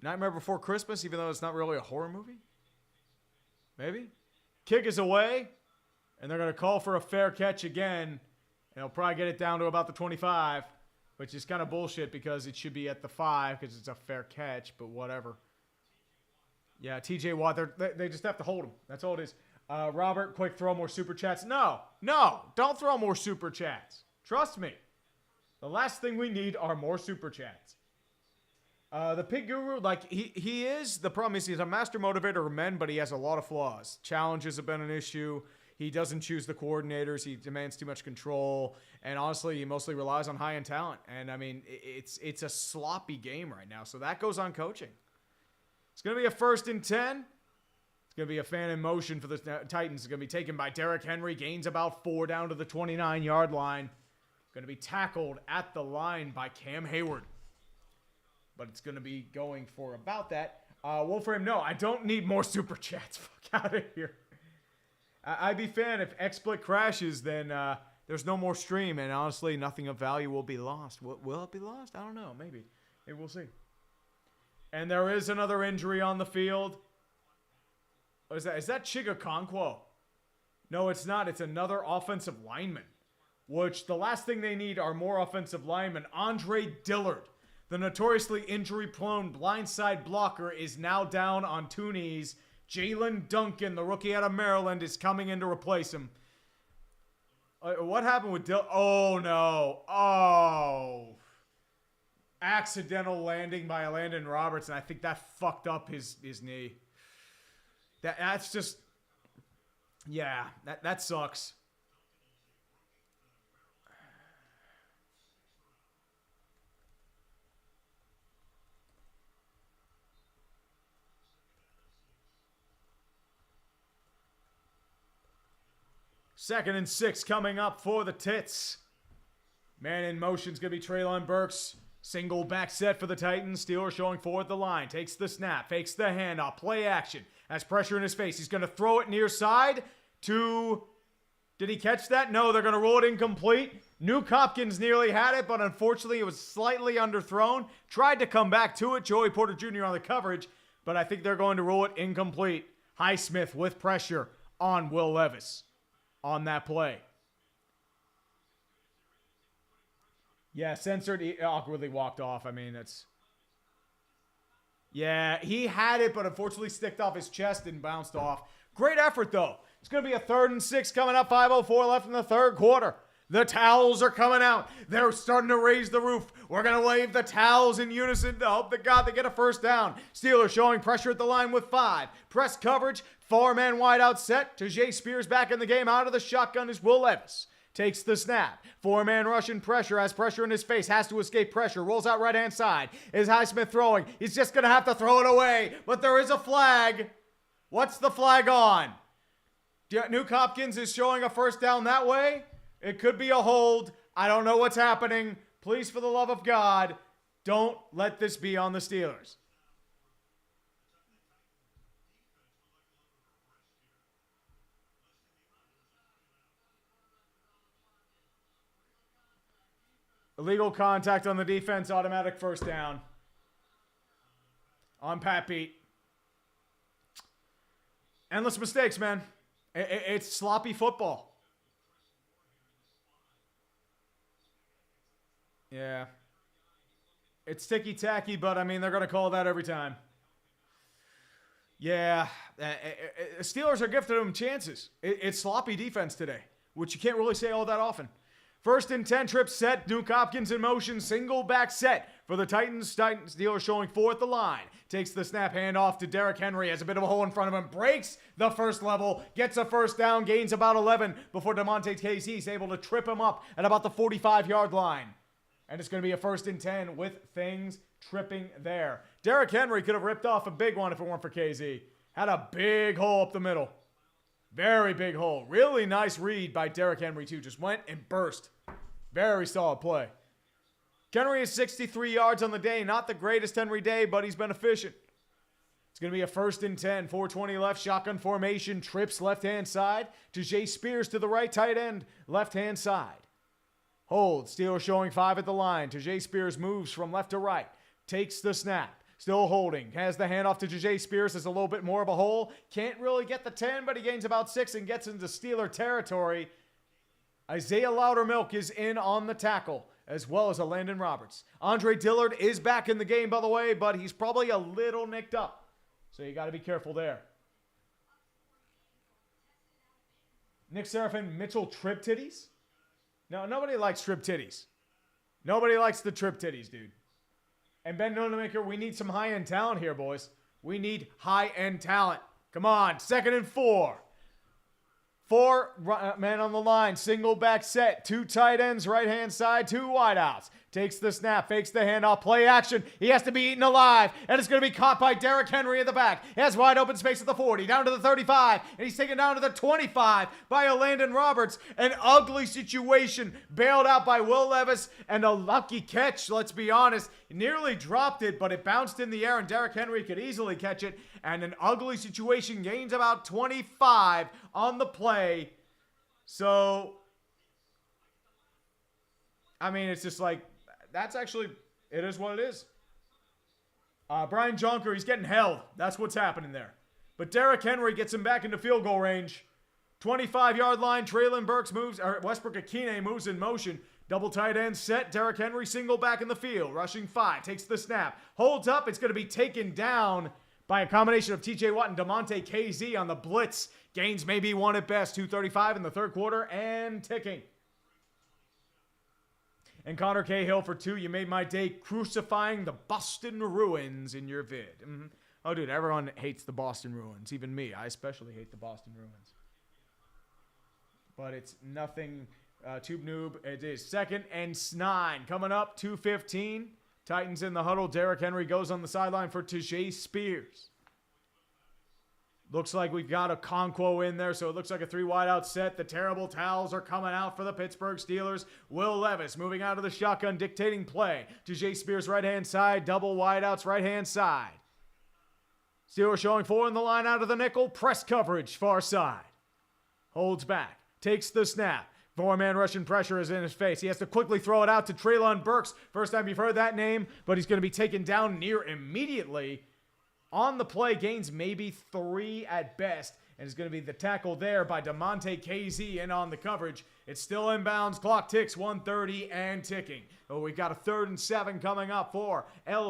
Nightmare Before Christmas, even though it's not really a horror movie? Maybe? Kick is away. And they're going to call for a fair catch again. And they'll probably get it down to about the 25. Which is kind of bullshit because it should be at the 5 because it's a fair catch. But whatever. Yeah, TJ Watt, they just have to hold him. That's all it is. Robert, quick, throw more super chats. No, don't throw more super chats. Trust me. The last thing we need are more super chats. The Pig Guru, like, he is, the problem is he's a master motivator of men, but he has a lot of flaws. Challenges have been an issue. He doesn't choose the coordinators. He demands too much control. And honestly, he mostly relies on high-end talent. And, I mean, it's a sloppy game right now. So that goes on coaching. It's going to be a 1st and 10. It's going to be a fan in motion for the Titans. It's going to be taken by Derrick Henry. Gains about 4 down to the 29-yard line. Going to be tackled at the line by Cam Hayward. But it's going to be going for about that. Wolfram, no, I don't need more super chats. Fuck out of here. I'd be fan if XSplit crashes, then there's no more stream. And honestly, nothing of value will be lost. Will it be lost? I don't know. Maybe. Maybe we'll see. And there is another injury on the field. What is that? Is that Chigakonkwo? No, it's not. It's another offensive lineman. Which the last thing they need are more offensive linemen. Andre Dillard, the notoriously injury-prone blindside blocker, is now down on 2 knees. Jalen Duncan, the rookie out of Maryland, is coming in to replace him. What happened with Dillard? Oh, no. Oh. Accidental landing by Landon Robertson. I think that fucked up his knee. That's just... Yeah, that sucks. Second and 6 coming up for the Tits. Man in motion's going to be Treylon Burks. Single back set for the Titans. Steelers showing forward the line. Takes the snap. Fakes the handoff. Play action. Has pressure in his face. He's going to throw it near side to Did he catch that? No, they're going to rule it incomplete. Nuke Hopkins nearly had it, but unfortunately it was slightly underthrown. Tried to come back to it. Joey Porter Jr. on the coverage, but I think they're going to rule it incomplete. Highsmith with pressure on Will Levis on that play. Yeah, censored. He awkwardly walked off. I mean, that's... Yeah, he had it, but unfortunately sticked off his chest and bounced off. Great effort, though. It's going to be a 3rd and 6 coming up. 5:04 left in the third quarter. The towels are coming out. They're starting to raise the roof. We're going to wave the towels in unison to hope to God they get a first down. Steelers showing pressure at the line with 5. Press coverage. 4-man wide out set. Tajay Spears back in the game. Out of the shotgun is Will Levis. Takes the snap. 4-man Russian pressure. Has pressure in his face. Has to escape pressure. Rolls out right-hand side. Is Highsmith throwing? He's just going to have to throw it away. But there is a flag. What's the flag on? Nuke Hopkins is showing a first down that way. It could be a hold. I don't know what's happening. Please, for the love of God, don't let this be on the Steelers. Illegal contact on the defense, automatic first down. On Pat Pete. Endless mistakes, man. It's sloppy football. Yeah. It's ticky-tacky, but, I mean, they're going to call that every time. Yeah. Steelers are gifting them chances. It's sloppy defense today, which you can't really say all that often. 1st and 10, trip set. Nuke Hopkins in motion. Single back set for the Titans. Steelers showing 4 at the line. Takes the snap, hand off to Derrick Henry. Has a bit of a hole in front of him. Breaks the first level. Gets a first down. Gains about 11 before DeMonte Casey is able to trip him up at about the 45-yard line. And it's going to be a 1st and 10 with things tripping there. Derrick Henry could have ripped off a big one if it weren't for KZ. Had a big hole up the middle. Very big hole. Really nice read by Derrick Henry, too. Just went and burst. Very solid play. Henry is 63 yards on the day. Not the greatest Henry day, but he's been efficient. It's going to be a 1st and 10. 4:20 left. Shotgun formation. Trips left-hand side. Tajay Spears to the right tight end. Left-hand side. Hold. Steelers showing 5 at the line. Tajay Spears moves from left to right. Takes the snap. Still holding. Has the handoff to Tajay Spears. Has a little bit more of a hole. Can't really get the 10, but he gains about 6 and gets into Steeler territory. Isaiah Loudermilk is in on the tackle, as well as a Landon Roberts. Andre Dillard is back in the game, by the way, but he's probably a little nicked up. So you got to be careful there. Nick Serafin, Mitchell trip titties? No, nobody likes trip titties. Nobody likes the trip titties, dude. And Ben Nonemaker, we need some high-end talent here, boys. We need high-end talent. Come on, 2nd and 4. 4 men on the line, single back set, 2 tight ends, right-hand side, 2 wideouts. Takes the snap, fakes the handoff, play action. He has to be eaten alive, and it's going to be caught by Derrick Henry in the back. He has wide open space at the 40, down to the 35, and he's taken down to the 25 by a Landon Roberts. An ugly situation, bailed out by Will Levis, and a lucky catch, let's be honest. He nearly dropped it, but it bounced in the air, and Derrick Henry could easily catch it. And an ugly situation, gains about 25 on the play. So, I mean, it's just like, that's actually, it is what it is. Brian Jonker, he's getting held. That's what's happening there. But Derrick Henry gets him back into field goal range. 25-yard line, Traylon Burks moves, or Westbrook Akine moves in motion. Double tight end set, Derrick Henry single back in the field. Rushing 5, takes the snap. Holds up, it's going to be taken down by a combination of TJ Watt and DeMonte KZ on the blitz. Gains maybe 1 at best. 2:35 in the third quarter and ticking. And Connor Cahill for 2. You made my day crucifying the Boston Ruins in your vid. Mm-hmm. Oh, dude, everyone hates the Boston Ruins. Even me. I especially hate the Boston Ruins. But it's nothing tube noob. It is 2nd and 9. Coming up, 2:15. Titans in the huddle. Derrick Henry goes on the sideline for Tajay Spears. Looks like we've got a Conquo in there, so it looks like a 3 wideout set. The terrible towels are coming out for the Pittsburgh Steelers. Will Levis moving out of the shotgun, dictating play. Tajay Spears right-hand side, double wideouts right-hand side. Steelers showing 4 in the line out of the nickel. Press coverage, far side. Holds back. takes the snap. Four-man Russian pressure is in his face. He has to quickly throw it out to Treylon Burks. First time you've heard that name, but he's going to be taken down near immediately. On the play, gains maybe 3 at best, and it's going to be the tackle there by DeMonte KZ in on the coverage. It's still inbounds. Clock ticks, 1:30 and ticking. Oh, we've got a 3rd and 7 coming up for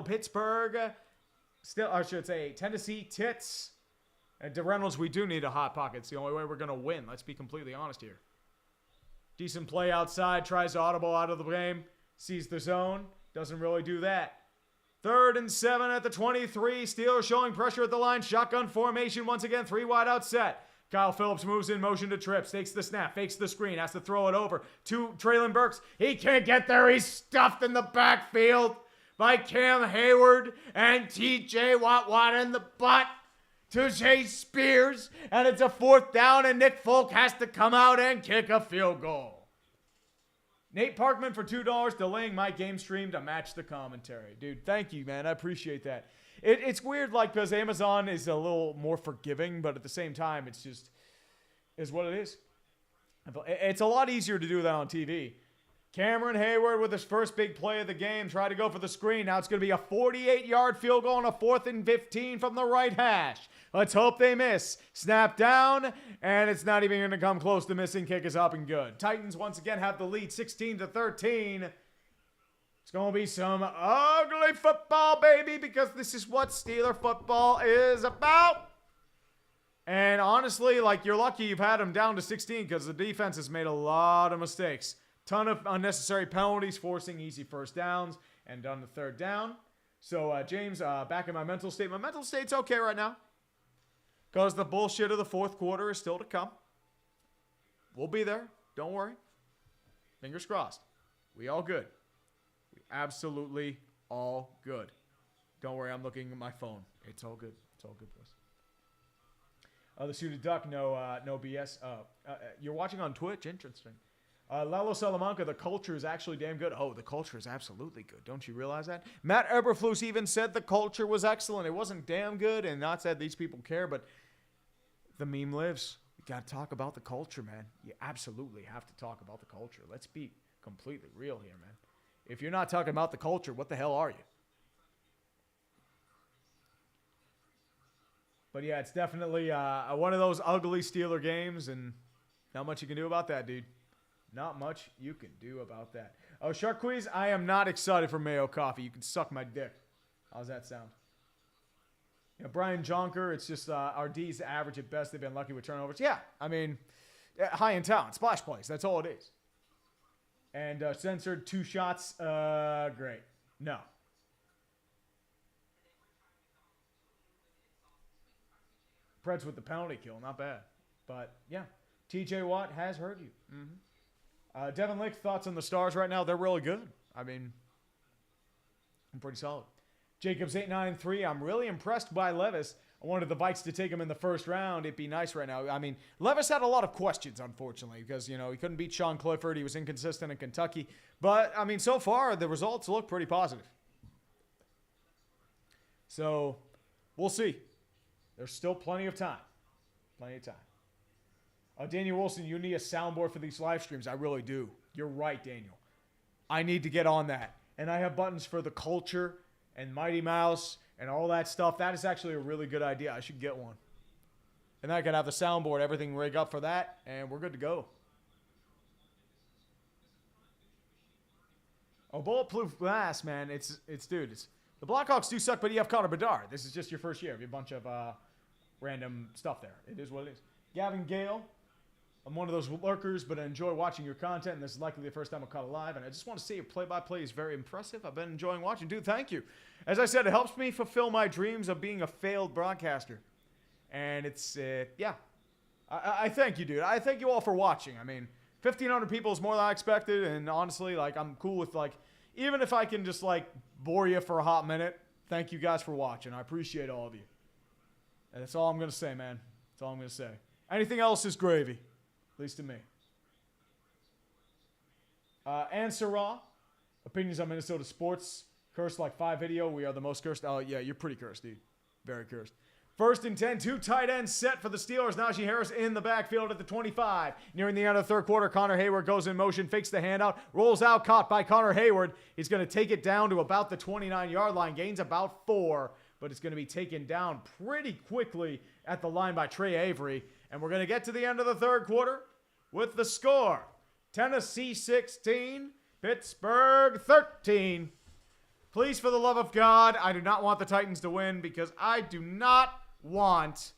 Pittsburgh. Still, I should say, Tennessee Tits. And DeReynolds, we do need a hot pocket. It's the only way we're going to win. Let's be completely honest here. Decent play outside. Tries to audible out of the game. Sees the zone. Doesn't really do that. 3rd and 7 at the 23. Steelers showing pressure at the line. Shotgun formation once again. 3 wide out set. Kyle Phillips moves in motion to trips. Takes the snap. Fakes the screen. Has to throw it over to Treylon Burks. He can't get there. He's stuffed in the backfield by Cam Hayward and TJ Watt in the butt to Jay Spears. And it's a 4th down, and Nick Folk has to come out and kick a field goal. Nate Parkman for $2, delaying my game stream to match the commentary. Dude, thank you, man. I appreciate that. It's weird, like, because Amazon is a little more forgiving, but at the same time, it's just is what it is. It's a lot easier to do that on TV. Cameron Hayward with his first big play of the game. Tried to go for the screen. Now it's going to be a 48-yard field goal on a 4th and 15 from the right hash. Let's hope they miss. Snap down, and it's not even going to come close to missing. Kick is up and good. Titans once again have the lead, 16-13. It's going to be some ugly football, baby, because this is what Steeler football is about. And honestly, like, you're lucky you've had them down to 16 because the defense has made a lot of mistakes. Ton of unnecessary penalties, forcing easy first downs, and done the 3rd down. So, James, back in my mental state. My mental state's okay right now because the bullshit of the 4th quarter is still to come. We'll be there. Don't worry. Fingers crossed. We all good. We absolutely all good. Don't worry, I'm looking at my phone. It's all good. It's all good, boys. The Suited Duck, no BS. You're watching on Twitch? Interesting. Lalo Salamanca, the culture is actually damn good. Oh, the culture is absolutely good. Don't you realize that? Matt Eberflus even said the culture was excellent. It wasn't damn good, and not said these people care, but the meme lives. You got to talk about the culture, man. You absolutely have to talk about the culture. Let's be completely real here, man. If you're not talking about the culture, what the hell are you? But yeah, it's definitely one of those ugly Steeler games, and not much you can do about that, dude. Not much you can do about that. Oh, Shark Quiz, I am not excited for Mayo Coffee. You can suck my dick. How's that sound? You know, Brian Jonker, it's just our D's average at best. They've been lucky with turnovers. Yeah, I mean, high in talent. Splash plays. That's all it is. And censored 2 shots. Great. No. Preds with the penalty kill. Not bad. But, yeah. TJ Watt has hurt you. Mm-hmm. Devin Lick, thoughts on the Stars right now? They're really good. I mean, I'm pretty solid. Jacobs 893. I'm really impressed by Levis. I wanted the Vikes to take him in the 1st round. It'd be nice right now. I mean, Levis had a lot of questions, unfortunately, because, you know, he couldn't beat Sean Clifford. He was inconsistent in Kentucky. But, I mean, so far, the results look pretty positive. So, we'll see. There's still plenty of time. Plenty of time. Daniel Wilson, you need a soundboard for these live streams. I really do. You're right, Daniel. I need to get on that. And I have buttons for the culture and Mighty Mouse and all that stuff. That is actually a really good idea. I should get one. And then I could have the soundboard, everything rig up for that, and we're good to go. Oh, bulletproof glass, man. It's the Blackhawks do suck, but you have Connor Bedard. This is just your first year. You have a bunch of random stuff there. It is what it is. Gavin Gale. I'm one of those lurkers, but I enjoy watching your content, and this is likely the first time I'll caught live. And I just want to say your play-by-play is very impressive. I've been enjoying watching. Dude, thank you. As I said, it helps me fulfill my dreams of being a failed broadcaster. And it's, yeah. I thank you, dude. I thank you all for watching. I mean, 1,500 people is more than I expected, and honestly, like, I'm cool with, like, even if I can just, like, bore you for a hot minute, thank you guys for watching. I appreciate all of you. And that's all I'm going to say, man. That's all I'm going to say. Anything else is gravy. At least to me. And Sarah, opinions on Minnesota sports. Cursed like 5 video. We are the most cursed. Oh, yeah, you're pretty cursed, dude. Very cursed. First and 10, two tight ends set for the Steelers. Najee Harris in the backfield at the 25. Nearing the end of the third quarter, Connor Hayward goes in motion, fakes the handout, rolls out, caught by Connor Hayward. He's going to take it down to about the 29-yard line, gains about 4, but it's going to be taken down pretty quickly at the line by Trey Avery. And we're going to get to the end of the third quarter with the score. Tennessee 16, Pittsburgh 13. Please, for the love of God, I do not want the Titans to win because I do not want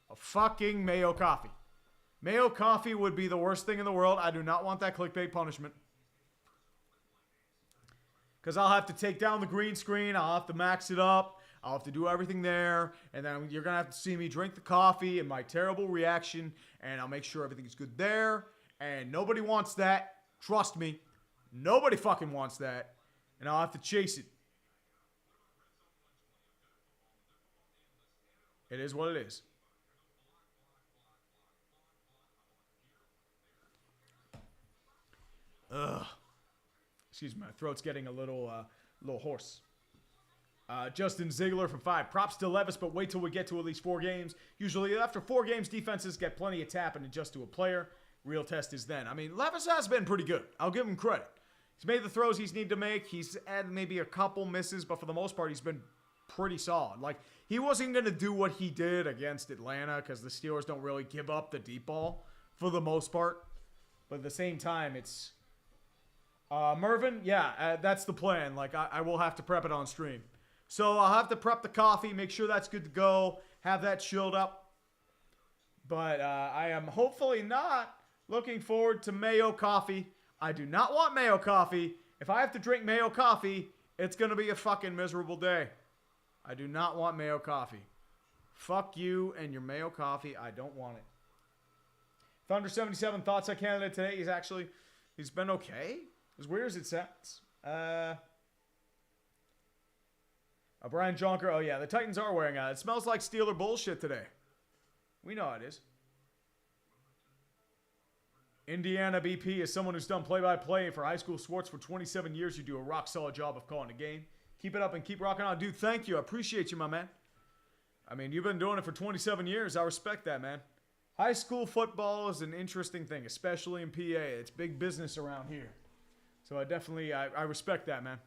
a fucking Mayo Coffee. Mayo Coffee would be the worst thing in the world. I do not want that clickbait punishment. Because I'll have to take down the green screen. I'll have to max it up. I'll have to do everything there. And then you're going to have to see me drink the coffee and my terrible reaction. And I'll make sure everything's good there. And nobody wants that. Trust me. Nobody fucking wants that. And I'll have to chase it. It is what it is. Ugh. Excuse me, my throat's getting a little hoarse. Justin Ziegler from 5. Props to Levis, but wait till we get to at least 4 games. Usually after 4 games, defenses get plenty of tap and adjust to a player. Real test is then. I mean, Levis has been pretty good. I'll give him credit. He's made the throws he's needed to make. He's had maybe a couple misses, but for the most part, he's been pretty solid. Like, he wasn't going to do what he did against Atlanta because the Steelers don't really give up the deep ball for the most part. But at the same time, it's... Mervin, yeah, that's the plan. Like, I will have to prep it on stream. So I'll have to prep the coffee, make sure that's good to go, have that chilled up. But I am hopefully not looking forward to Mayo Coffee. I do not want Mayo Coffee. If I have to drink Mayo Coffee, it's going to be a fucking miserable day. I do not want Mayo Coffee. Fuck you and your Mayo Coffee. I don't want it. Thunder 77 thoughts on Canada today. He's been okay. As weird as it sounds. Brian Jonker. Oh, yeah. The Titans are wearing out. It smells like Steeler bullshit today. We know how it is. Indiana BP is someone who's done play-by-play for high school sports for 27 years. You do a rock-solid job of calling a game. Keep it up and keep rocking on. Dude, thank you. I appreciate you, my man. I mean, you've been doing it for 27 years. I respect that, man. High school football is an interesting thing, especially in PA. It's big business around here. So I respect that, man.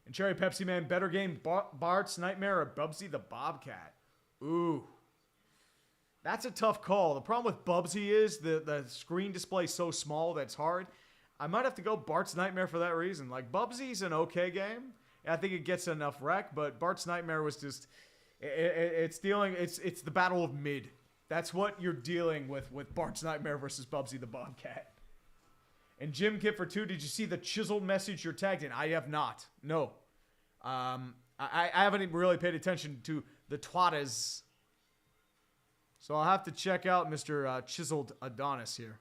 And Cherry Pepsi, man, better game, Bart's Nightmare or Bubsy the Bobcat? Ooh. That's a tough call. The problem with Bubsy is the screen display is so small that it's hard. I might have to go Bart's Nightmare for that reason. Like, Bubsy's an okay game. I think it gets enough wreck, but Bart's Nightmare was just... It's the battle of mid. That's what you're dealing with Bart's Nightmare versus Bubsy the Bobcat. And Jim Kip for 2, did you see the chiseled message you're tagged in? I have not. No. I haven't even really paid attention to the twattas. So I'll have to check out Mr. Chiseled Adonis here.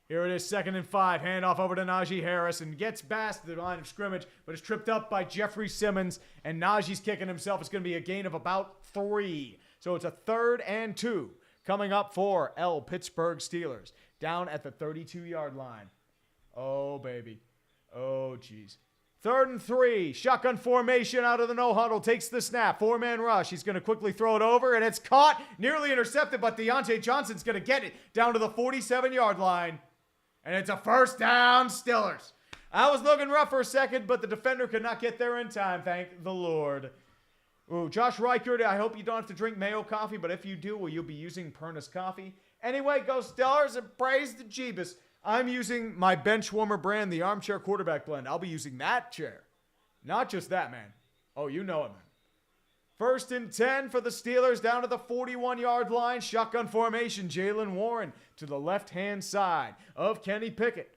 Here it is, 2nd and 5. Handoff over to Najee Harris and gets past the line of scrimmage, but is tripped up by Jeffrey Simmons, and Najee's kicking himself. It's going to be a gain of about 3. So it's a 3rd and 2 coming up for Pittsburgh Steelers down at the 32-yard line. Oh, baby. Oh, jeez. 3rd and 3. Shotgun formation out of the no-huddle. Takes the snap. 4-man rush. He's going to quickly throw it over, and it's caught. Nearly intercepted, but Deontay Johnson's going to get it down to the 47-yard line. And it's a 1st down, Steelers. I was looking rough for a second, but the defender could not get there in time. Thank the Lord. Ooh, Josh Reichert, I hope you don't have to drink Mayo Coffee, but if you do, will you be using Pernus Coffee? Anyway, go Steelers and praise the Jeebus. I'm using my bench warmer brand, the Armchair Quarterback Blend. I'll be using that chair. Not just that, man. Oh, you know it, man. 1st and 10 for the Steelers down to the 41-yard line. Shotgun formation. Jalen Warren to the left-hand side of Kenny Picket.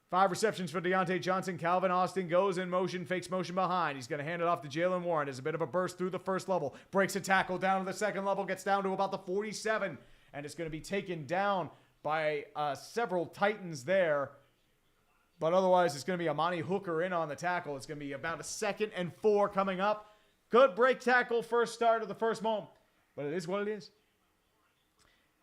5 receptions for Deontay Johnson. Calvin Austin goes in motion, fakes motion behind. He's going to hand it off to Jalen Warren. There's a bit of a burst through the 1st level. Breaks a tackle down to the 2nd level. Gets down to about the 47. And it's going to be taken down by several Titans there. But otherwise, it's going to be Amani Hooker in on the tackle. It's going to be about a 2nd and 4 coming up. Good break tackle, 1st start of the 1st moment. But it is what it is.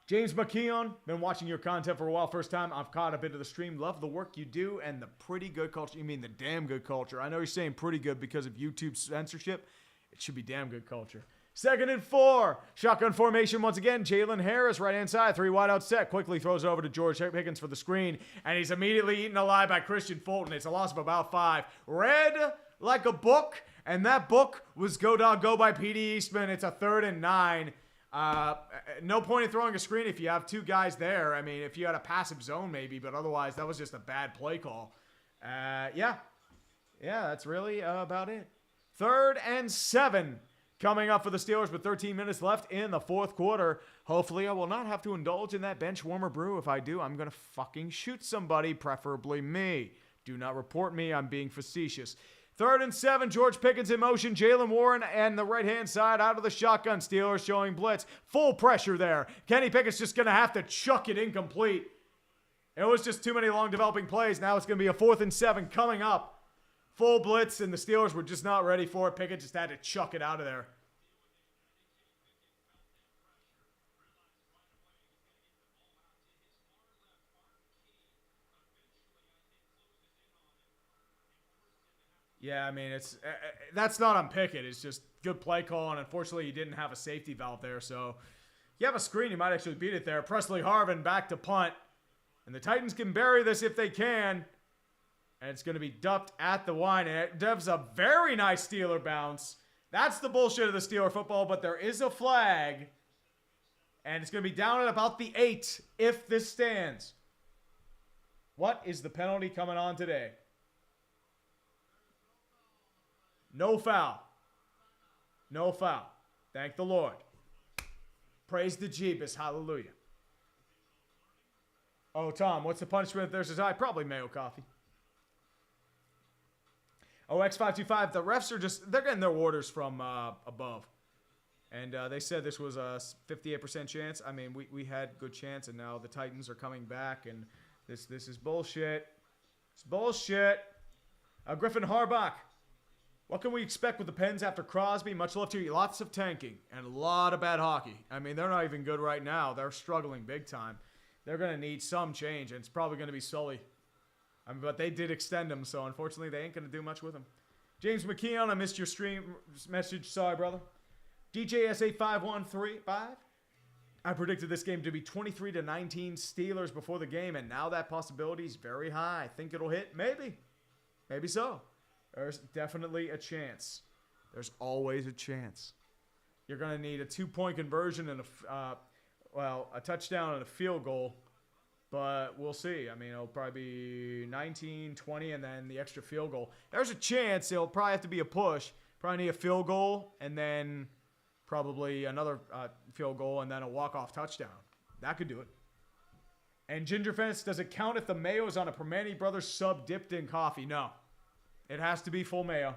James McKeon, been watching your content for a while. First time I've caught a bit of the stream. Love the work you do and the pretty good culture. You mean the damn good culture. I know you're saying pretty good because of YouTube censorship. It should be damn good culture. 2nd and 4. Shotgun formation once again. Jalen Harris, right-hand side. 3 wide out set. Quickly throws it over to George Pickens for the screen. And he's immediately eaten alive by Christian Fulton. It's a loss of about 5. Read like a book. And that book was Go Dog Go by P.D. Eastman. It's a 3rd and 9. No point in throwing a screen if you have 2 guys there. I mean, if you had a passive zone maybe, but otherwise that was just a bad play call. Yeah, that's really about it. 3rd and 7 coming up for the Steelers with 13 minutes left in the 4th quarter. Hopefully I will not have to indulge in that bench warmer brew. If I do, I'm going to fucking shoot somebody, preferably me. Do not report me. I'm being facetious. 3rd and 7, George Pickens in motion. Jalen Warren and the right-hand side out of the shotgun. Steelers showing blitz. Full pressure there. Kenny Pickett's just going to have to chuck it incomplete. It was just too many long developing plays. Now it's going to be a 4th and 7 coming up. Full blitz, and the Steelers were just not ready for it. Pickett just had to chuck it out of there. Yeah, I mean, that's not on Pickett. It's just good play call, and unfortunately, he didn't have a safety valve there. So, if you have a screen, you might actually beat it there. Presley Harvin back to punt. And the Titans can bury this if they can. And it's going to be ducked at the line. And it devs a very nice Steeler bounce. That's the bullshit of the Steeler football, but there is a flag. And it's going to be down at about the 8 if this stands. What is the penalty coming on today? No foul. No foul. Thank the Lord. Praise the Jeebus. Hallelujah. Oh, Tom, what's the punishment if there's a tie? Probably Mayo Coffee. Oh, X525, the refs are they're getting their orders from above. And they said this was a 58% chance. I mean, we had good chance, and now the Titans are coming back, and this is bullshit. It's bullshit. Griffin Harbach. What can we expect with the Pens after Crosby? Much love to you. Lots of tanking and a lot of bad hockey. I mean, they're not even good right now. They're struggling big time. They're going to need some change, and it's probably going to be Sully. I mean, but they did extend him, so unfortunately they ain't going to do much with him. James McKeon, I missed your stream message. Sorry, brother. DJSA5135. I predicted this game to be 23-19 Steelers before the game, and now that possibility is very high. Think it'll hit? Maybe. Maybe so. There's definitely a chance. There's always a chance. You're going to need a 2-point conversion and a touchdown and a field goal. But we'll see. I mean, it'll probably be 19, 20, and then the extra field goal. There's a chance. It'll probably have to be a push. Probably need a field goal, and then probably another field goal, and then a walk-off touchdown. That could do it. And Ginger Fence, does it count if the mayo is on a Permane Brothers sub dipped in coffee? No. It has to be full mayo.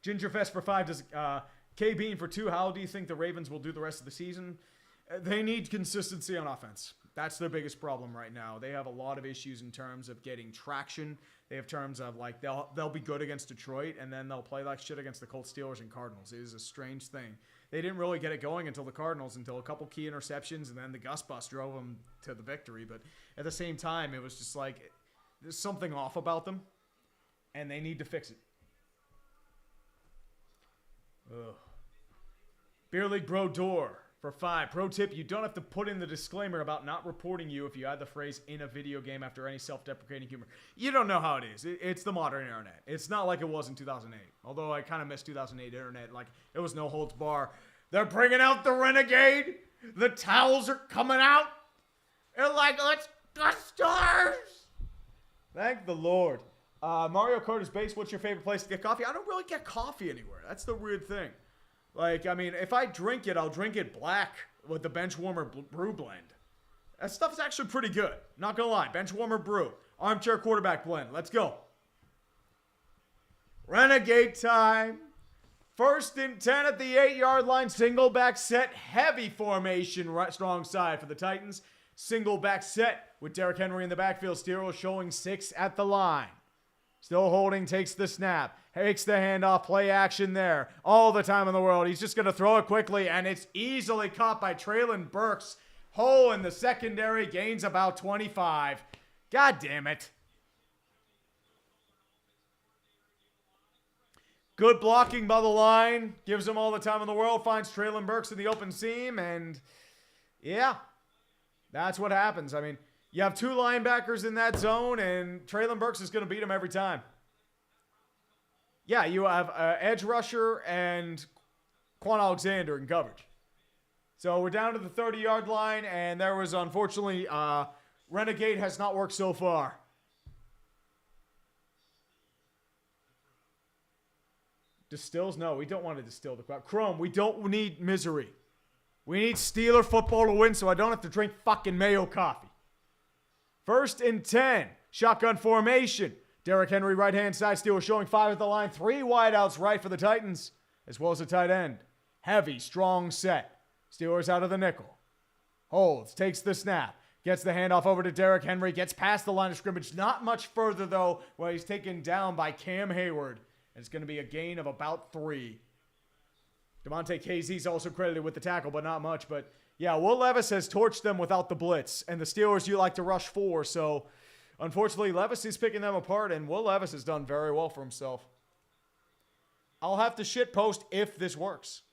Gingerfest for 5. Does K Bean for 2. How do you think the Ravens will do the rest of the season? They need consistency on offense. That's their biggest problem right now. They have a lot of issues in terms of getting traction. They have terms of like they'll be good against Detroit, and then they'll play like shit against the Colts, Steelers, and Cardinals. It is a strange thing. They didn't really get it going until the Cardinals, until a couple key interceptions, and then the Gus Bus drove them to the victory. But at the same time, it was just like there's something off about them, and they need to fix it. Ugh. Beer League Bro Door for 5. Pro tip, you don't have to put in the disclaimer about not reporting you if you add the phrase in a video game after any self-deprecating humor. You don't know how it is. It's the modern internet. It's not like it was in 2008. Although I kind of miss 2008 internet. Like, it was no holds bar. They're bringing out the Renegade. The towels are coming out. They're like, let's go stars. Thank the Lord. Mario Carter's base, what's your favorite place to get coffee? I don't really get coffee anywhere. That's the weird thing. Like, I mean, if I drink it, I'll drink it black with the bench warmer brew blend. That stuff's actually pretty good. Not gonna lie. Bench warmer brew. Armchair quarterback blend. Let's go. Renegade time. 1st and 10 at the 8-yard line. Single back set. Heavy formation. Right, strong side for the Titans. Single back set with Derrick Henry in the backfield. Steelers showing 6 at the line. Still holding, takes the snap, takes the handoff, play action there. All the time in the world. He's just going to throw it quickly, and it's easily caught by Traylon Burks. Hole in the secondary, gains about 25. God damn it. Good blocking by the line. Gives him all the time in the world. Finds Traylon Burks in the open seam, and yeah, that's what happens. I mean, you have two linebackers in that zone, and Traylon Burks is going to beat him every time. Yeah, you have edge rusher and Quan Alexander in coverage. So we're down to the 30-yard line, and there was, unfortunately, Renegade has not worked so far. Distills? No, we don't want to distill the crowd. Chrome, we don't need misery. We need Steeler football to win so I don't have to drink fucking Mayo Coffee. 1st and 10. Shotgun formation. Derrick Henry, right-hand side. Steelers showing 5 at the line. 3 wideouts right for the Titans, as well as a tight end. Heavy, strong set. Steelers out of the nickel. Holds, takes the snap. Gets the handoff over to Derrick Henry. Gets past the line of scrimmage. Not much further, though, where he's taken down by Cam Hayward. And it's going to be a gain of about 3. Devontae KZ's also credited with the tackle, but not much. But, yeah, Will Levis has torched them without the blitz. And the Steelers, you like to rush 4. So, unfortunately, Levis is picking them apart. And Will Levis has done very well for himself. I'll have to shitpost if this works.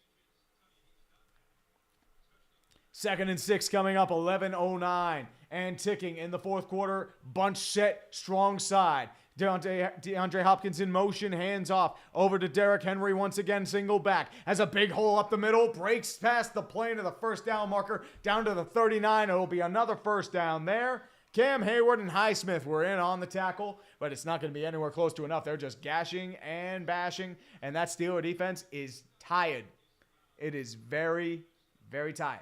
2nd and 6 coming up, 11:09 and ticking in the 4th quarter. Bunch set, strong side. DeAndre Hopkins in motion, hands off. Over to Derrick Henry once again, single back. Has a big hole up the middle, breaks past the plane of the first down marker, down to the 39. It'll be another first down there. Cam Hayward and Highsmith were in on the tackle, but it's not going to be anywhere close to enough. They're just gashing and bashing, and that Steeler defense is tired. It is very, very tired.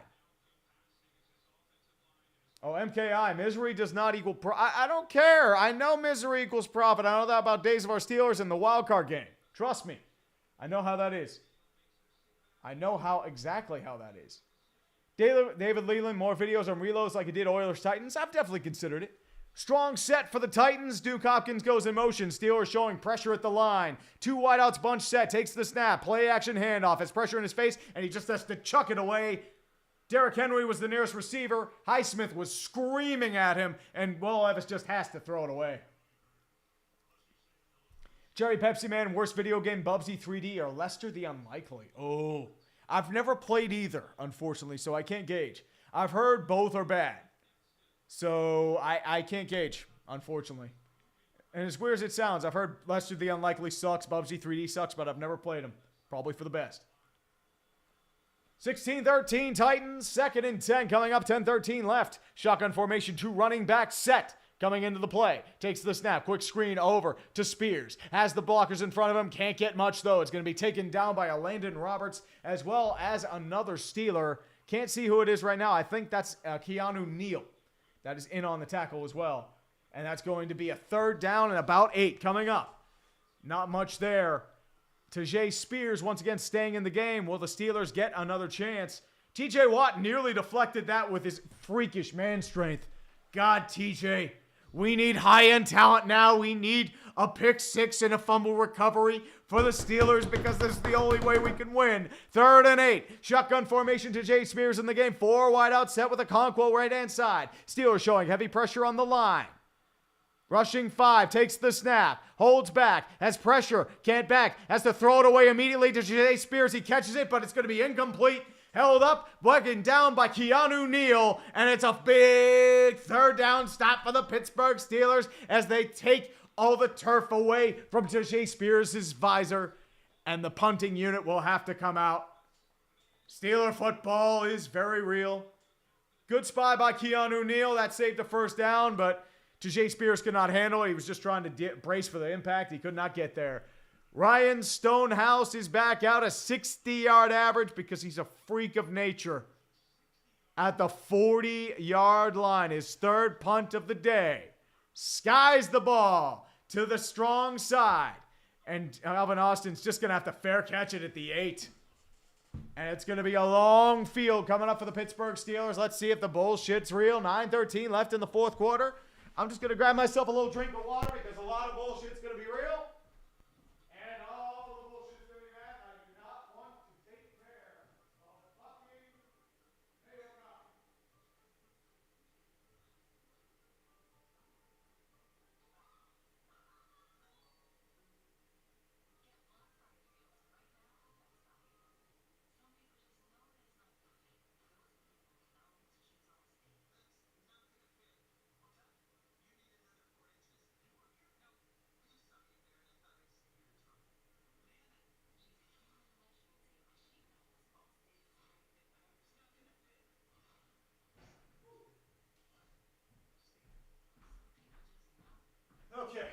Oh, MKI, misery does not equal I don't care. I know misery equals profit. I know that about Days of Our Steelers and the wild card game. Trust me. I know how that is. I know exactly how that is. David Leland, more videos on reloads like he did Oilers Titans. I've definitely considered it. Strong set for the Titans. Duke Hopkins goes in motion. Steelers showing pressure at the line. 2 wideouts, bunch set, takes the snap. Play action handoff. Has pressure in his face, and he just has to chuck it away. Derrick Henry was the nearest receiver. Highsmith was screaming at him, and Will Levis just has to throw it away. Cherry Pepsi Man, worst video game, Bubsy 3D or Lester the Unlikely. Oh, I've never played either, unfortunately, so I can't gauge. I've heard both are bad, so I can't gauge, unfortunately. And as weird as it sounds, I've heard Lester the Unlikely sucks, Bubsy 3D sucks, but I've never played them. Probably for the best. 16-13 Titans, 2nd and 10 coming up, 10-13 left. Shotgun formation, 2 running back set coming into the play. Takes the snap, quick screen over to Spears. Has the blockers in front of him, can't get much though. It's going to be taken down by a Landon Roberts as well as another Steeler. Can't see who it is right now. I think that's Keanu Neal. That is in on the tackle as well. And that's going to be a 3rd down and about 8 coming up. Not much there. Tajay Spears once again staying in the game. Will the Steelers get another chance? TJ Watt nearly deflected that with his freakish man strength. God, TJ, we need high-end talent now. We need a pick 6 and a fumble recovery for the Steelers because this is the only way we can win. 3rd and 8. Shotgun formation, Tajay Spears in the game. 4 wideout set with a Conquo right-hand side. Steelers showing heavy pressure on the line. Rushing 5, takes the snap, holds back, has pressure, can't back, has to throw it away immediately to Tajay Spears. He catches it, but it's going to be incomplete. Held up, broken down by Keanu Neal, and it's a big 3rd down stop for the Pittsburgh Steelers as they take all the turf away from Tajay Spears' visor, and the punting unit will have to come out. Steeler football is very real. Good spy by Keanu Neal. That saved the 1st down, but Tajay Spears could not handle it. He was just trying to brace for the impact. He could not get there. Ryan Stonehouse is back out, a 60-yard average because he's a freak of nature. At the 40-yard line, his 3rd punt of the day. Skies the ball to the strong side. And Alvin Austin's just going to have to fair catch it at the 8. And it's going to be a long field coming up for the Pittsburgh Steelers. Let's see if the bullshit's real. 9:13 left in the 4th quarter. I'm just going to grab myself a little drink of water because a lot of bullshit's going to be real. And all the bullshit's going to be bad. I do not want to take care of the fucking Mayo Coffee. Okay.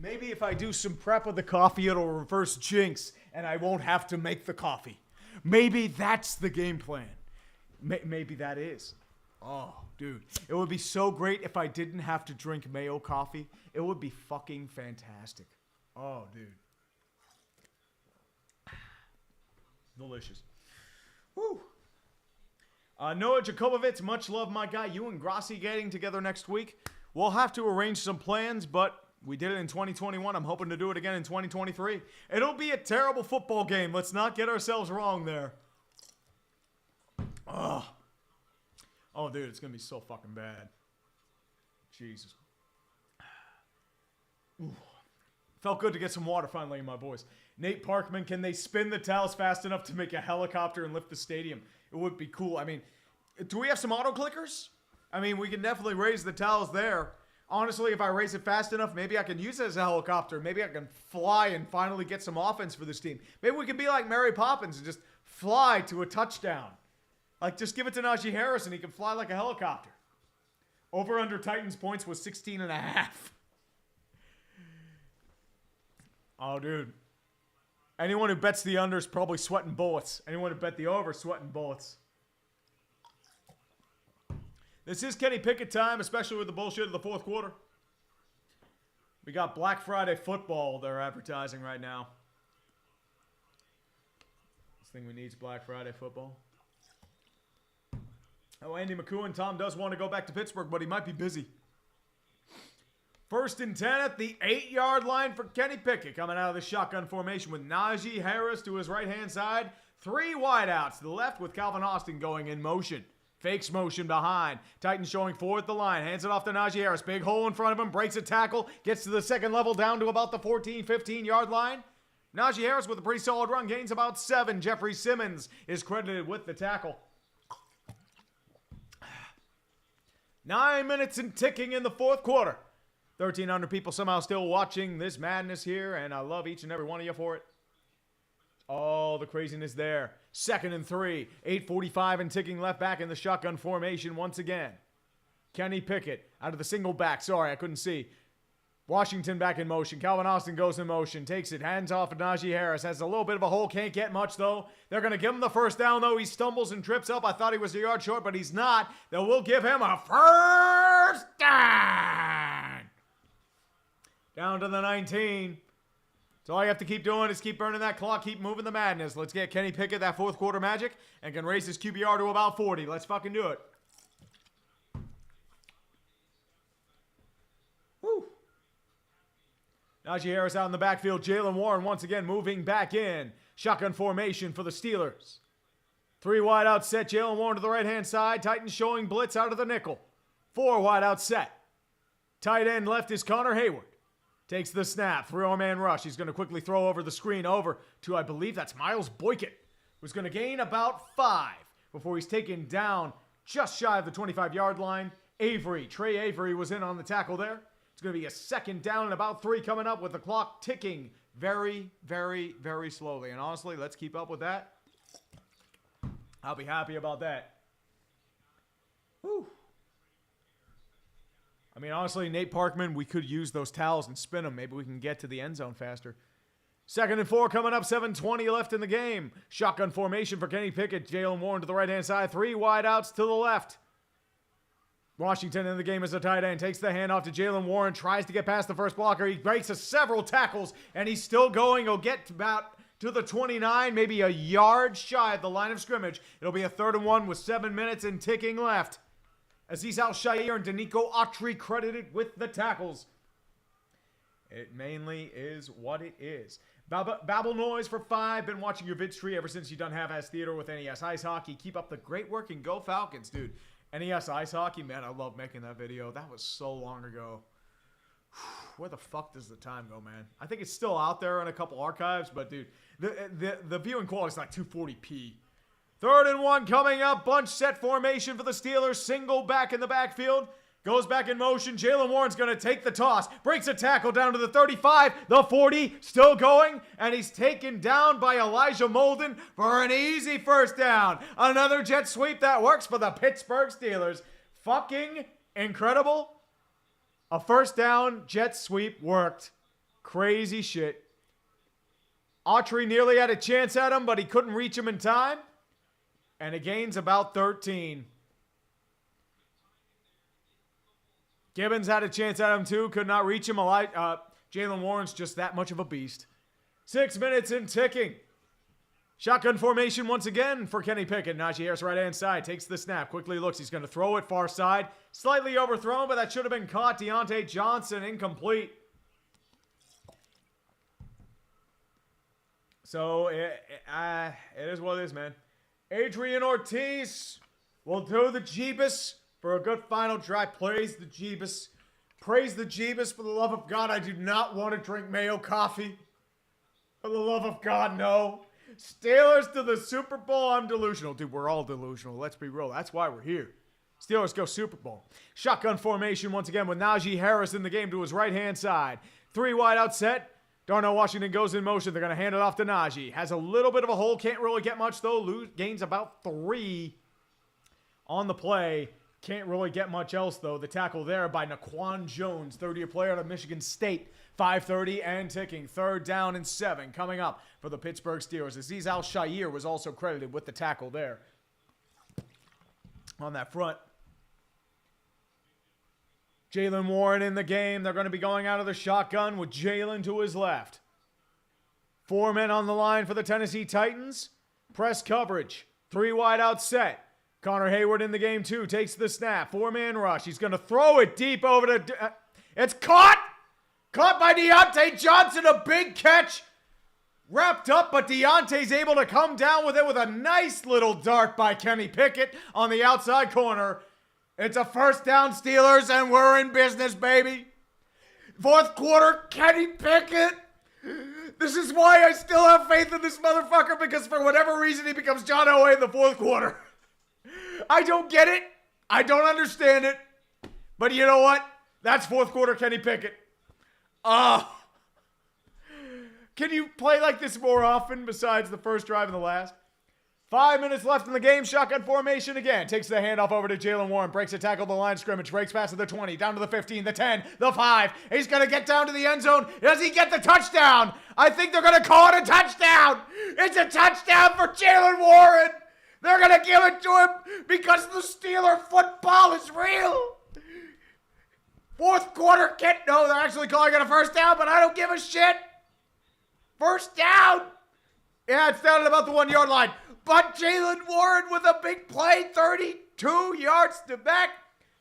Maybe if I do some prep of the coffee, it'll reverse jinx and I won't have to make the coffee. Maybe that's the game plan. Maybe that is. Oh, dude. It would be so great if I didn't have to drink Mayo coffee. It would be fucking fantastic. Oh, dude. Delicious. Woo. Noah Jacobovitz, much love, my guy. You and Grassi getting together next week. We'll have to arrange some plans, but we did it in 2021. I'm hoping to do it again in 2023. It'll be a terrible football game. Let's not get ourselves wrong there. Oh, dude, it's going to be so fucking bad. Jesus. Ooh. Felt good to get some water finally, my boys. Nate Parkman, can they spin the towels fast enough to make a helicopter and lift the stadium? It would be cool. I mean, do we have some auto clickers? I mean, we can definitely raise the towels there. Honestly, if I raise it fast enough, maybe I can use it as a helicopter. Maybe I can fly and finally get some offense for this team. Maybe we can be like Mary Poppins and just fly to a touchdown. Like, just give it to Najee Harris and he can fly like a helicopter. Over under Titans points was 16.5. Oh, dude. Anyone who bets the under is probably sweating bullets. Anyone who bet the over is sweating bullets. This is Kenny Picket time, especially with the bullshit of the fourth quarter. We got Black Friday football they're advertising right now. This thing we need is Black Friday football. Oh, Andy McCoon, Tom does want to go back to Pittsburgh, but he might be busy. 1st and 10 at the 8-yard line for Kenny Picket, coming out of the shotgun formation with Najee Harris to his right-hand side. 3 wideouts to the left with Calvin Austin going in motion. Fakes motion behind. Titans showing 4 at the line. Hands it off to Najee Harris. Big hole in front of him. Breaks a tackle. Gets to the second level down to about the 14, 15-yard line. Najee Harris with a pretty solid run. Gains about 7. Jeffrey Simmons is credited with the tackle. 9 minutes and ticking in the fourth quarter. 1,300 people somehow still watching this madness here, and I love each and every one of you for it. All the craziness there. 2nd and 3. 8:45 and ticking left back in the shotgun formation once again. Kenny Picket out of the single back. Sorry, I couldn't see. Washington back in motion. Calvin Austin goes in motion. Takes it. Hands off of Najee Harris. Has a little bit of a hole. Can't get much, though. They're going to give him the first down, though. He stumbles and trips up. I thought he was a yard short, but he's not. They will give him a first down. Down to the 19. So all you have to keep doing is keep burning that clock, keep moving the madness. Let's get Kenny Pickett that fourth quarter magic and can raise his QBR to about 40. Let's fucking do it. Woo. Najee Harris out in the backfield. Jaylen Warren once again moving back in. Shotgun formation for the Steelers. 3 wide out set. Jaylen Warren to the right-hand side. Titans showing blitz out of the nickel. 4 wide out set. Tight end left is Connor Hayward. Takes the snap, 3-man rush. He's going to quickly throw over the screen over to, I believe that's Miles Boykin, who's going to gain about 5 before he's taken down just shy of the 25-yard line. Trey Avery was in on the tackle there. It's going to be a 2nd down and about 3 coming up with the clock ticking very, very, very slowly. And honestly, let's keep up with that. I'll be happy about that. Whew. I mean, honestly, Nate Parkman, we could use those towels and spin them. Maybe we can get to the end zone faster. 2nd and 4 coming up, 7:20 left in the game. Shotgun formation for Kenny Pickett. Jaylen Warren to the right-hand side. 3 wide outs to the left. Washington in the game as a tight end. Takes the handoff to Jaylen Warren. Tries to get past the first blocker. He breaks several tackles, and he's still going. He'll get about to the 29, maybe a yard shy of the line of scrimmage. It'll be a 3rd and 1 with 7 minutes and ticking left. Aziz Al-Shaair and Danico Autry credited with the tackles. It mainly is what it is. Babble Noise for 5. Been watching your vid tree ever since you done half-ass theater with NES Ice Hockey. Keep up the great work and go Falcons, dude. NES Ice Hockey, man, I love making that video. That was so long ago. Where the fuck does the time go, man? I think it's still out there in a couple archives, but dude, the viewing quality is like 240p. 3rd and 1 coming up. Bunch set formation for the Steelers. Single back in the backfield. Goes back in motion. Jaylen Warren's going to take the toss. Breaks a tackle down to the 35. The 40. Still going. And he's taken down by Elijah Molden for an easy first down. Another jet sweep that works for the Pittsburgh Steelers. Fucking incredible. A first down jet sweep worked. Crazy shit. Autry nearly had a chance at him, but he couldn't reach him in time. And it gains about 13. Gibbons had a chance at him too. Could not reach him. Jaylen Warren's just that much of a beast. 6 minutes and ticking. Shotgun formation once again for Kenny Picket. Najee Harris right-hand side. Takes the snap. Quickly looks. He's going to throw it far side. Slightly overthrown, but that should have been caught. Deontay Johnson incomplete. So it is what it is, man. Adrian Ortiz will do the Jeebus for a good final drive. Praise the Jeebus. Praise the Jeebus. For the love of God, I do not want to drink Mayo Coffee. For the love of God, no. Steelers to the Super Bowl. I'm delusional. Dude, we're all delusional. Let's be real. That's why we're here. Steelers go Super Bowl. Shotgun formation once again with Najee Harris in the game to his right-hand side. 3 wide out set. Darnell Washington goes in motion. They're going to hand it off to Najee. Has a little bit of a hole. Can't really get much, though. Gains about 3 on the play. Can't really get much else, though. The tackle there by Naquan Jones, third-year player out of Michigan State. 5:30 and ticking. 3rd down and 7 coming up for the Pittsburgh Steelers. Aziz Al-Shaair was also credited with the tackle there on that front. Jaylen Warren in the game. They're going to be going out of the shotgun with Jaylen to his left. 4 men on the line for the Tennessee Titans. Press coverage. 3 wide out set. Connor Hayward in the game too. Takes the snap. 4-man rush. He's going to throw it deep over to... it's caught! Caught by Deontay Johnson. A big catch. Wrapped up, but Deontay's able to come down with it with a nice little dart by Kenny Picket on the outside corner. It's a first down, Steelers, and we're in business, baby. 4th quarter, Kenny Picket. This is why I still have faith in this motherfucker, because for whatever reason, he becomes John Elway in the 4th quarter. I don't get it. I don't understand it. But you know what? That's 4th quarter Kenny Picket. Can you play like this more often besides the first drive and the last? 5 minutes left in the game. Shotgun formation again. Takes the handoff over to Jaylen Warren. Breaks a tackle to the line of scrimmage. Breaks past to the 20. Down to the 15. The 10. The 5. He's going to get down to the end zone. Does he get the touchdown? I think they're going to call it a touchdown. It's a touchdown for Jaylen Warren. They're going to give it to him because the Steeler football is real. 4th quarter kid. No, they're actually calling it a first down, but I don't give a shit. First down. Yeah, it's down at about the 1 yard line. But Jaylen Warren with a big play, 32 yards to back,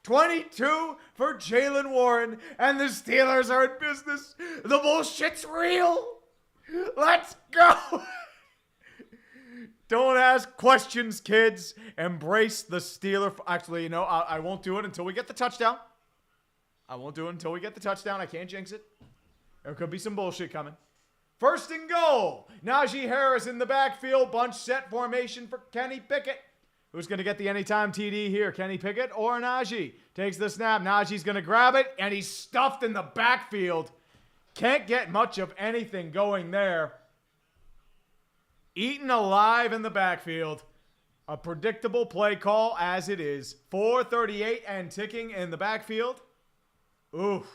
22 for Jaylen Warren, and the Steelers are in business. The bullshit's real. Let's go. Don't ask questions, kids. Embrace the Steeler. Actually, you know, I won't do it until we get the touchdown. I won't do it until we get the touchdown. I can't jinx it. There could be some bullshit coming. 1st and goal. Najee Harris in the backfield. Bunch set formation for Kenny Picket. Who's going to get the anytime TD here? Kenny Picket or Najee? Takes the snap. Najee's going to grab it, and he's stuffed in the backfield. Can't get much of anything going there. Eaten alive in the backfield. A predictable play call as it is. 4:38 and ticking in the backfield. Oof.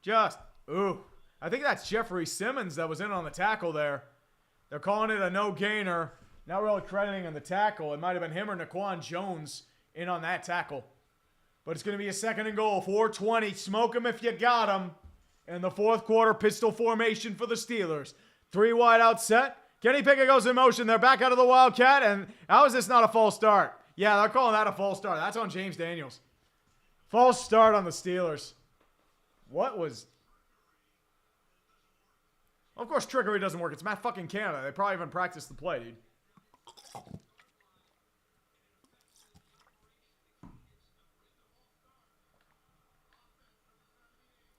Just, oof. I think that's Jeffrey Simmons that was in on the tackle there. They're calling it a no-gainer. Not really crediting on the tackle. It might have been him or Naquan Jones in on that tackle. But it's going to be a 2nd and goal. 4:20. Smoke him if you got him. In the 4th quarter, pistol formation for the Steelers. 3 wide out set. Kenny Pickett goes in motion. They're back out of the Wildcat. And how is this not a false start? Yeah, they're calling that a false start. That's on James Daniels. False start on the Steelers. What was... Of course, trickery doesn't work. It's Matt fucking Canada. They probably haven't practiced the play, dude.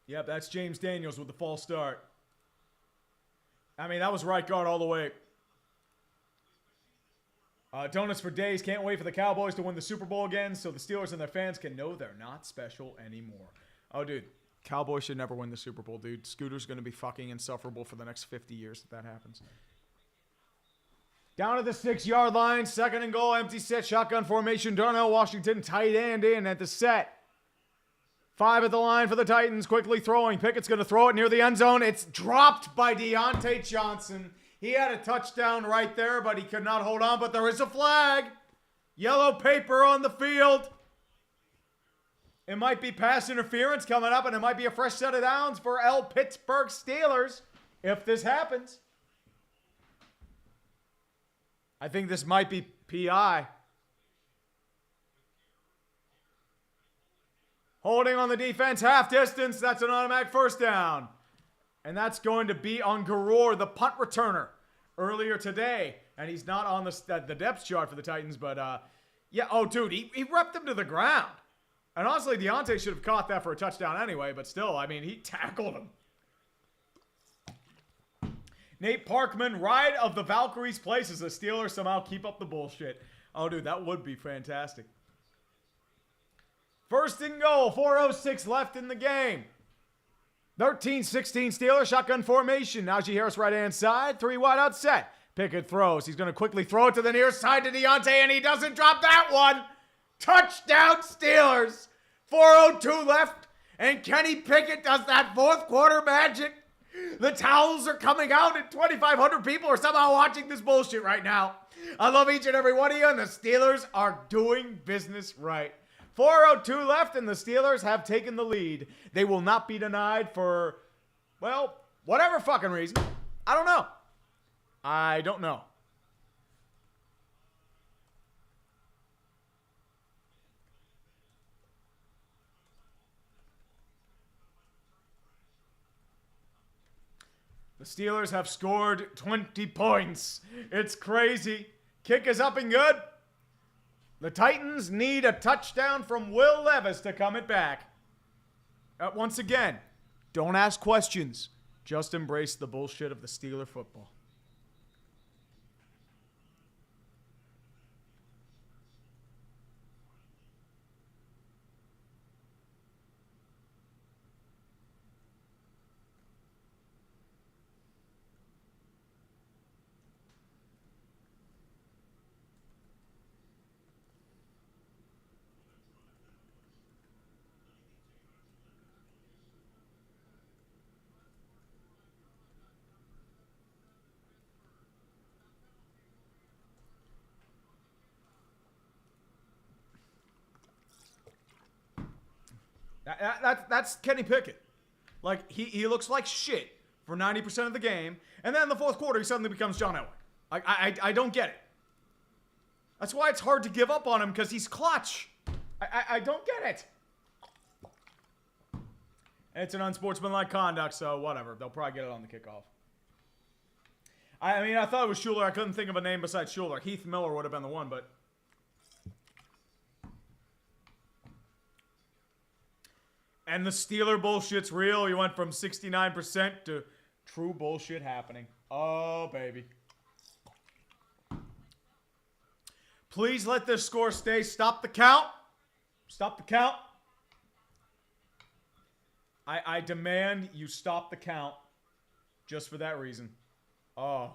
Yep, that's James Daniels with the false start. I mean, that was right guard all the way. Donuts for days. Can't wait for the Cowboys to win the Super Bowl again so the Steelers and their fans can know they're not special anymore. Oh, dude. Cowboys should never win the Super Bowl, dude. Scooter's going to be fucking insufferable for the next 50 years if that happens. Down to the 6-yard line. 2nd and goal. Empty set. Shotgun formation. Darnell Washington tight end in at the set. 5 at the line for the Titans. Quickly throwing. Pickett's going to throw it near the end zone. It's dropped by Deontay Johnson. He had a touchdown right there, but he could not hold on. But there is a flag. Yellow paper on the field. It might be pass interference coming up, and it might be a fresh set of downs for Pittsburgh Steelers if this happens. I think this might be PI. Holding on the defense, half distance. That's an automatic first down. And that's going to be on Garor, the punt returner, earlier today. And he's not on the depth chart for the Titans, but yeah. Oh, dude, he repped him to the ground. And honestly, Deontay should have caught that for a touchdown anyway, but still, I mean, he tackled him. Nate Parkman, ride of the Valkyries place as the Steelers somehow keep up the bullshit. Oh, dude, that would be fantastic. 1st and goal, 4:06 left in the game. 13-16 Steelers, shotgun formation. Najee Harris right-hand side, 3 wide out set. Picket throws. He's going to quickly throw it to the near side to Deontay, and he doesn't drop that one. Touchdown Steelers. 4:02 left, and Kenny Picket does that 4th quarter magic. The towels are coming out, and 2,500 people are somehow watching this bullshit right now. I love each and every one of you, and the Steelers are doing business right. 4:02 left, and the Steelers have taken the lead. They will not be denied for, well, whatever fucking reason. I don't know. I don't know. The Steelers have scored 20 points. It's crazy. Kick is up and good. The Titans need a touchdown from Will Levis to come it back. Once again, don't ask questions. Just embrace the bullshit of the Steeler football. That's Kenny Pickett. Like, he looks like shit for 90% of the game, and then in the 4th quarter, he suddenly becomes John Elway. I don't get it. That's why it's hard to give up on him, because he's clutch. I don't get it. And it's an unsportsmanlike conduct, so whatever. They'll probably get it on the kickoff. I mean, I thought it was Schuler. I couldn't think of a name besides Schuler. Heath Miller would have been the one, but... And the Steeler bullshit's real. You went from 69% to true bullshit happening. Oh, baby. Please let this score stay. Stop the count. Stop the count. I demand you stop the count just for that reason. Oh,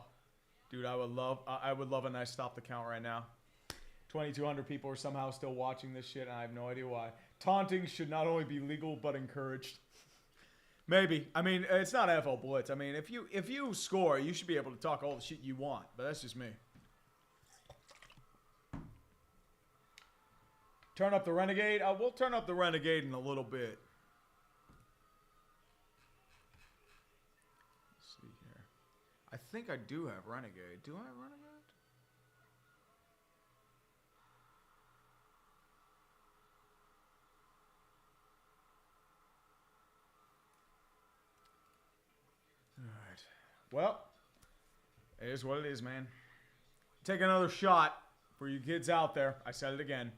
dude, I would love a nice stop the count right now. 2,200 people are somehow still watching this shit, and I have no idea why. Taunting should not only be legal, but encouraged. Maybe. I mean, it's not NFL Blitz. I mean, if you score, you should be able to talk all the shit you want, but that's just me. Turn up the Renegade. We'll turn up the Renegade in a little bit. Let's see here. I think I do have Renegade. Do I have Renegade? Well, it is what it is, man. Take another shot for you kids out there. I said it again.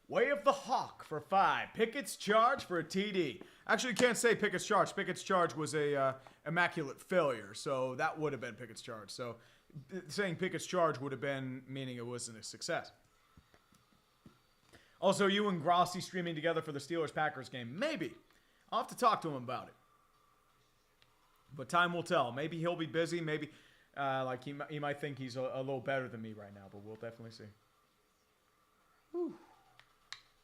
Way of the Hawk for 5. Pickett's charge for a TD. Actually, you can't say Pickett's charge. Pickett's charge was a immaculate failure, so that would have been Pickett's charge. So saying Pickett's charge would have been meaning it wasn't a success. Also, you and Grossi streaming together for the Steelers-Packers game. Maybe. I'll have to talk to him about it. But time will tell. Maybe he'll be busy. Maybe he might think he's a little better than me right now, but we'll definitely see. Whew.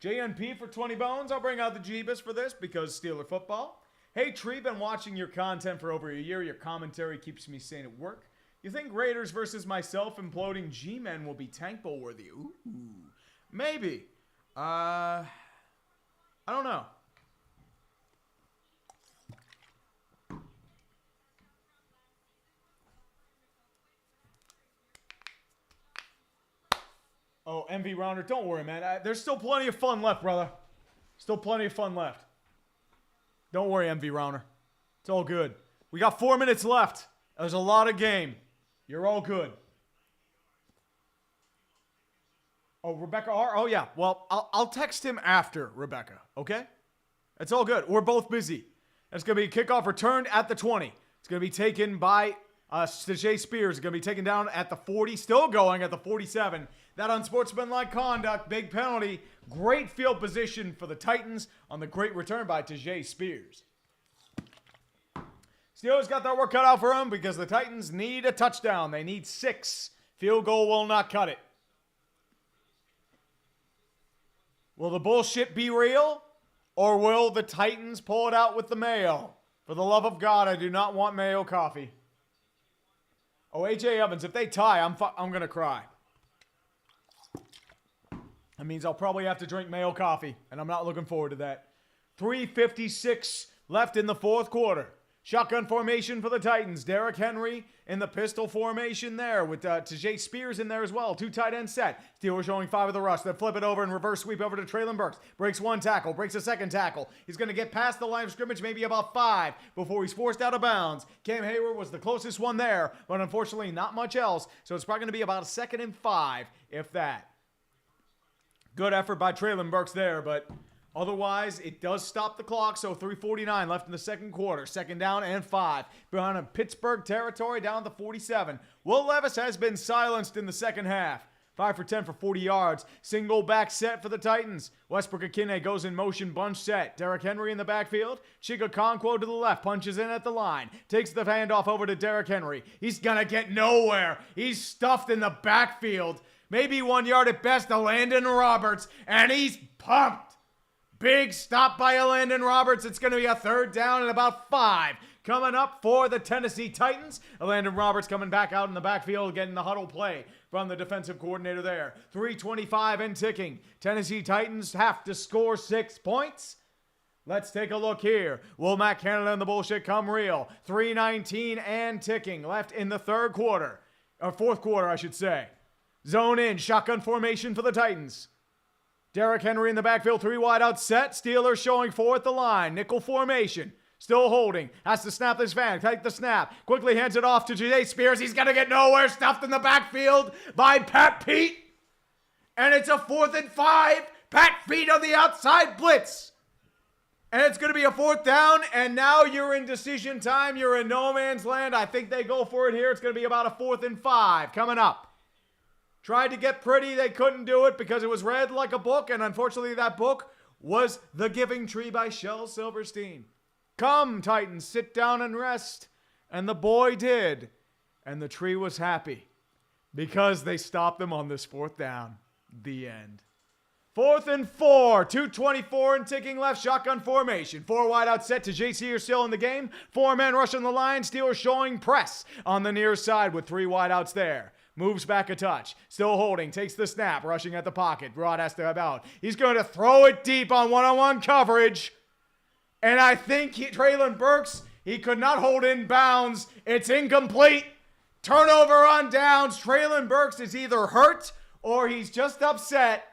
JNP for 20 bones. I'll bring out the Jeebus for this because Steeler football. Hey, Tree, been watching your content for over a year. Your commentary keeps me sane at work. You think Raiders versus myself imploding G-Men will be tank bowl worthy? Ooh, maybe. I don't know. Oh, MV Rounder, don't worry, man. There's still plenty of fun left, brother. Still plenty of fun left. Don't worry, MV Rounder. It's all good. We got 4 minutes left. There's a lot of game. You're all good. Oh, Rebecca R? Oh, yeah. Well, I'll text him after, Rebecca, okay? It's all good. We're both busy. It's going to be a kickoff returned at the 20. It's going to be taken by Tajay Spears. It's going to be taken down at the 40. Still going at the 47. That unsportsmanlike conduct, big penalty. Great field position for the Titans on the great return by Tajay Spears. Steelers got their work cut out for them because the Titans need a touchdown. They need 6. Field goal will not cut it. Will the bullshit be real? Or will the Titans pull it out with the Mayo? For the love of God, I do not want Mayo Coffee. Oh, AJ Evans, if they tie, I'm going to cry. That means I'll probably have to drink Mayo Coffee, and I'm not looking forward to that. 3:56 left in the fourth quarter. Shotgun formation for the Titans. Derrick Henry in the pistol formation there with Tajay Spears in there as well. 2 tight end set. Steelers showing 5 of the rush. Then flip it over and reverse sweep over to Traylon Burks. Breaks 1 tackle. Breaks a 2nd tackle. He's going to get past the line of scrimmage, maybe about 5 before he's forced out of bounds. Cam Hayward was the closest one there, but unfortunately not much else. So it's probably going to be about a 2nd and 5, if that. Good effort by Traylon Burks there, but otherwise, it does stop the clock, so 3:49 left in the second quarter. 2nd down and 5. Behind in Pittsburgh territory, down to 47. Will Levis has been silenced in the second half. 5 for 10 for 40 yards. Single back set for the Titans. Westbrook Akine goes in motion bunch set. Derrick Henry in the backfield. Chika Okonkwo to the left. Punches in at the line. Takes the handoff over to Derrick Henry. He's going to get nowhere. He's stuffed in the backfield. Maybe 1 yard at best to Landon Roberts, and he's pumped. Big stop by Landon Roberts. It's going to be a 3rd down and about 5. Coming up for the Tennessee Titans. Landon Roberts coming back out in the backfield, getting the huddle play from the defensive coordinator there. 3:25 and ticking. Tennessee Titans have to score 6 points. Let's take a look here. Will Matt Canada and the bullshit come real? 3:19 and ticking left in the fourth quarter, I should say. Zone in, shotgun formation for the Titans. Derrick Henry in the backfield, 3 wide out set. Steelers showing 4 at the line. Nickel formation. Still holding. Has to snap this fan. Take the snap. Quickly hands it off to Tajay Spears. He's going to get nowhere. Stuffed in the backfield by Pat Pete. And it's a 4th and 5. Pat Pete on the outside blitz. And it's going to be a 4th down. And now you're in decision time. You're in no man's land. I think they go for it here. It's going to be about a 4th and 5 coming up. Tried to get pretty. They couldn't do it because it was read like a book. And unfortunately, that book was The Giving Tree by Shel Silverstein. Come, Titans, sit down and rest. And the boy did. And the tree was happy because they stopped them on this 4th down. The end. 4th and 4. 2:24 and ticking left. Shotgun formation. 4 wide out set to JC are still in the game. 4 men rushing the line. Steelers showing press on the near side with 3 wide outs there. Moves back a touch. Still holding. Takes the snap. Rushing at the pocket. Rod has to have out. He's going to throw it deep on one-on-one coverage. And I think Traylon Burks, he could not hold in bounds. It's incomplete. Turnover on downs. Traylon Burks is either hurt or he's just upset.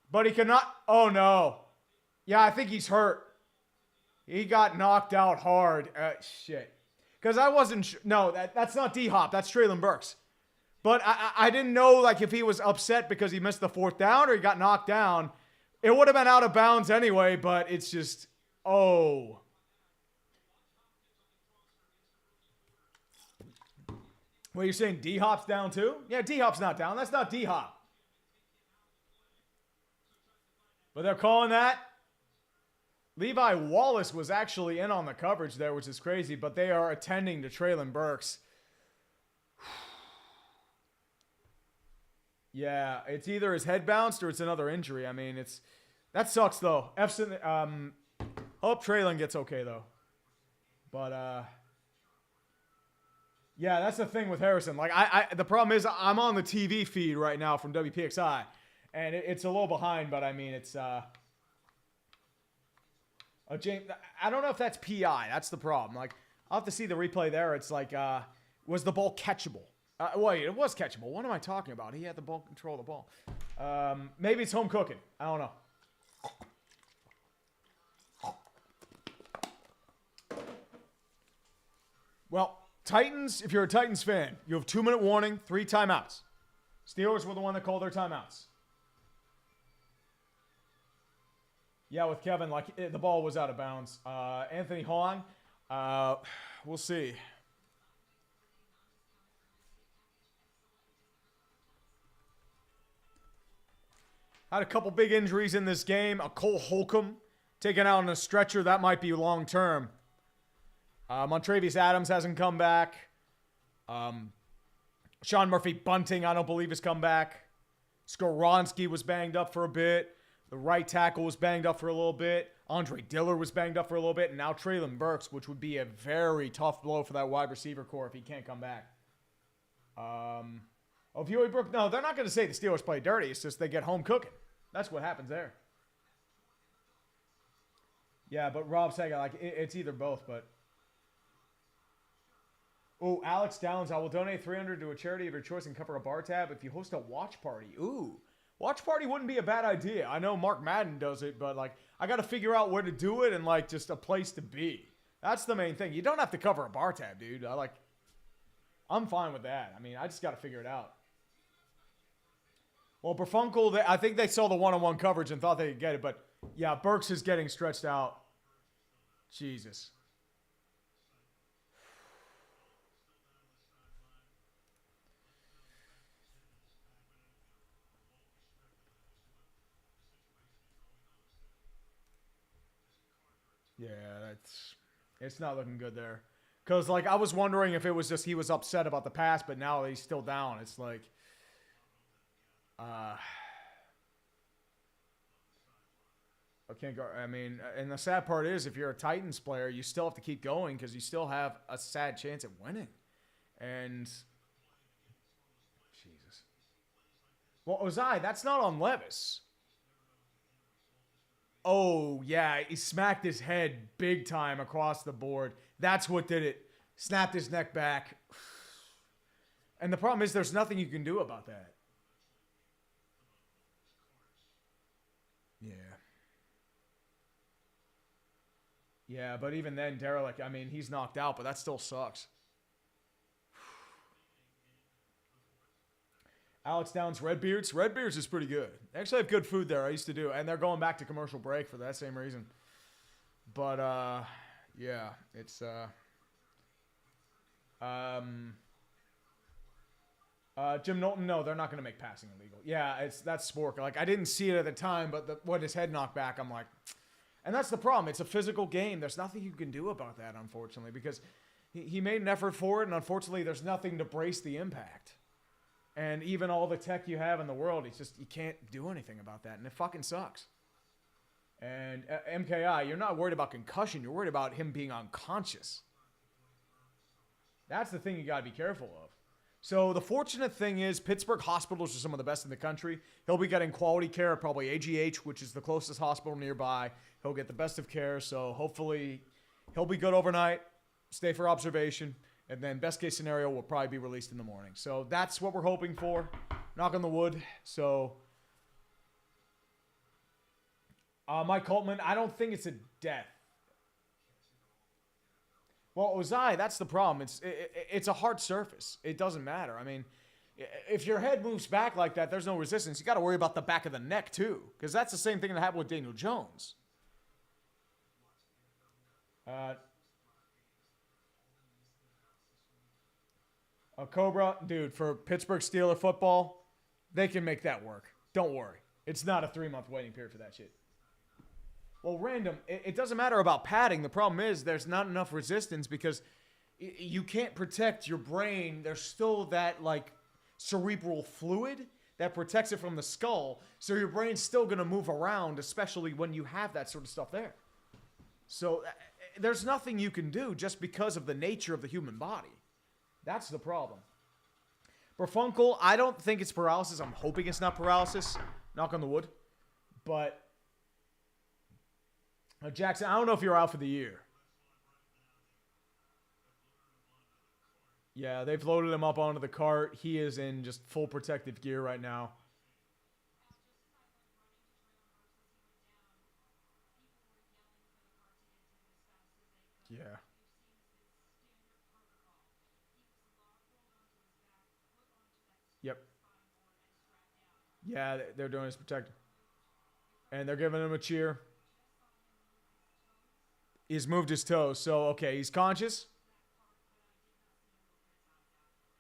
But he cannot. Oh, no. Yeah, I think he's hurt. He got knocked out hard. Shit. Because I wasn't sure. No, that's not D-Hop. That's Treylon Burks. But I didn't know, like, if he was upset because he missed the 4th down or he got knocked down. It would have been out of bounds anyway, but it's just, oh. What, you're saying D-Hop's down too? Yeah, D-Hop's not down. That's not D-Hop. But they're calling that. Levi Wallace was actually in on the coverage there, which is crazy, but they are attending to Treylon Burks. Yeah, it's either his head bounced or it's another injury. I mean, that sucks though. Hope Treylon gets okay though. But yeah, that's the thing with Harrison. Like the problem is I'm on the TV feed right now from WPXI, and it's a little behind. But I mean, it's James. I don't know if that's PI. That's the problem. Like I'll have to see the replay there. It's like was the ball catchable? Wait, it was catchable. What am I talking about? He had the ball control of the ball. Maybe it's home cooking. I don't know. Well, Titans, if you're a Titans fan, you have 2-minute warning, 3 timeouts. Steelers were the one that called their timeouts. Yeah, with Kevin, like the ball was out of bounds. Anthony Hong, we'll see. Had a couple big injuries in this game. A Cole Holcomb taken out on a stretcher. That might be long term. Montravius Adams hasn't come back. Sean Murphy Bunting, I don't believe, has come back. Skoronski was banged up for a bit. The right tackle was banged up for a little bit. Andre Diller was banged up for a little bit. And now Treylon Burks, which would be a very tough blow for that wide receiver core if he can't come back. Huey Brook, no, they're not going to say the Steelers play dirty. It's just they get home cooking. That's what happens there. Yeah, but Rob Sagan, like, it's either both, but. Oh, Alex Downs, I will donate $300 to a charity of your choice and cover a bar tab if you host a watch party. Ooh, watch party wouldn't be a bad idea. I know Mark Madden does it, but, like, I got to figure out where to do it and, like, just a place to be. That's the main thing. You don't have to cover a bar tab, dude. I'm fine with that. I mean, I just got to figure it out. Well, Berfunkel, I think they saw the one-on-one coverage and thought they could get it, but, yeah, Burks is getting stretched out. Jesus. Yeah, it's not looking good there. Because, like, I was wondering if it was just he was upset about the pass, but now he's still down. It's like, I can't go. I mean, and the sad part is if you're a Titans player, you still have to keep going because you still have a sad chance at winning. And, Jesus. Well, Ozai, that's not on Levis. Oh, yeah, he smacked his head big time across the board. That's what did it. Snapped his neck back. And the problem is there's nothing you can do about that. Yeah. Yeah, but even then, Derelict, I mean, he's knocked out, but that still sucks. Alex Downs, Redbeards. Redbeards is pretty good. They actually have good food there. I used to do. And they're going back to commercial break for that same reason. But, yeah, it's, Jim Knowlton, no, they're not going to make passing illegal. Yeah, that's Spork. Like, I didn't see it at the time, but when his head knocked back, I'm like, and that's the problem. It's a physical game. There's nothing you can do about that, unfortunately, because he made an effort for it, and unfortunately, there's nothing to brace the impact. And even all the tech you have in the world, it's just, you can't do anything about that. And it fucking sucks. And MKI, you're not worried about concussion. You're worried about him being unconscious. That's the thing you got to be careful of. So the fortunate thing is Pittsburgh hospitals are some of the best in the country. He'll be getting quality care at probably AGH, which is the closest hospital nearby. He'll get the best of care. So hopefully he'll be good overnight, stay for observation. And then best case scenario will probably be released in the morning. So that's what we're hoping for. Knock on the wood. So Mike Coltman, I don't think it's a death. Well, Ozai, that's the problem. It's a hard surface. It doesn't matter. I mean, if your head moves back like that, there's no resistance. You got to worry about the back of the neck too, because that's the same thing that happened with Daniel Jones. A Cobra, dude, for Pittsburgh Steeler football, they can make that work. Don't worry. It's not a 3-month waiting period for that shit. Well, random, it doesn't matter about padding. The problem is there's not enough resistance because you can't protect your brain. There's still that, like, cerebral fluid that protects it from the skull. So your brain's still going to move around, especially when you have that sort of stuff there. So there's nothing you can do just because of the nature of the human body. That's the problem. Berfunkel, I don't think it's paralysis. I'm hoping it's not paralysis. Knock on the wood. But Jackson, I don't know if you're out for the year. Yeah, they've loaded him up onto the cart. He is in just full protective gear right now. Yeah. Yep. Yeah, they're doing his protector. And they're giving him a cheer. He's moved his toes. So, okay, he's conscious.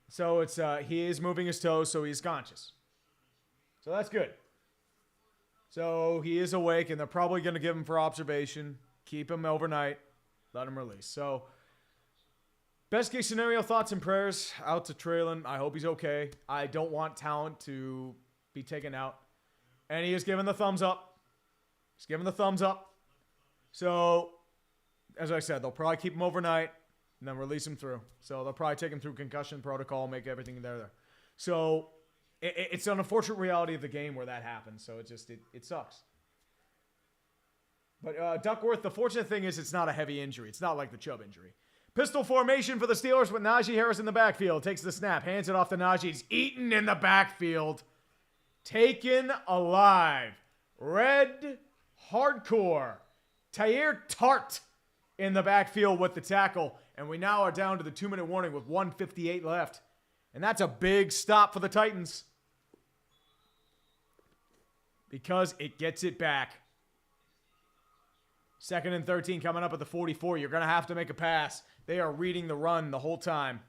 So it's he is moving his toes, so he's conscious. So that's good. So he is awake, and they're probably going to give him for observation, keep him overnight, let him release. So best case scenario, thoughts and prayers out to Traylon. I hope he's okay. I don't want talent to be taken out. And he is giving the thumbs up. He's giving the thumbs up. So, as I said, they'll probably keep him overnight and then release him through. So they'll probably take him through concussion protocol, make everything there. So it's an unfortunate reality of the game where that happens. So it sucks. But Duckworth, the fortunate thing is it's not a heavy injury. It's not like the Chubb injury. Pistol formation for the Steelers with Najee Harris in the backfield. Takes the snap, hands it off to Najee. He's eaten in the backfield. Taken alive. Red hardcore. Tyre Tart in the backfield with the tackle. And we now are down to the 2-minute warning with 1:58 left. And that's a big stop for the Titans. Because it gets it back. 2nd and 13 coming up at the 44. You're going to have to make a pass. They are reading the run the whole time.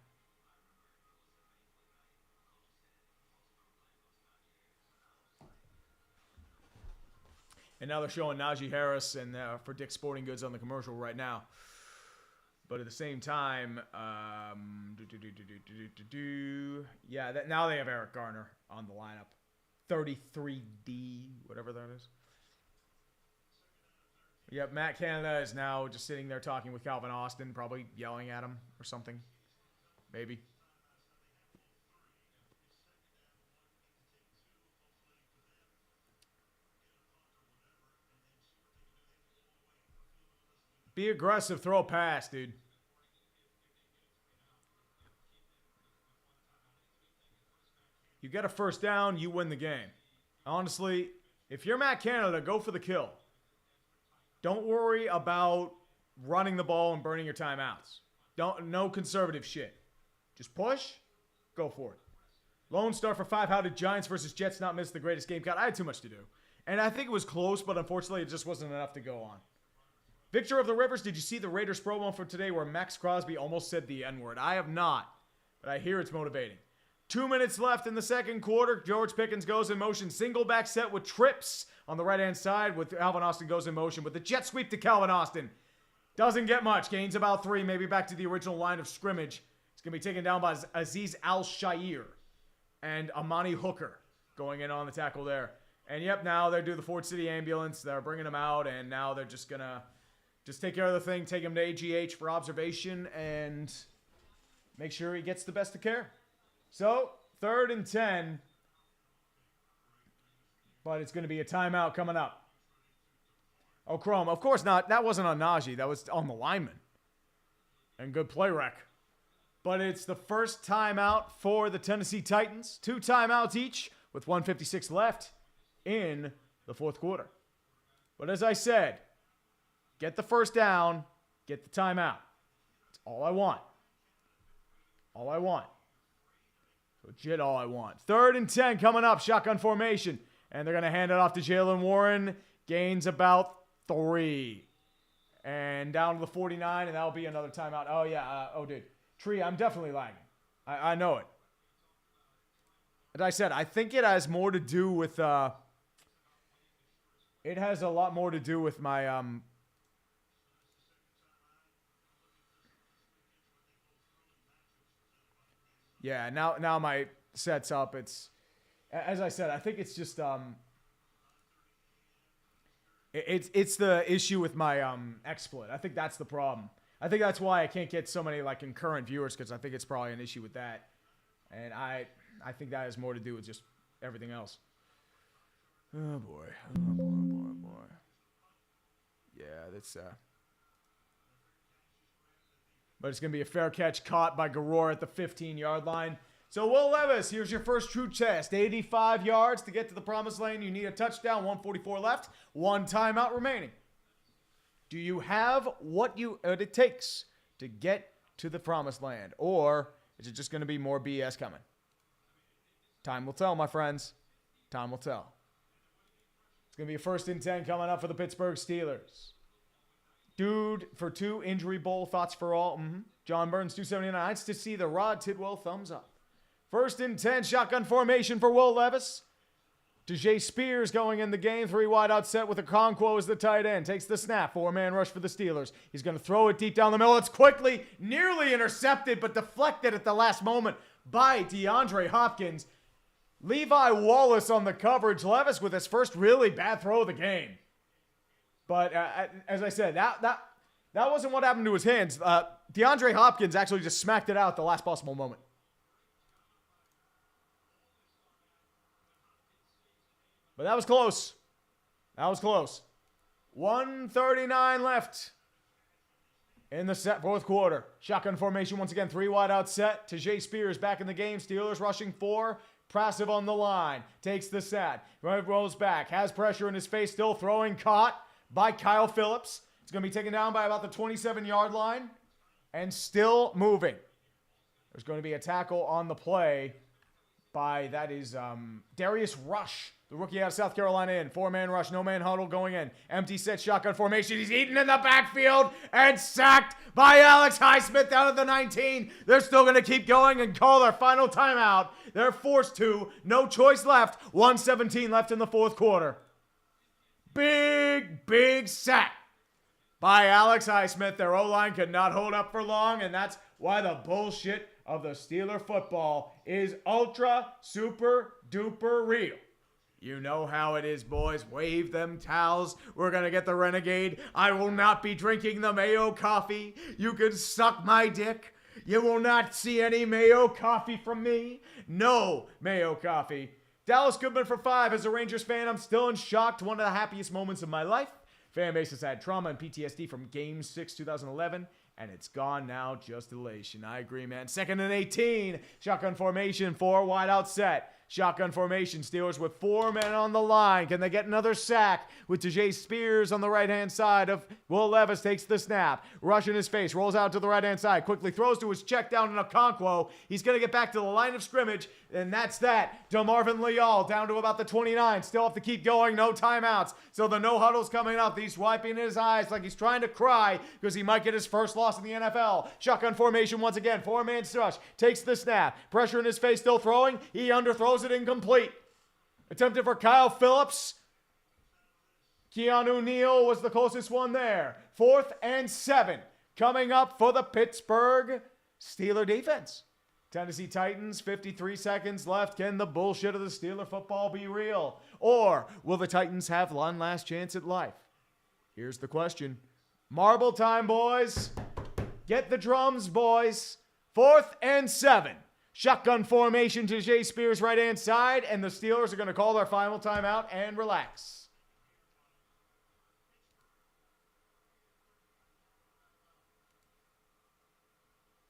And now they're showing Najee Harris and for Dick's Sporting Goods on the commercial right now. But at the same time, yeah, now they have Eric Garner on the lineup. 33D, whatever that is. Yep, Matt Canada is now just sitting there talking with Calvin Austin, probably yelling at him or something. Maybe. Be aggressive, throw a pass, dude. You get a first down, you win the game. Honestly, if you're Matt Canada, go for the kill. Don't worry about running the ball and burning your timeouts. No conservative shit. Just push, go for it. Lone Star for 5. How did Giants versus Jets not miss the greatest game? God, I had too much to do. And I think it was close, but unfortunately it just wasn't enough to go on. Victor of the Rivers, did you see the Raiders promo for today where Max Crosby almost said the N-word? I have not, but I hear it's motivating. 2 minutes left in the second quarter. George Pickens goes in motion. Single back set with trips on the right-hand side with Calvin Austin goes in motion with the jet sweep to Calvin Austin. Doesn't get much. Gains about 3, maybe back to the original line of scrimmage. It's going to be taken down by Azeez Al-Shair and Amani Hooker going in on the tackle there. And yep, now they're doing the Ford City ambulance. They're bringing him out, and now they're just going to take care of the thing, take him to AGH for observation, and make sure he gets the best of care. So, 3rd and 10. But it's going to be a timeout coming up. Oh, Chrome. Of course not. That wasn't on Najee. That was on the lineman. And good play rec. But it's the first timeout for the Tennessee Titans. 2 timeouts each with 1:56 left in the 4th quarter. But as I said, get the first down, get the timeout. That's All I want. All I want. Legit all I want. 3rd and 10 coming up. Shotgun formation. And they're going to hand it off to Jalen Warren. Gains about 3. And down to the 49, and that'll be another timeout. Oh, yeah. Dude. Tree, I'm definitely lagging. I know it. As I said, I think it has more to do with... it has a lot more to do with my... Yeah, now my set's up. It's... As I said, I think it's just... It's the issue with my XSplit. I think that's the problem. I think that's why I can't get so many like concurrent viewers, because I think it's probably an issue with that. And I think that has more to do with just everything else. Oh boy. Oh boy, boy, boy. Yeah, that's but it's going to be a fair catch caught by Garor at the 15-yard line. So, Will Levis, here's your first true test. 85 yards to get to the promised land. You need a touchdown, 1:44 left, 1 timeout remaining. Do you have what it takes to get to the promised land? Or is it just going to be more BS coming? Time will tell, my friends. Time will tell. It's going to be a 1st and 10 coming up for the Pittsburgh Steelers. Dude for 2, injury bowl, thoughts for all. John Burns, 279. Nice to see the Rod Tidwell thumbs up. 1st and 10, shotgun formation for Will Levis. DeJay Spears going in the game. 3 wide out set with Okonkwo as the tight end. Takes the snap. 4-man rush for the Steelers. He's going to throw it deep down the middle. It's quickly, nearly intercepted, but deflected at the last moment by DeAndre Hopkins. Levi Wallace on the coverage. Levis with his first really bad throw of the game. But as I said, that wasn't what happened to his hands. DeAndre Hopkins actually just smacked it out at the last possible moment. But that was close. That was close. 1:39 left in the 4th quarter. Shotgun formation once again. 3 wide out set. DeJay Spears back in the game. Steelers rushing 4. Passive on the line. Takes the set. Rolls back. Has pressure in his face. Still throwing. Caught by Kyle Phillips. It's going to be taken down by about the 27-yard line. And still moving. There's going to be a tackle on the play by, that is Darius Rush. The rookie out of South Carolina in. 4-man rush, no-man huddle going in. Empty set, shotgun formation. He's eaten in the backfield and sacked by Alex Highsmith out of the 19. They're still going to keep going and call their final timeout. They're forced to. No choice left. 1:17 left in the 4th quarter. Big sack by Alex Highsmith. Their O-line could not hold up for long, and that's why the bullshit of the Steeler football is ultra, super, duper real. You know how it is, boys. Wave them towels. We're going to get the Renegade. I will not be drinking the Mayo Coffee. You can suck my dick. You will not see any Mayo Coffee from me. No Mayo Coffee. Dallas Goodman for 5. As a Rangers fan, I'm still in shock. One of the happiest moments of my life. Fan base has had trauma and PTSD from Game 6, 2011. And it's gone now, just elation. I agree, man. 2nd and 18. Shotgun formation, 4 wide out set. Shotgun formation. Steelers with 4 men on the line. Can they get another sack with DeJay Spears on the right-hand side of Will Levis takes the snap. Rush in his face. Rolls out to the right-hand side. Quickly throws to his check down in Okonkwo. He's going to get back to the line of scrimmage. And that's that. DeMarvin Leal down to about the 29. Still have to keep going. No timeouts. So the no huddle's coming up. He's wiping his eyes like he's trying to cry because he might get his first loss in the NFL. Shotgun formation once again. 4-man rush. Takes the snap. Pressure in his face. Still throwing. He underthrows it incomplete. Attempted for Kyle Phillips. Keanu Neal was the closest one there. 4th and 7 coming up for the Pittsburgh Steeler defense. Tennessee Titans, 53 seconds left. Can the bullshit of the Steeler football be real? Or will the Titans have one last chance at life? Here's the question. Marble time, boys. Get the drums, boys. 4th and 7. Shotgun formation to DeJay Spears right-hand side, and the Steelers are going to call their final timeout and relax.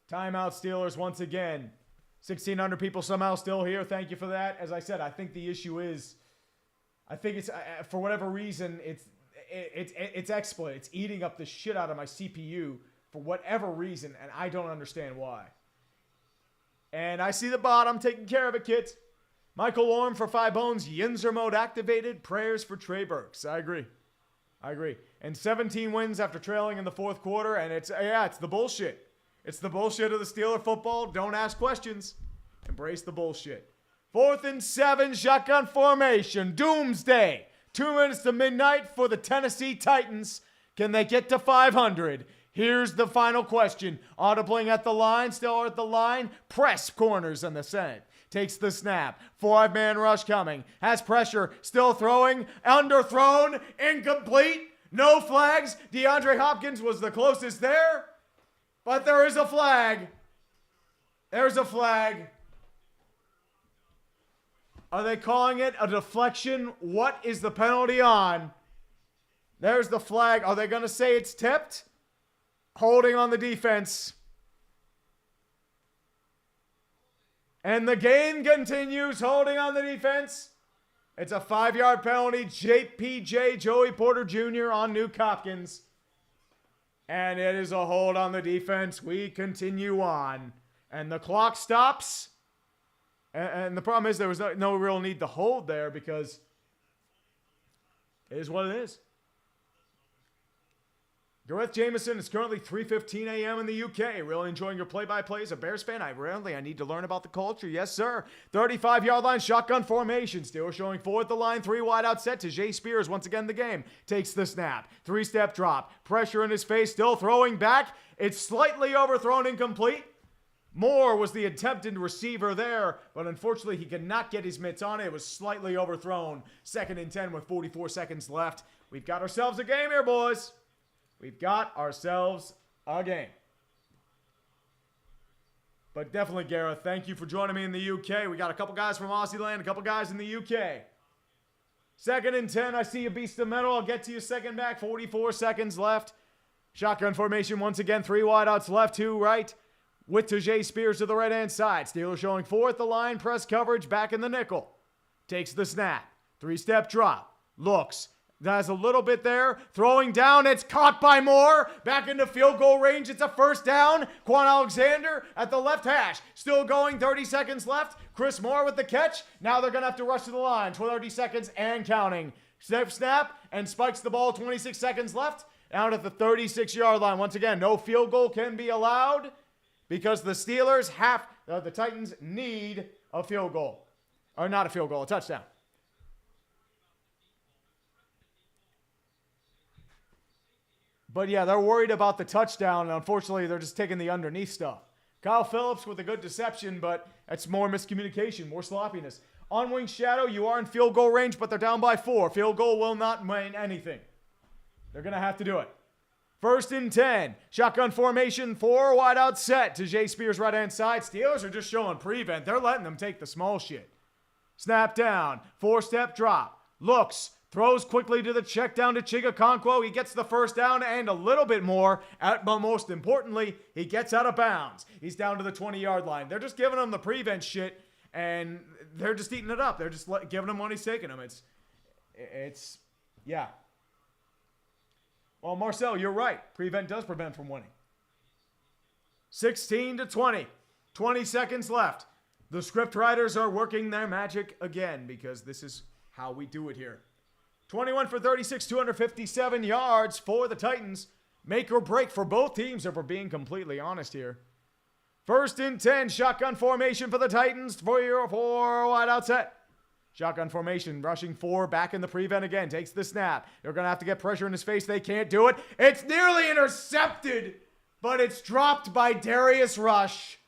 Timeout, Steelers, once again. 1,600 people somehow still here. Thank you for that. As I said, I think the issue is, I think it's, for whatever reason, it's XSplit. It's eating up the shit out of my CPU for whatever reason, and I don't understand why. And I see the bottom, taking care of it, kids. Michael Orm for 5 bones. Yinzer mode activated. Prayers for Trey Burks. I agree. And 17 wins after trailing in the fourth quarter, and it's the bullshit. It's the bullshit of the Steeler football. Don't ask questions. Embrace the bullshit. 4th and 7, shotgun formation. Doomsday. 2 minutes to midnight for the Tennessee Titans. Can they get to 500? Here's the final question. Audibling at the line, still at the line. Press corners in the Senate. Takes the snap. 5-man rush coming. Has pressure. Still throwing. Underthrown. Incomplete. No flags. DeAndre Hopkins was the closest there. But there is a flag. There's a flag. Are they calling it a deflection? What is the penalty on? There's the flag. Are they going to say it's tipped? Holding on the defense. And the game continues. Holding on the defense. It's a 5-yard penalty. JPJ, Joey Porter Jr. on Nuke Hopkins. And it is a hold on the defense. We continue on. And the clock stops. And the problem is there was no real need to hold there because it is what it is. Gareth Jameson, it's currently 3:15 a.m. in the UK. Really enjoying your play-by-play as a Bears fan. I need to learn about the culture. Yes, sir. 35-yard line, shotgun formation. Steelers showing 4 at the line, 3 wide out set to Jay Spears. Once again, the game takes the snap. 3-step drop. Pressure in his face, still throwing back. It's slightly overthrown, incomplete. Moore was the attempted receiver there, but unfortunately he could not get his mitts on it. It was slightly overthrown. 2nd and 10 with 44 seconds left. We've got ourselves a game here, boys. We've got ourselves a game. But definitely, Gareth, thank you for joining me in the UK. We got a couple guys from Aussie land, a couple guys in the UK. 2nd and 10, I see you, Beast of Metal. I'll get to you second back, 44 seconds left. Shotgun formation once again, 3 wideouts left, 2 right. With Tajay Spears to the right-hand side. Steelers showing 4 at the line, press coverage, back in the nickel. Takes the snap. 3-step drop. Looks. Has a little bit there. Throwing down. It's caught by Moore. Back into field goal range. It's a 1st down. Quan Alexander at the left hash. Still going. 30 seconds left. Chris Moore with the catch. Now they're going to have to rush to the line. 30 seconds and counting. Snap and spikes the ball. 26 seconds left. Out at the 36-yard line. Once again, no field goal can be allowed because the Steelers the Titans need a field goal. Or not a field goal, a touchdown. But yeah, they're worried about the touchdown, and unfortunately, they're just taking the underneath stuff. Kyle Phillips with a good deception, but that's more miscommunication, more sloppiness. On Wing Shadow, you are in field goal range, but they're down by 4. Field goal will not mean anything. They're going to have to do it. 1st and 10. Shotgun formation, 4 wide out set to Jay Spears right-hand side. Steelers are just showing prevent. They're letting them take the small shit. Snap down. 4-step drop. Looks. Throws quickly to the check down to Chigakonkwo. He gets the 1st down and a little bit more. But most importantly, he gets out of bounds. He's down to the 20-yard line. They're just giving him the prevent shit, and they're just eating it up. They're just giving him what he's taking him. Yeah. Well, Marcel, you're right. Prevent does prevent from winning. 16 to 20. 20 seconds left. The script writers are working their magic again because this is how we do it here. 21 for 36, 257 yards for the Titans. Make or break for both teams if we're being completely honest here. 1st and 10, shotgun formation for the Titans. 4 wide out set. Shotgun formation, rushing 4, back in the prevent again. Takes the snap. They're going to have to get pressure in his face. They can't do it. It's nearly intercepted, but it's dropped by Darius Rush.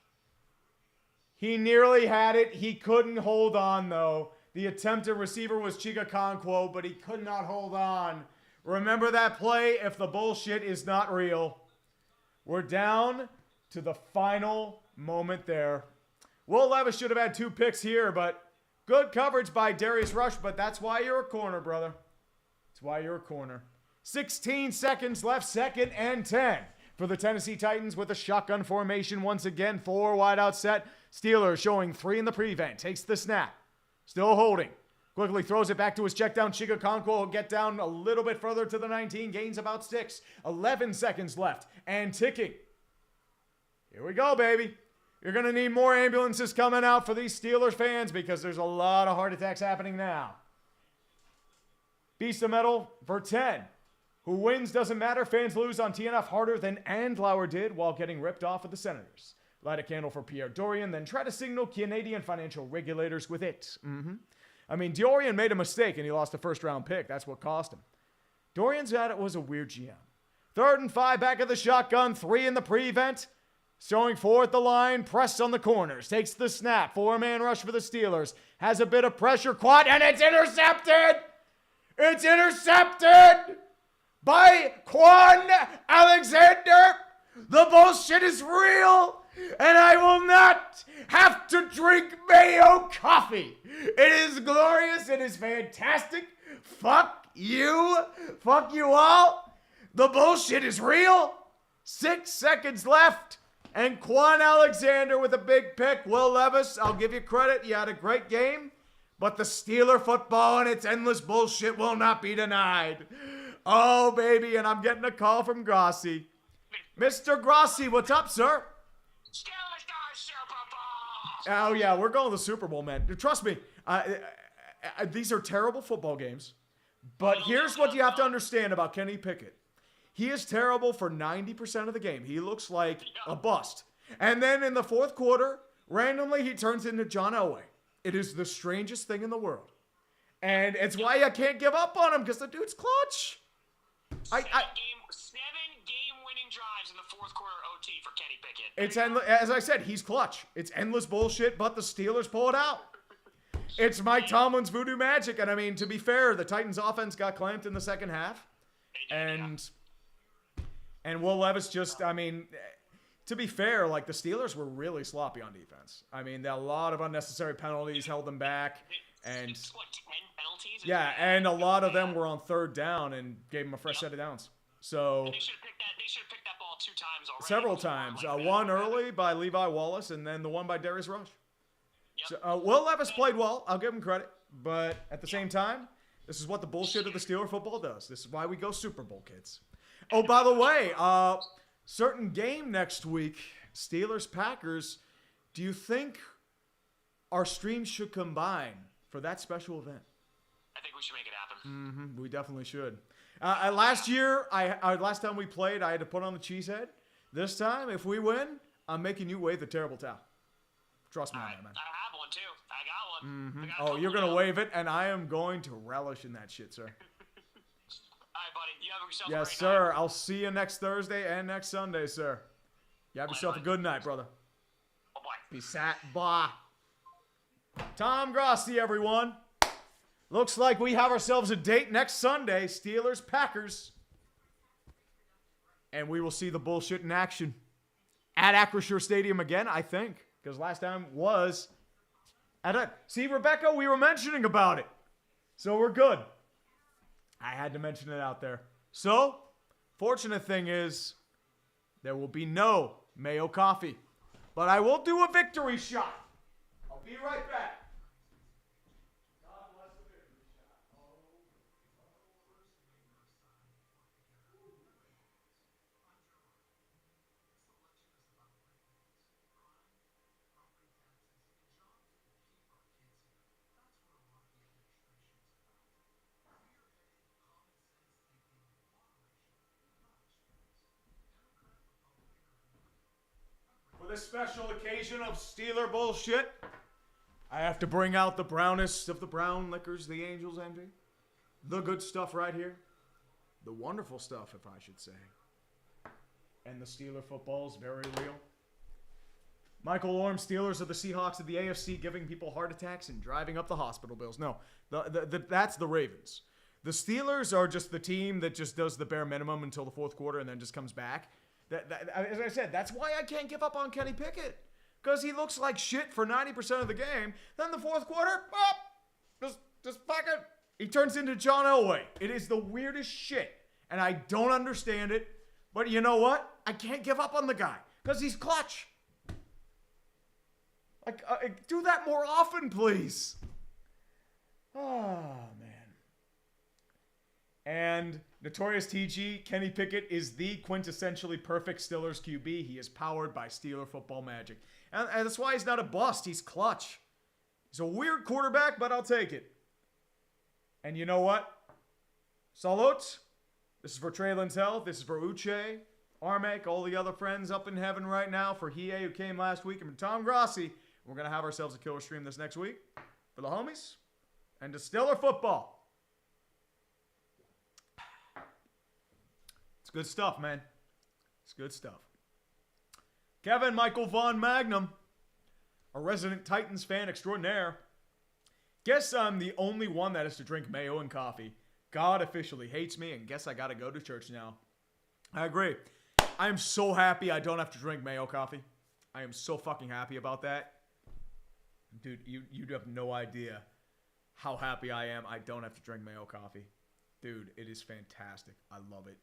He nearly had it. He couldn't hold on, though. The attempted receiver was Chigakonkwo, but he could not hold on. Remember that play if the bullshit is not real. We're down to the final moment there. Will Levis should have had 2 picks here, but good coverage by Darius Rush, but that's why you're a corner, brother. That's why you're a corner. 16 seconds left, 2nd and 10 for the Tennessee Titans with a shotgun formation once again. 4 wide out set. Steelers showing 3 in the prevent. Takes the snap. Still holding. Quickly throws it back to his check down. Chigakonko will get down a little bit further to the 19. Gains about 6. 11 seconds left and ticking. Here we go, baby. You're going to need more ambulances coming out for these Steelers fans because there's a lot of heart attacks happening now. Beast of Metal for 10. Who wins doesn't matter. Fans lose on TNF harder than Andlauer did while getting ripped off of the Senators. Light a candle for Pierre Dorian, then try to signal Canadian financial regulators with it. I mean, Dorian made a mistake and he lost a first-round pick. That's what cost him. Dorian's at it was a weird GM. 3rd and 5, back of the shotgun. 3 in the prevent. Showing 4 at the line. Press on the corners. Takes the snap. 4-man rush for the Steelers. Has a bit of pressure. Quad, and it's intercepted! It's intercepted by Quan Alexander. The bullshit is real, and I will not have to drink Mayo Coffee. It is glorious. It is fantastic. Fuck you. Fuck you all. The bullshit is real. 6 seconds left, and Quan Alexander with a big pick. Will Levis, I'll give you credit. You had a great game. But the Steeler football and its endless bullshit will not be denied. Oh, baby, and I'm getting a call from Grossi. Mr. Grossi, what's up, sir? Steelers go Super Bowl! Oh, yeah, we're going to the Super Bowl, man. Trust me, these are terrible football games. But here's what you have to understand about Kenny Pickett. He is terrible for 90% of the game. He looks like a bust. And then in the fourth quarter, randomly, he turns into John Elway. It is the strangest thing in the world. And it's why I can't give up on him, because the dude's clutch. 7 game-winning drives in the fourth quarter OT for Kenny Pickett. It's as I said, he's clutch. It's endless bullshit, but the Steelers pull it out. It's Mike Tomlin's voodoo magic. And I mean, to be fair, the Titans offense got clamped in the second half. And Will Levis just, I mean, to be fair, like the Steelers were really sloppy on defense. I mean, a lot of unnecessary penalties held them back. And 10 penalties? yeah, and a lot of them were on 3rd down and gave them a fresh set of downs. So they should have picked that ball 2 times already. several times. One early by Levi Wallace, and then the one by Darius Rush. Yep. So, Will Levis played well. I'll give him credit. But at the same time, this is what the bullshit of the Steeler football does. This is why we go Super Bowl, kids. Oh, by the way, certain game next week, Steelers-Packers. Do you think our streams should combine for that special event? I think we should make it happen. We definitely should. Last year, last time we played, I had to put on the cheesehead. This time, if we win, I'm making you wave the terrible towel. Trust me on that, man. I have one, too. I got one. Oh, you're going to wave it, and I am going to relish in that shit, sir. All right, buddy. You have yourself a Yes, great sir. night. I'll see you next Thursday and next Sunday, sir. You have yourself a good night, brother. Bye-bye. Peace out. Bye. Tom Grossi, everyone. Looks like we have ourselves a date next Sunday. Steelers, Packers. And we will see the bullshit in action at Acrisure Stadium again, I think. Because last time was at a... See, Rebecca, we were mentioning about it. So we're good. I had to mention it out there. So, fortunate thing is, there will be no Mayo Coffee. But I will do a victory shot. I'll be right back. For this special occasion of Steeler bullshit, I have to bring out the brownest of the brown liquors, the Angels envy. The good stuff right here. The wonderful stuff, if I should say. And the Steeler football is very real. Michael Orm, Steelers are the Seahawks of the AFC, giving people heart attacks and driving up the hospital bills. No, that's the Ravens. The Steelers are just the team that just does the bare minimum until the fourth quarter and then just comes back. As I said, that's why I can't give up on Kenny Pickett. Because he looks like shit for 90% of the game. Then the fourth quarter, just fucking, he turns into John Elway. It is the weirdest shit. And I don't understand it. But you know what? I can't give up on the guy. Because he's clutch. Like, do that more often, please. Oh, man. And Notorious TG, Kenny Pickett is the quintessentially perfect Steelers QB. He is powered by Steeler football magic. And that's why he's not a bust. He's clutch. He's a weird quarterback, but I'll take it. And you know what? Salute. This is for Traylin's health. This is for Uche, Armek, all the other friends up in heaven right now. For Hiei, who came last week. And for Tom Grassi. We're going to have ourselves a killer stream this next week. For the homies. And to Steeler football. It's good stuff, man. It's good stuff. Kevin Michael Von Magnum, a resident Titans fan extraordinaire. Guess I'm the only one that has to drink Mayo and coffee. God officially hates me, and guess I gotta go to church now. I agree. I am so happy I don't have to drink Mayo coffee. I am so fucking happy about that. Dude, you have no idea how happy I am I don't have to drink Mayo coffee. Dude, it is fantastic. I love it.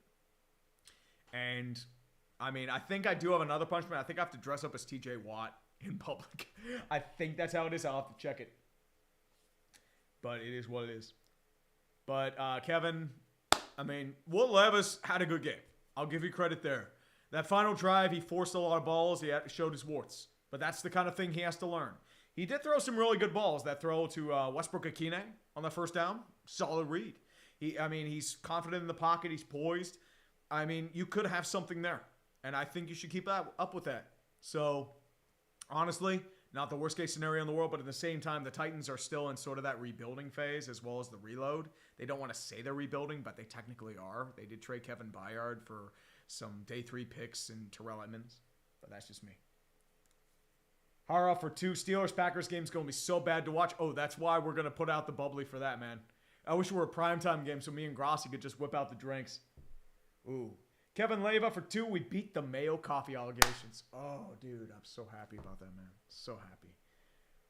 And, I mean, I think I do have another punishment. I think I have to dress up as TJ Watt in public. I think that's how it is. I'll have to check it. But it is what it is. But, Kevin, I mean, Will Levis had a good game. I'll give you credit there. That final drive, he forced a lot of balls. He showed his warts. But that's the kind of thing he has to learn. He did throw some really good balls. That throw to Westbrook Akine on the first down, solid read. He's confident in the pocket. He's poised. I mean, you could have something there. And I think you should keep up with that. So, honestly, not the worst case scenario in the world, but at the same time, the Titans are still in sort of that rebuilding phase as well as the reload. They don't want to say they're rebuilding, but they technically are. They did trade Kevin Byard for some day 3 picks and Terrell Edmonds. But that's just me. Hara for 2. Steelers-Packers game's going to be so bad to watch. Oh, that's why we're going to put out the bubbly for that, man. I wish it were a primetime game so me and Grossi could just whip out the drinks. Ooh. Kevin Leva for 2. We beat the Mayo Coffee allegations. Oh, dude. I'm so happy about that, man. So happy.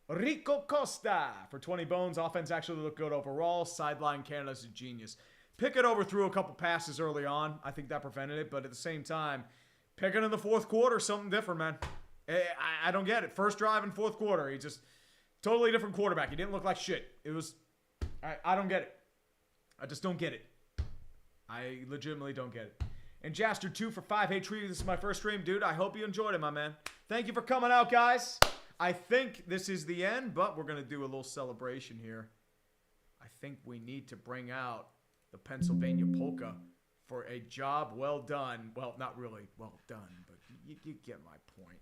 Rico Costa for 20 bones. Offense actually looked good overall. Sideline Canada's a genius. Picket overthrew a couple passes early on. I think that prevented it. But at the same time, Picket in the fourth quarter, something different, man. I don't get it. First drive in fourth quarter. He just totally different quarterback. He didn't look like shit. It was... I don't get it. I just don't get it. I legitimately don't get it. And Jaster 2 for 5. Hey, Tree, this is my first stream. Dude, I hope you enjoyed it, my man. Thank you for coming out, guys. I think this is the end, but we're going to do a little celebration here. I think we need to bring out the Pennsylvania Polka for a job well done. Well, not really well done, but you get my point.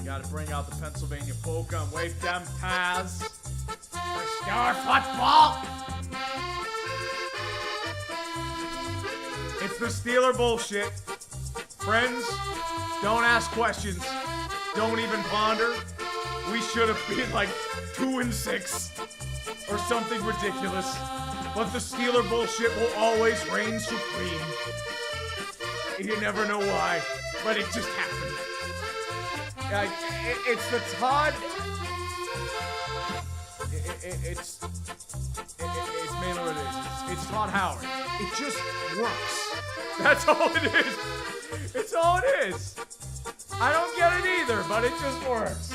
Got to bring out the Pennsylvania Polka and wave them paths for Steeler football. It's the Steeler bullshit. Friends, don't ask questions. Don't even ponder. We should have been like 2-6 or something ridiculous. But the Steeler bullshit will always reign supreme. You never know why, but it just happened. It's the Todd. It's mainly what it is. It's Todd Howard. It just works. That's all it is. It's all it is. I don't get it either, but it just works.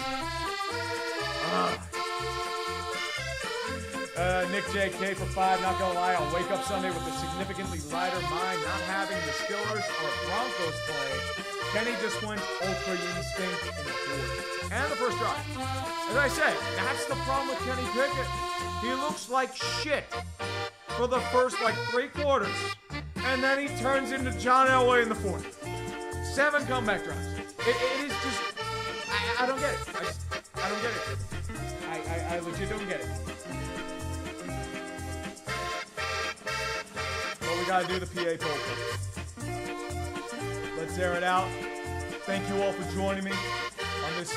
Nick JK for 5. Not gonna lie, I'll wake up Sunday with a significantly lighter mind, not having the Steelers or Broncos play. Kenny just went ultra instinct in the fourth. And the first drive. As I said, that's the problem with Kenny Pickett. He looks like shit for the first, 3 quarters. And then he turns into John Elway in the fourth. 7 comeback drives. It is just... I don't get it. I don't get it. I legit don't get it. But we gotta do the PA polka. Let's air it out. Thank you all for joining me on this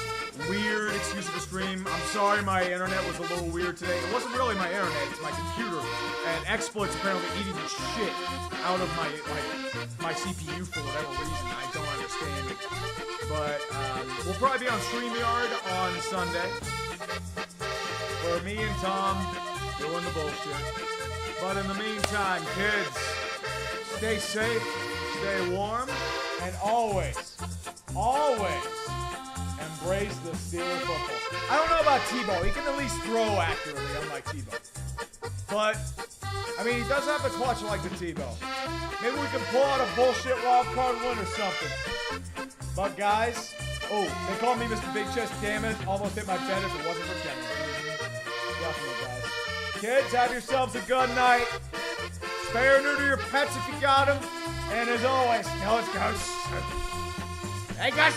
weird excuse of a stream. I'm sorry my internet was a little weird today. It wasn't really my internet, it's my computer. And exploits apparently eating the shit out of my CPU for whatever reason. I don't understand it. But we'll probably be on StreamYard on Sunday. For me and Tom doing the bullshit. But in the meantime, kids, stay safe. stay warm, and always embrace the Steeler football. I don't know about Tebow. He can at least throw accurately, unlike Tebow. But, I mean, he doesn't have the clutch like the Tebow. Maybe we can pull out a bullshit wild card win or something. But, guys, they call me Mr. Big Chest, damn it. Almost hit my bed if it wasn't for Kenny. Definitely, guys. Kids, have yourselves a good night. Spay or neuter your pets if you got them. And as always, let's go. Hey, guys,